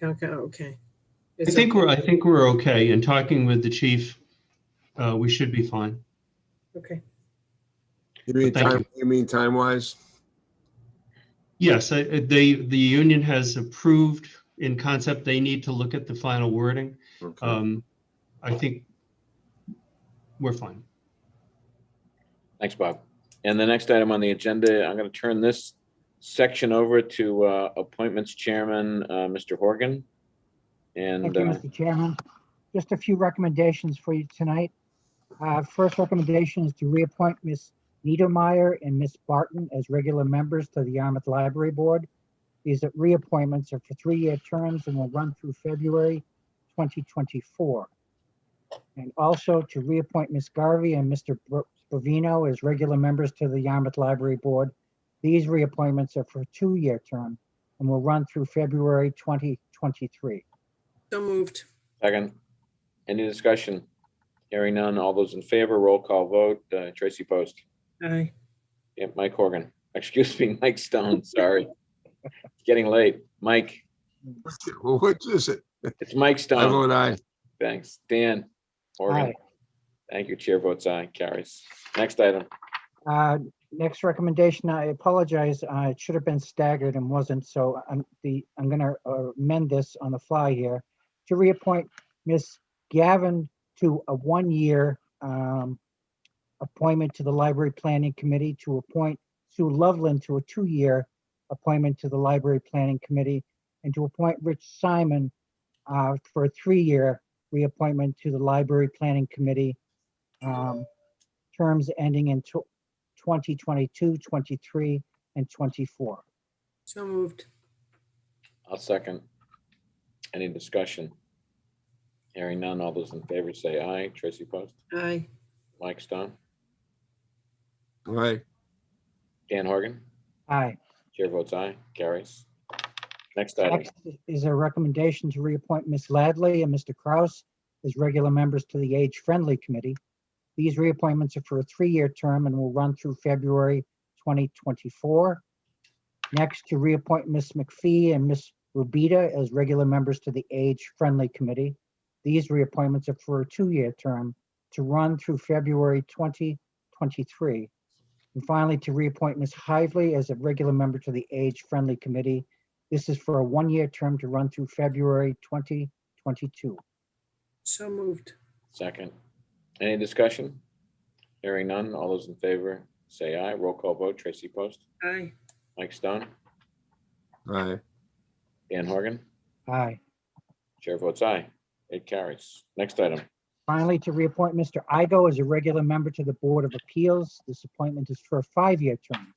Okay. I think we're okay. And talking with the chief, we should be fine. Okay. You mean time-wise? Yes, the union has approved in concept. They need to look at the final wording. Okay. I think we're fine. Thanks, Bob. And the next item on the agenda, I'm going to turn this section over to appointments chairman, Mr. Horgan. And Thank you, Mr. Chairman. Just a few recommendations for you tonight. First recommendation is to reappoint Ms. Niedermeyer and Ms. Barton as regular members to the Yarmouth Library Board. These reappointments are for 3-year terms and will run through February 2024. And also to reappoint Ms. Garvey and Mr. Bovino as regular members to the Yarmouth Library Board. These reappointments are for a 2-year term and will run through February 2023. So moved. second, any discussion? Hearing none. All those in favor, roll call vote. Tracy Post. Aye. Yeah, Mike Horgan. Excuse me, Mike Stone. Sorry. It's getting late. Mike, Which is it? it's Mike I Stone. vote aye. Thanks. Dan Horgan. Aye. Thank you. Chair votes aye. Carries. Next item. Next recommendation, I apologize, it should have been staggered and wasn't, so I'm going to amend this on the fly here to reappoint Miss Gavin to a 1-year appointment to the Library Planning Committee, to appoint Sue Loveland to a 2-year appointment to the Library Planning Committee, and to appoint Rich Simon for a 3-year reappointment to the Library Planning Committee, terms ending in 2022, 23, and 24. So moved. I'll second. Any discussion? Hearing none. All those in favor say aye. Tracy Post. Aye. Mike Stone. Aye. Dan Horgan. Aye. Chair votes aye. Carries. Next item. Next is a recommendation to reappoint Ms. Ladley and Mr. Kraus as regular members to the Age Friendly Committee. These reappointments are for a 3-year term and will run through February 2024. Next, to reappoint Ms. McPhee and Ms. Rubita as regular members to the Age Friendly Committee. These reappointments are for a 2-year term to run through February 2023. And finally, to reappoint Ms. Hively as a regular member to the Age Friendly Committee. This is for a 1-year term to run through February 2022. So moved. Second. Any discussion? Hearing none. All those in favor say aye. Roll call vote. Tracy Post. Aye. Mike Stone. Aye. Dan Horgan. Aye. Chair votes aye. It carries. Next item. Finally, to reappoint Mr. Igo as a regular member to the Board of Appeals. This appointment is for a 5-year term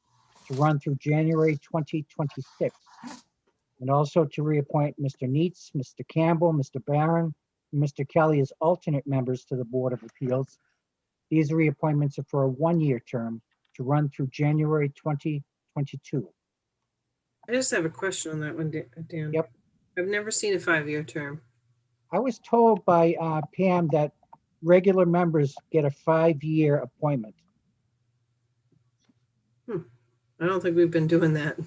to run through January 2026. And also to reappoint Mr. Neitz, Mr. Campbell, Mr. Barron, and Mr. Kelly as alternate members to the Board of Appeals. These reappointments are for a 1-year term to run through January 2022. I just have a question on that one, Dan. Yep. I've never seen a 5-year term. I was told by Pam that regular members get a 5-year appointment. I don't think we've been doing that.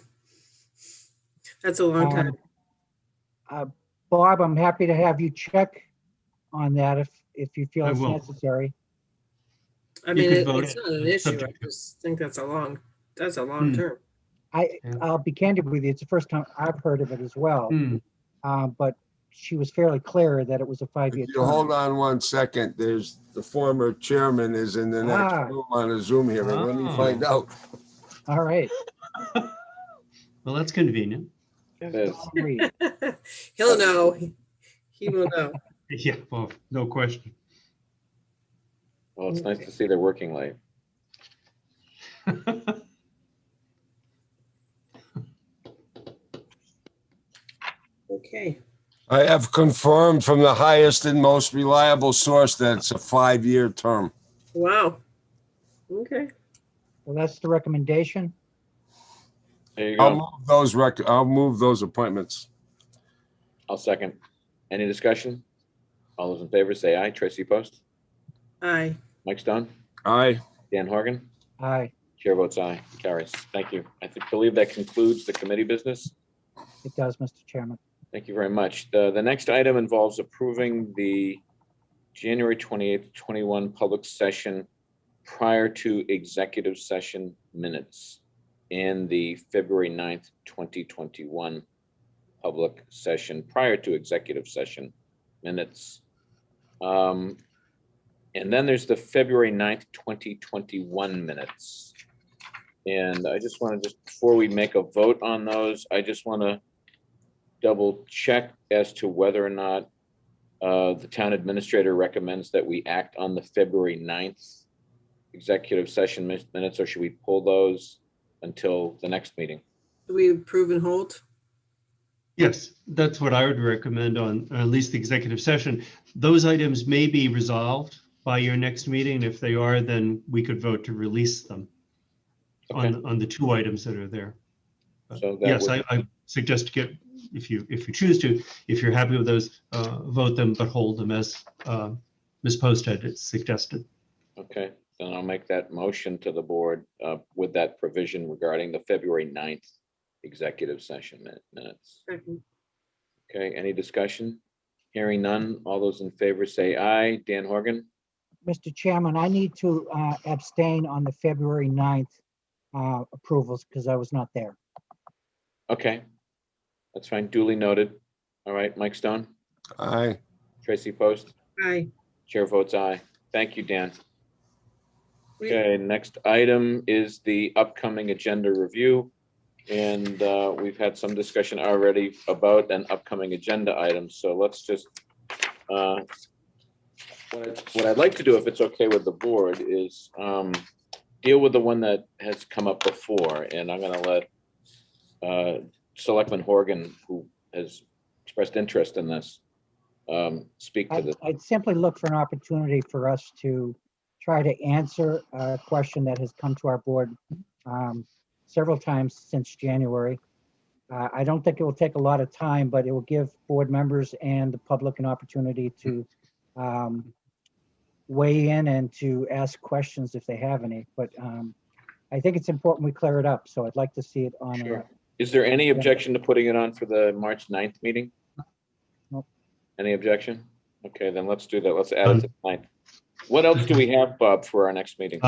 That's a long time. Bob, I'm happy to have you check on that if you feel I it's will. necessary. I mean, could vote it's not an issue. I subject. just think that's a long term. I'll be candid with you. It's the first time I've heard of it as well. Hmm. But she was fairly clear that it was a 5-year If you hold term. on 1 second, there's the former chairman is in the next room on a Zoom here. Let me find out. All right. Well, that's convenient. It is. Read. He'll know. He will know. Yeah, well, no question. Well, it's nice to see they're working late. Okay. I have confirmed from the highest and most reliable source that it's a 5-year term. Wow. Okay. Well, that's the recommendation. There you I'll go. move I'll move those appointments. I'll second. Any discussion? All those in favor say aye. Tracy Post, Aye. Mike Stone, Aye. Dan Horgan, Aye, chair votes aye. Carries. Thank you. Believe that concludes the committee business. it does, Mr. Chairman. Thank you very much. The next item involves approving the January 28th, 21 public session prior to executive session minutes and the February 9th, 2021 public session prior to executive session minutes. And then there's the February 9th, 2021 minutes. And I just want to, before we make a vote on those, I just want to double check as to whether or not the town administrator recommends that we act on the February 9th executive session minutes, or should we pull those until the next meeting? Do we approve and hold? Yes, that's what I would recommend on at least the executive session. Those items may be resolved by your next meeting. If they are, then we could vote to release them Okay. on the 2 items that are there. So that Yes, would- I suggest to get, if you choose to, if you're happy with those, vote them, but hold them as Ms. Post had suggested. Okay, then I'll make that motion to the board with that provision regarding the February 9th executive session minutes. Second. Okay, any discussion? Hearing none. All those in favor say aye. Dan Horgan, Mr. Chairman, I need to abstain on the February 9th approvals because I was not there. okay. That's fine, duly noted. All right, Mike Stone, Aye. Tracy Post, Aye. chair votes aye. Thank you, Dan. Okay, next item is the upcoming agenda review. And we've had some discussion already about an upcoming agenda item. So let's just, what I'd like to do, if it's okay with the board, is deal with the one that has come up before. And I'm gonna let Selectman Horgan, who has expressed interest in this, speak to this. I'd simply look for an opportunity for us to try to answer a question that has come to our board several times since January. I don't think it will take a lot of time, but it will give board members and the public an opportunity to weigh in and to ask questions if they have any. But I think it's important we clear it up. So I'd like to see it on. Sure. Is there any objection to putting it on for the March 9th meeting? Nope. Any objection? Okay, then let's do that. Let's add it to the 9th. What else do we have, Bob, for our next meeting?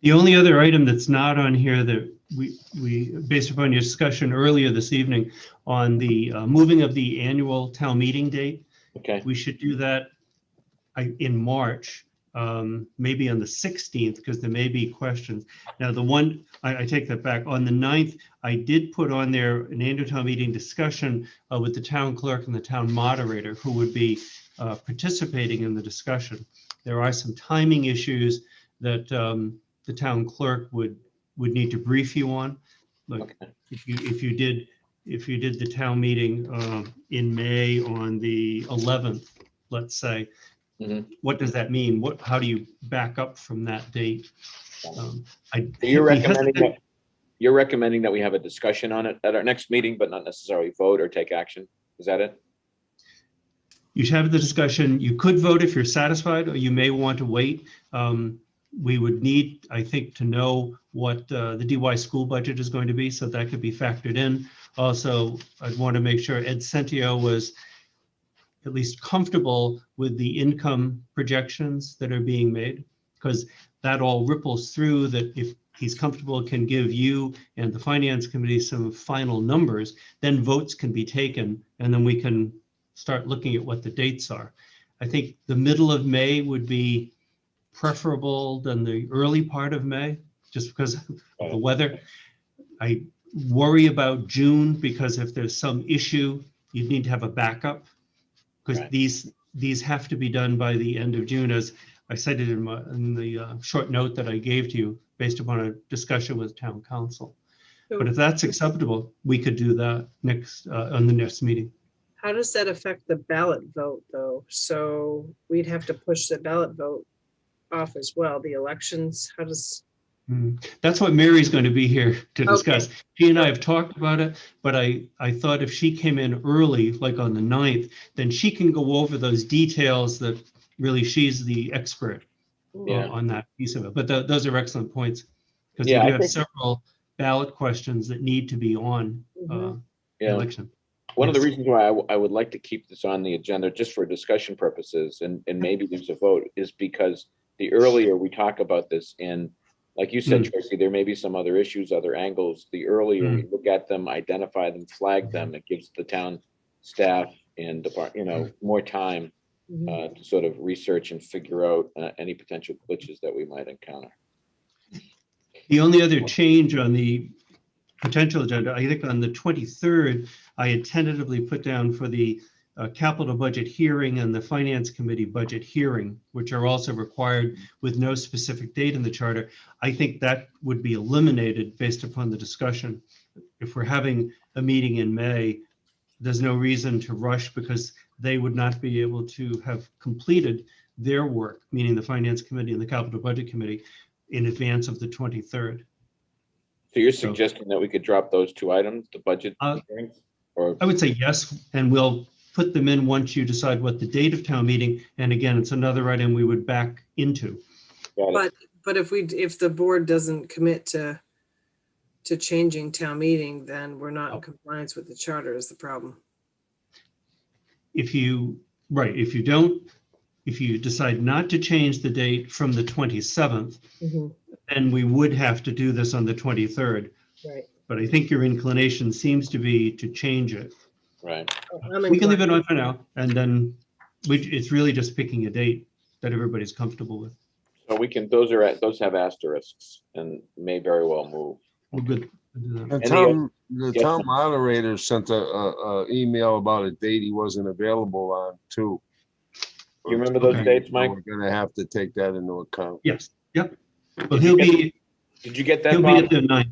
The only other item that's not on here that we based upon your discussion earlier this evening on the moving of the annual town meeting date. Okay. We should do that in March, maybe on the 16th, because there may be questions. Now, the one, I take that back, on the 9th, I did put on there an annual town meeting discussion with the town clerk and the town moderator who would be participating in the discussion. There are some timing issues that the town clerk would need to brief you on. Like Okay. if you did the town meeting in May on the 11th, let's say, what does that mean? How do you back up from that date? You're recommending that we have a discussion on it at our next meeting, but not necessarily vote or take action. Is that it? You should have the discussion. You could vote if you're satisfied, or you may want to wait. We would need, I think, to know what the DY school budget is going to be, so that could be factored in. Also, I'd want to make sure Ed Centio was at least comfortable with the income projections that are being made, because that all ripples through that. If he's comfortable, can give you and the finance committee some final numbers, then votes can be taken, and then we can start looking at what the dates are. I think the middle of May would be preferable than the early part of May, just because of the weather. I worry about June, because if there's some issue, you need to have a backup. Because Right. these have to be done by the end of June, as I cited in the short note that I gave to you, based upon a discussion with town council. But if that's acceptable, we could do that next, on the next meeting. How does that affect the ballot vote, though? So we'd have to push the ballot vote off as well, the elections, how does? That's what Mary's going to be here to discuss. Okay. She and I have talked about it, but I thought if she came in early, like on the 9th, then she can go over those details that really she's the expert Yeah. on that piece of it. But those are excellent points, because Yeah, you I do have think- several ballot questions that need to be on the Yeah. election. One of the Yes. reasons why I would like to keep this on the agenda just for discussion purposes and maybe there's a vote is because the earlier we talk about this, and like you said, Tracy, there may be some other issues, other angles. The earlier we look at them, identify them, flag them, it gives the town staff and department, more time to sort of research and figure out any potential glitches that we might encounter. The only other change on the potential agenda, I think on the 23rd, I had tentatively put down for the capital budget hearing and the finance committee budget hearing, which are also required with no specific date in the charter. I think that would be eliminated based upon the discussion. If we're having a meeting in May, there's no reason to rush, because they would not be able to have completed their work, meaning the finance committee and the capital budget committee, in advance of the 23rd. So you're suggesting that we could drop those two items, the budget hearings? Or I would say yes, and we'll put them in once you decide what the date of town meeting, and again, it's another item we would back into. But if the board doesn't commit to changing town meeting, then we're not in compliance with the charter is the problem. If you don't, if you decide not to change the date from the 27th, then we would have to do this on the 23rd. Right. But I think your inclination seems to be to change it. Right. We can leave it on for now, and then it's really just picking a date that everybody's comfortable with. So we can, those have asterisks and may very well move. Well, good. The Yes, town ma'am. moderator sent a email about a date he wasn't available on too. You remember those dates, Mike? We're gonna have to take that into account. Yes, yep. Well, Did you get that, he'll be Bob? at the 9th.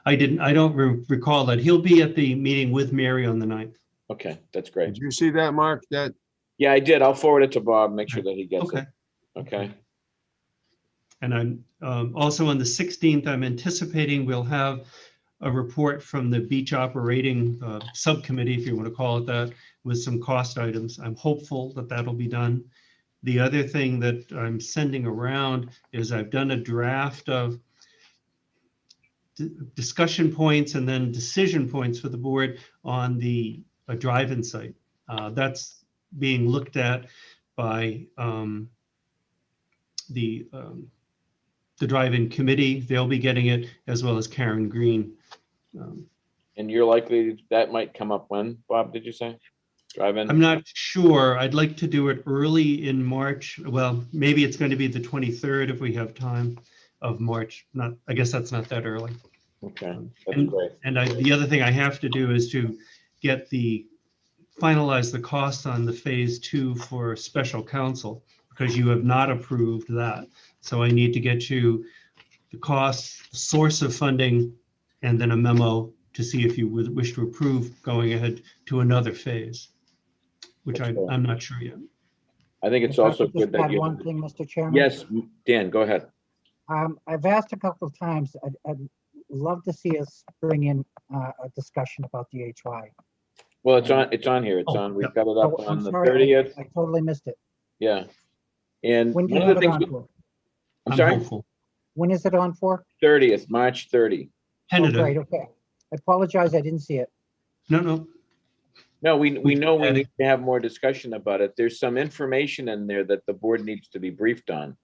I don't recall that. He'll be at the meeting with Mary on the 9th. Okay, that's great. Did you see that, Mark? Yeah, I did. I'll forward it to Bob, make sure that he gets Okay. it. Okay. And I'm also on the 16th, I'm anticipating we'll have a report from the beach operating subcommittee, if you want to call it that, with some cost items. I'm hopeful that that'll be done. The other thing that I'm sending around is I've done a draft of discussion points and then decision points for the board on the drive-in site. That's being looked at by the drive-in committee. They'll be getting it, as well as Karen Green. And you're likely, that might come up when, Bob, did you say? Drive-in? I'm not sure. I'd like to do it early in March. Well, maybe it's going to be the 23rd if we have time of March. I guess that's not that early. Okay, that's great. And the other thing I have to do is to get finalize the costs on the phase 2 for special counsel, because you have not approved that. So I need to get you the costs, the source of funding, and then a memo to see if you would wish to approve going ahead to another phase, which I'm not sure yet. I think it's If I also could just good that add you. one thing, Mr. Chairman. Yes, Dan, go ahead. I've asked a couple of times, I'd love to see us bring in a discussion about the HY. Well, it's on here. It's on, we've got it up Oh, on I'm the sorry, 30th. I totally missed it. Yeah. And When do one you of have the it things, on for? I'm sorry, hopeful. When is it on for? 30th, March 30. Oh, Tentative. great, okay. I apologize, I didn't see it. No. No, we know we need to have more discussion about it. There's some information in there that the board needs to be briefed on.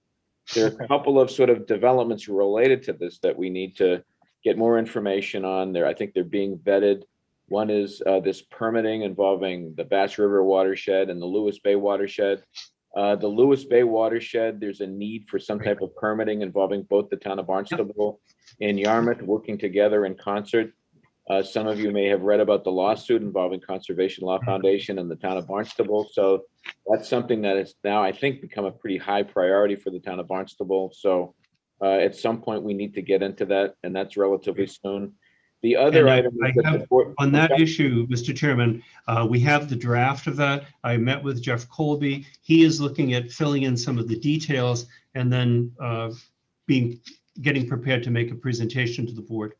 There are a couple of sort of developments related to this that we need to get more information on there. I think they're being vetted. One is this permitting involving the Bass River watershed and the Lewis Bay watershed. The Lewis Bay watershed, there's a need for some type of permitting involving both the town of Barnstable and Yarmouth working together in concert. Some of you may have read about the lawsuit involving Conservation Law Foundation and the town of Barnstable. So that's something that is now, I think, become a pretty high priority for the town of Barnstable. So at some point, we need to get into that, and that's relatively soon. The other And item is that the have, board, on that issue, Mr. Chairman, we have the draft of that. I met with Jeff Colby. He is looking at filling in some of the details and then getting prepared to make a presentation to the board.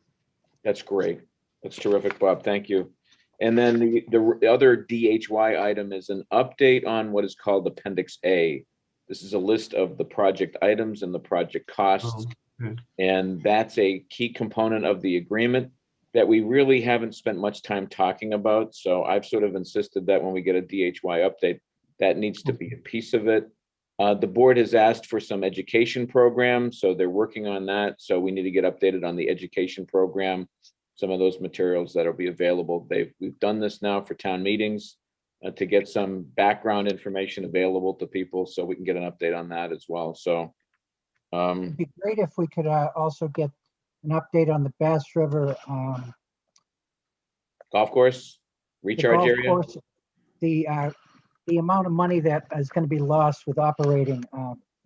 That's great. That's terrific, Bob. Thank you. And then the other DHY item is an update on what is called Appendix A. This is a list of the project items and the project costs. Okay. And that's a key component of the agreement that we really haven't spent much time talking about. So I've sort of insisted that when we get a DHY update, that needs to be a piece of it. The board has asked for some education programs, so they're working on that. So we need to get updated on the education program, some of those materials that'll be available. We've done this now for town meetings to get some background information available to people so we can get an update on that as well. So It'd be great if we could also get an update on the Bass River golf course the recharge golf area. course, the amount of money that is going to be lost with operating.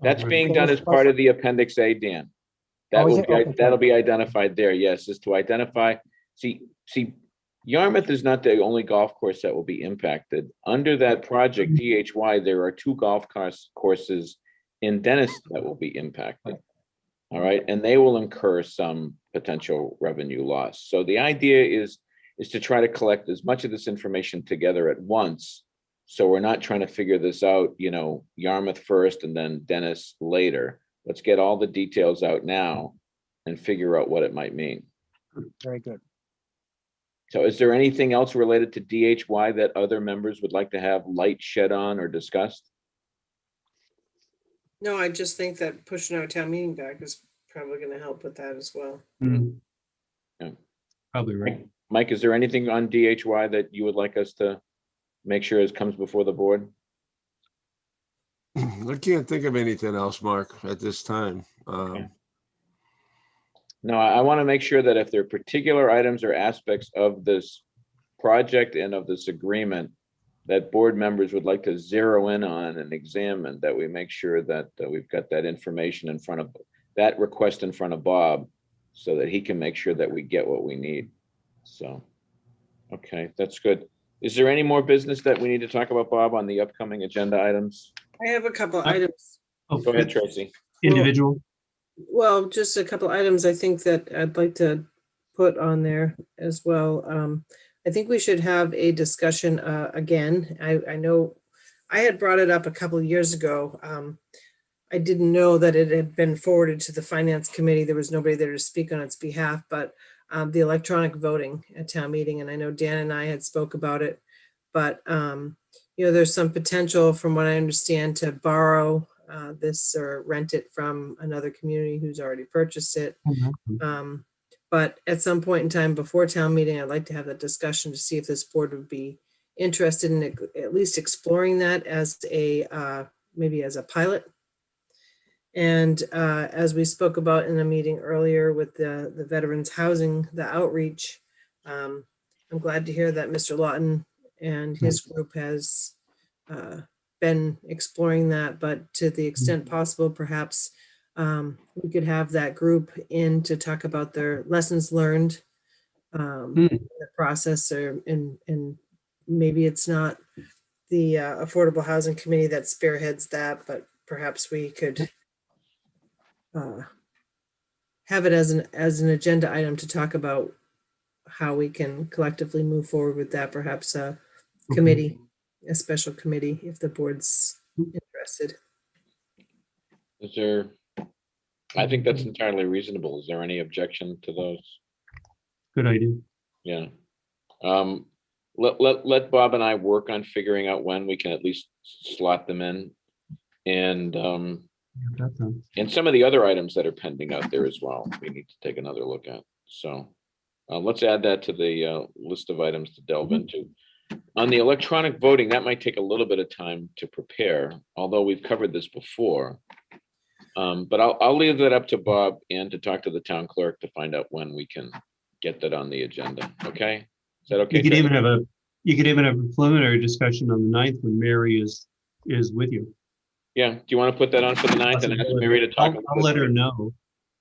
That's being done as Bass part of the Appendix A, Dan. That Oh, is will it? be, Okay, that'll good. be identified there. Yes, is to identify. See, Yarmouth is not the only golf course that will be impacted. Under that project, DHY, there are 2 golf courses in Dennis that will be impacted. All right, and they will incur some potential revenue loss. So the idea is to try to collect as much of this information together at once. So we're not trying to figure this out, Yarmouth first and then Dennis later. Let's get all the details out now and figure out what it might mean. Very good. So is there anything else related to DHY that other members would like to have light shed on or discussed? No, I just think that pushing our town meeting back is probably going to help with that as well. Yeah. Probably right. Mike, is there anything on DHY that you would like us to make sure it comes before the board? I can't think of anything else, Mark, at this time. No, I want to make sure that if there are particular items or aspects of this project and of this agreement that board members would like to zero in on and examine, that we make sure that we've got that information in front of, that request in front of Bob, so that he can make sure that we get what we need. So, okay, that's good. Is there any more business that we need to talk about, Bob, on the upcoming agenda items? I have a couple items. Go ahead, Tracy. Individual. Well, just a couple items I think that I'd like to put on there as well. I think we should have a discussion again. I know I had brought it up a couple of years ago. I didn't know that it had been forwarded to the Finance Committee. There was nobody there to speak on its behalf, but the electronic voting at town meeting, and I know Dan and I had spoke about it, but there's some potential, from what I understand, to borrow this or rent it from another community who's already purchased it. But at some point in time before town meeting, I'd like to have that discussion to see if this board would be interested in at least exploring that as a maybe as a pilot. And as we spoke about in a meeting earlier with the veterans housing, the outreach, I'm glad to hear that Mr. Lawton and his group has been exploring that, but to the extent possible, perhaps we could have that group in to talk about their lessons learned in the process, and maybe it's not the Affordable Housing Committee that spearheads that, but perhaps we could have it as an agenda item to talk about how we can collectively move forward with that, perhaps a committee, a special committee, if the board's interested. Is there, I think that's entirely reasonable. Is there any objection to those? Good idea. Yeah. Let Bob and I work on figuring out when we can at least slot them in. And some of the other items that are pending out there as well, we need to take another look at. So let's add that to the list of items to delve into. On the electronic voting, that might take a little bit of time to prepare, although we've covered this before. But I'll leave that up to Bob and to talk to the town clerk to find out when we can get that on the agenda. Okay? Is that okay? You could Tracy? even have a preliminary discussion on the 9th when Mary is with you. Yeah. Do you want to put that on for the 9th and ask Mary to talk? I'll let her know.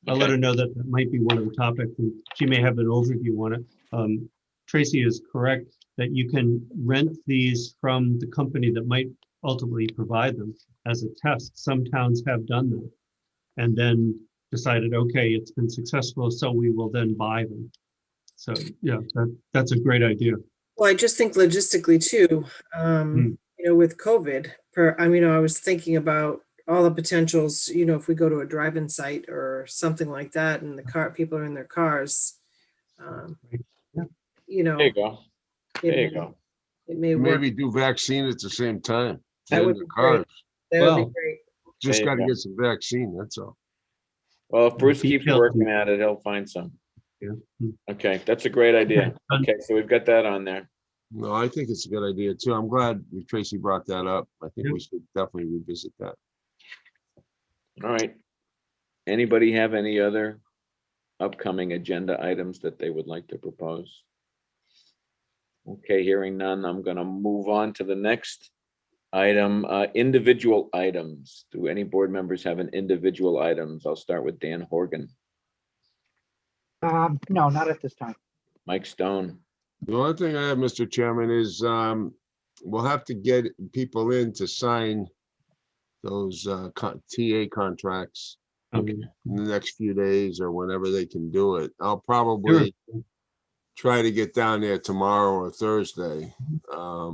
I'll let Okay. her know that that might be one of the topics, and she may have an overview on it. Tracy is correct that you can rent these from the company that might ultimately provide them as a test. Some towns have done that and then decided, okay, it's been successful, so we will then buy them. So yeah, that's a great idea. Well, I just think logistically too, with COVID, I was thinking about all the potentials, if we go to a drive-in site or something like that and people are in their cars, Yeah. There you go. There you go. It may work. Maybe do vaccine at the same time. That in would the be great. cars. That would be Well, great. Just There you got to go. get some vaccine, that's all. Well, if Bruce keeps Details. working at it, he'll find some. Yeah. Okay, that's a great idea. Done. Okay, so we've got that on there. No, I think it's a good idea too. I'm glad Tracy brought that up. I think Yeah. we should definitely revisit that. All right. Anybody have any other upcoming agenda items that they would like to propose? Okay, hearing none, I'm gonna move on to the next item, individual items. Do any board members have an individual items? I'll start with Dan Horgan, No, not at this time. Mike Stone. The only thing I have, Mr. Chairman, is we'll have to get people in to sign those TA contracts Okay. in the next few days or whenever they can do it. I'll probably try to get down there tomorrow or Thursday. I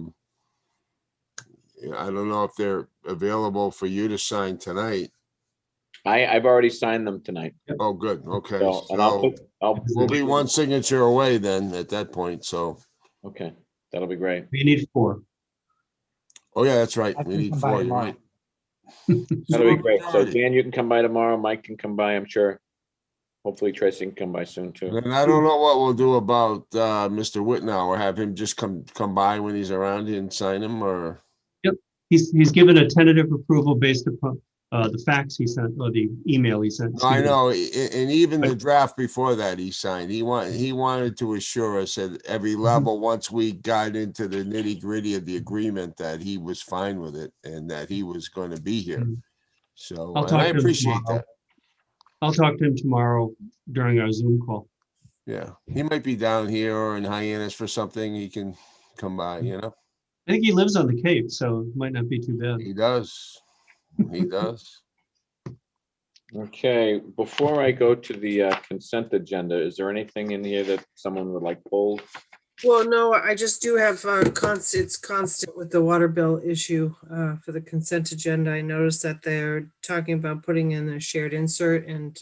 don't know if they're available for you to sign tonight. I've already signed them tonight. Oh, good. Okay. So, and I'll We'll be one signature away then at that point. So, okay, that'll be great. we need 4. oh yeah, that's right. I We can need come by 4. You're tomorrow. right. That'll be great. So Alrighty. Dan, you can come by tomorrow. Mike can come by, I'm sure. Hopefully Tracy can come by soon too. And I don't know what we'll do about Mr. Whitnall, or have him just come by when he's around here and sign him, or Yep, he's given a tentative approval based upon the fax he sent or the email he sent. I Stephen. know, and even the draft before that he signed, he wanted to assure us at every level, once we got into the nitty gritty of the agreement, that he was fine with it and that he was going to be here. So I'll and talk I to him appreciate tomorrow. that. I'll talk to him tomorrow during our Zoom call. Yeah, he might be down here or in Hyannis for something. He can come by, I think he lives on the Cape, so it might not be too bad. He does. He does. Okay, before I go to the consent agenda, is there anything in here that someone would like pulled? Well, no, I just do have it's constant with the water bill issue for the consent agenda. I noticed that they're talking about putting in a shared insert, and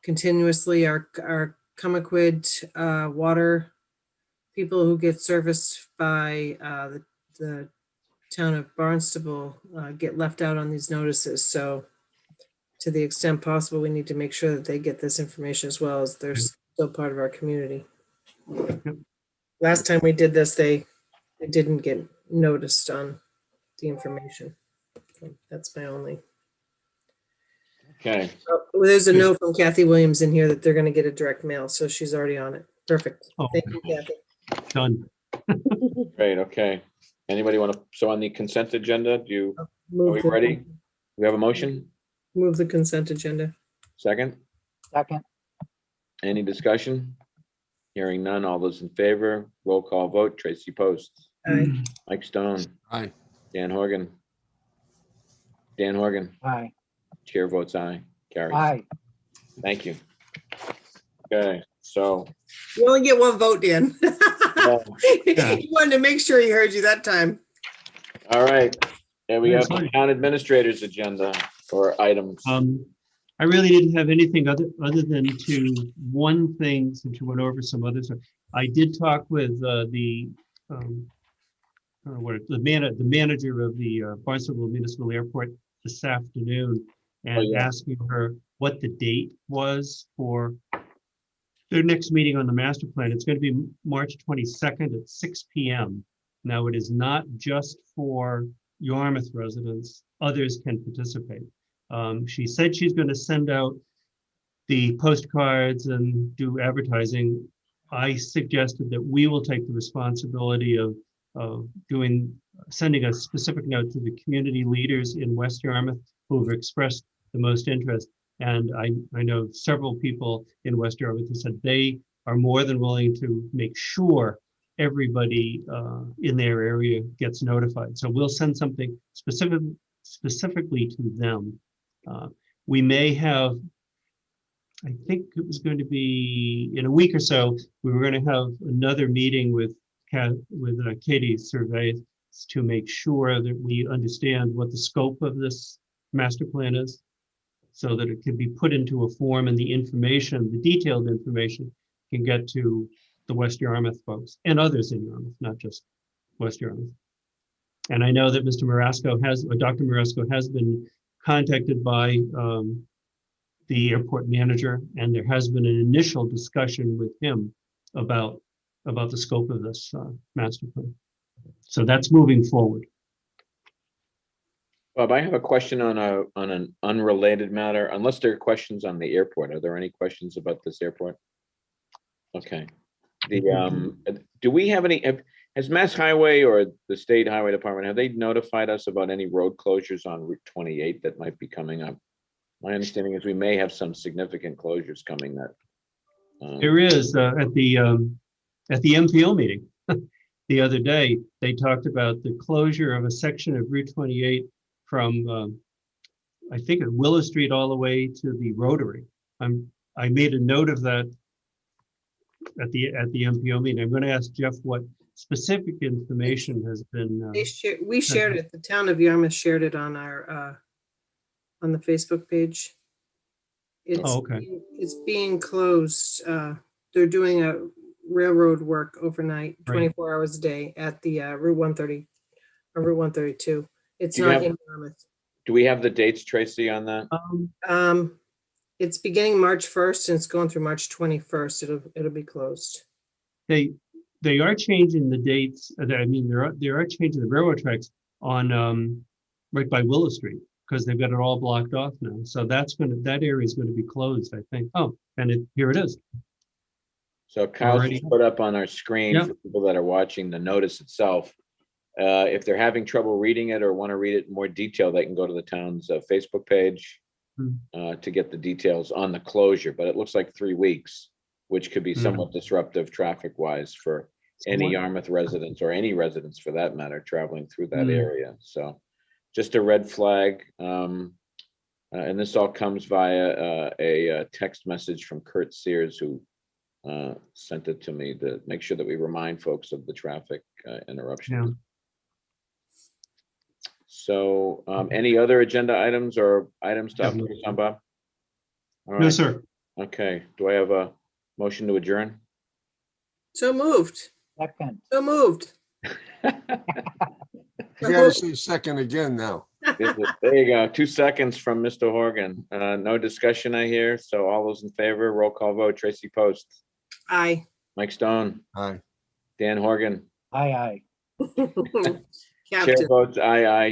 continuously our Comaquid water people who get serviced by the town of Barnstable get left out on these notices. So to the extent possible, we need to make sure that they get this information as well, as they're still part of our community. Last time we did this, they didn't get noticed on the information. So that's my only. Okay, There's a note from Kathy Williams in here that they're going to get a direct mail, so she's already on it. Perfect. Oh, Thank you, Kathy. done. great, okay. Anybody want to, so on the consent agenda, are we Move the- ready? We have a motion? Move the consent agenda. Second? Second, Any discussion? Hearing none, all those in favor, roll call vote, Tracy Post, Aye. Mike Stone, Aye. Dan Horgan. Dan Horgan, aye, chair votes aye, carries. aye. Thank you. Okay, so, You only get one vote, Dan. Yeah. He wanted to make sure he heard you that time. all right, and we Yeah, have the sorry. town administrator's agenda or items. I really didn't have anything other than one thing, since you went over some others. I did talk with the manager of the Barnstable Municipal Airport this afternoon, and yeah. asking her what the date was for their next meeting on the master plan. It's going to be March 22nd at 6 p.m. Now, it is not just for Yarmouth residents. Others can participate. She said she's going to send out the postcards and do advertising, I suggested that we will take the responsibility of sending a specific note to the community leaders in West Yarmouth who have expressed the most interest. And I know several people in West Yarmouth who said they are more than willing to make sure everybody in their area gets notified. So we'll send something specifically to them. We may have, I think it was going to be in a week or so, we were going to have another meeting with Katie Surveys to make sure that we understand what the scope of this master plan is, so that it can be put into a form and the information, the detailed information, can get to the West Yarmouth folks and others in Yarmouth, not just West Yarmouth. And I know that Dr. Marasco has been contacted by the airport manager, and there has been an initial discussion with him about the scope of this master plan. So that's moving forward. Bob, I have a question on an unrelated matter, unless there are questions on the airport. Are there any questions about this airport? Okay. Do we have any, has Mass Highway or the State Highway Department, have they notified us about any road closures on Route 28 that might be coming up? My understanding is we may have some significant closures coming that. There is at the MPO meeting the other day, they talked about the closure of a section of Route 28 from I think at Willow Street all the way to the Rotary. I made a note of that at the MPO meeting. I'm going to ask Jeff what specific information has been. We shared it. The town of Yarmouth shared it on our on the Facebook page. It's being closed. They're doing a railroad work overnight, 24 hours a day at the Route 130 or Route 132. It's not in Yarmouth. Do we have the dates, Tracy, on that? It's beginning March 1st and it's going through March 21st. It'll be closed. They are changing the dates. I mean, they are changing the railroad tracks on right by Willow Street, because they've got it all blocked off now. So that area is going to be closed, I think. Oh, and here it is. So Kyle's just put up on our screen for people that are watching the notice itself. If they're having trouble reading it or want to read it in more detail, they can go to the town's Facebook page to get the details on the closure. But it looks like 3 weeks, which could be somewhat disruptive traffic-wise for any Yarmouth residents or any residents for that matter traveling through that area. So just a red flag. And this all comes via a text message from Kurt Sears, who sent it to me to make sure that we remind folks of the traffic interruption. Yeah. So any other agenda items or items to update on, Bob? All right. No, sir. Okay. Do I have a motion to adjourn? So moved. Second. So moved. You gotta say second again now. There you go. 2 seconds from Mr. Horgan. No discussion, I hear. So all those in favor, roll call vote. Tracy Post. Aye. Mike Stone. Aye. Dan Horgan. Aye, aye. Chair votes aye, aye.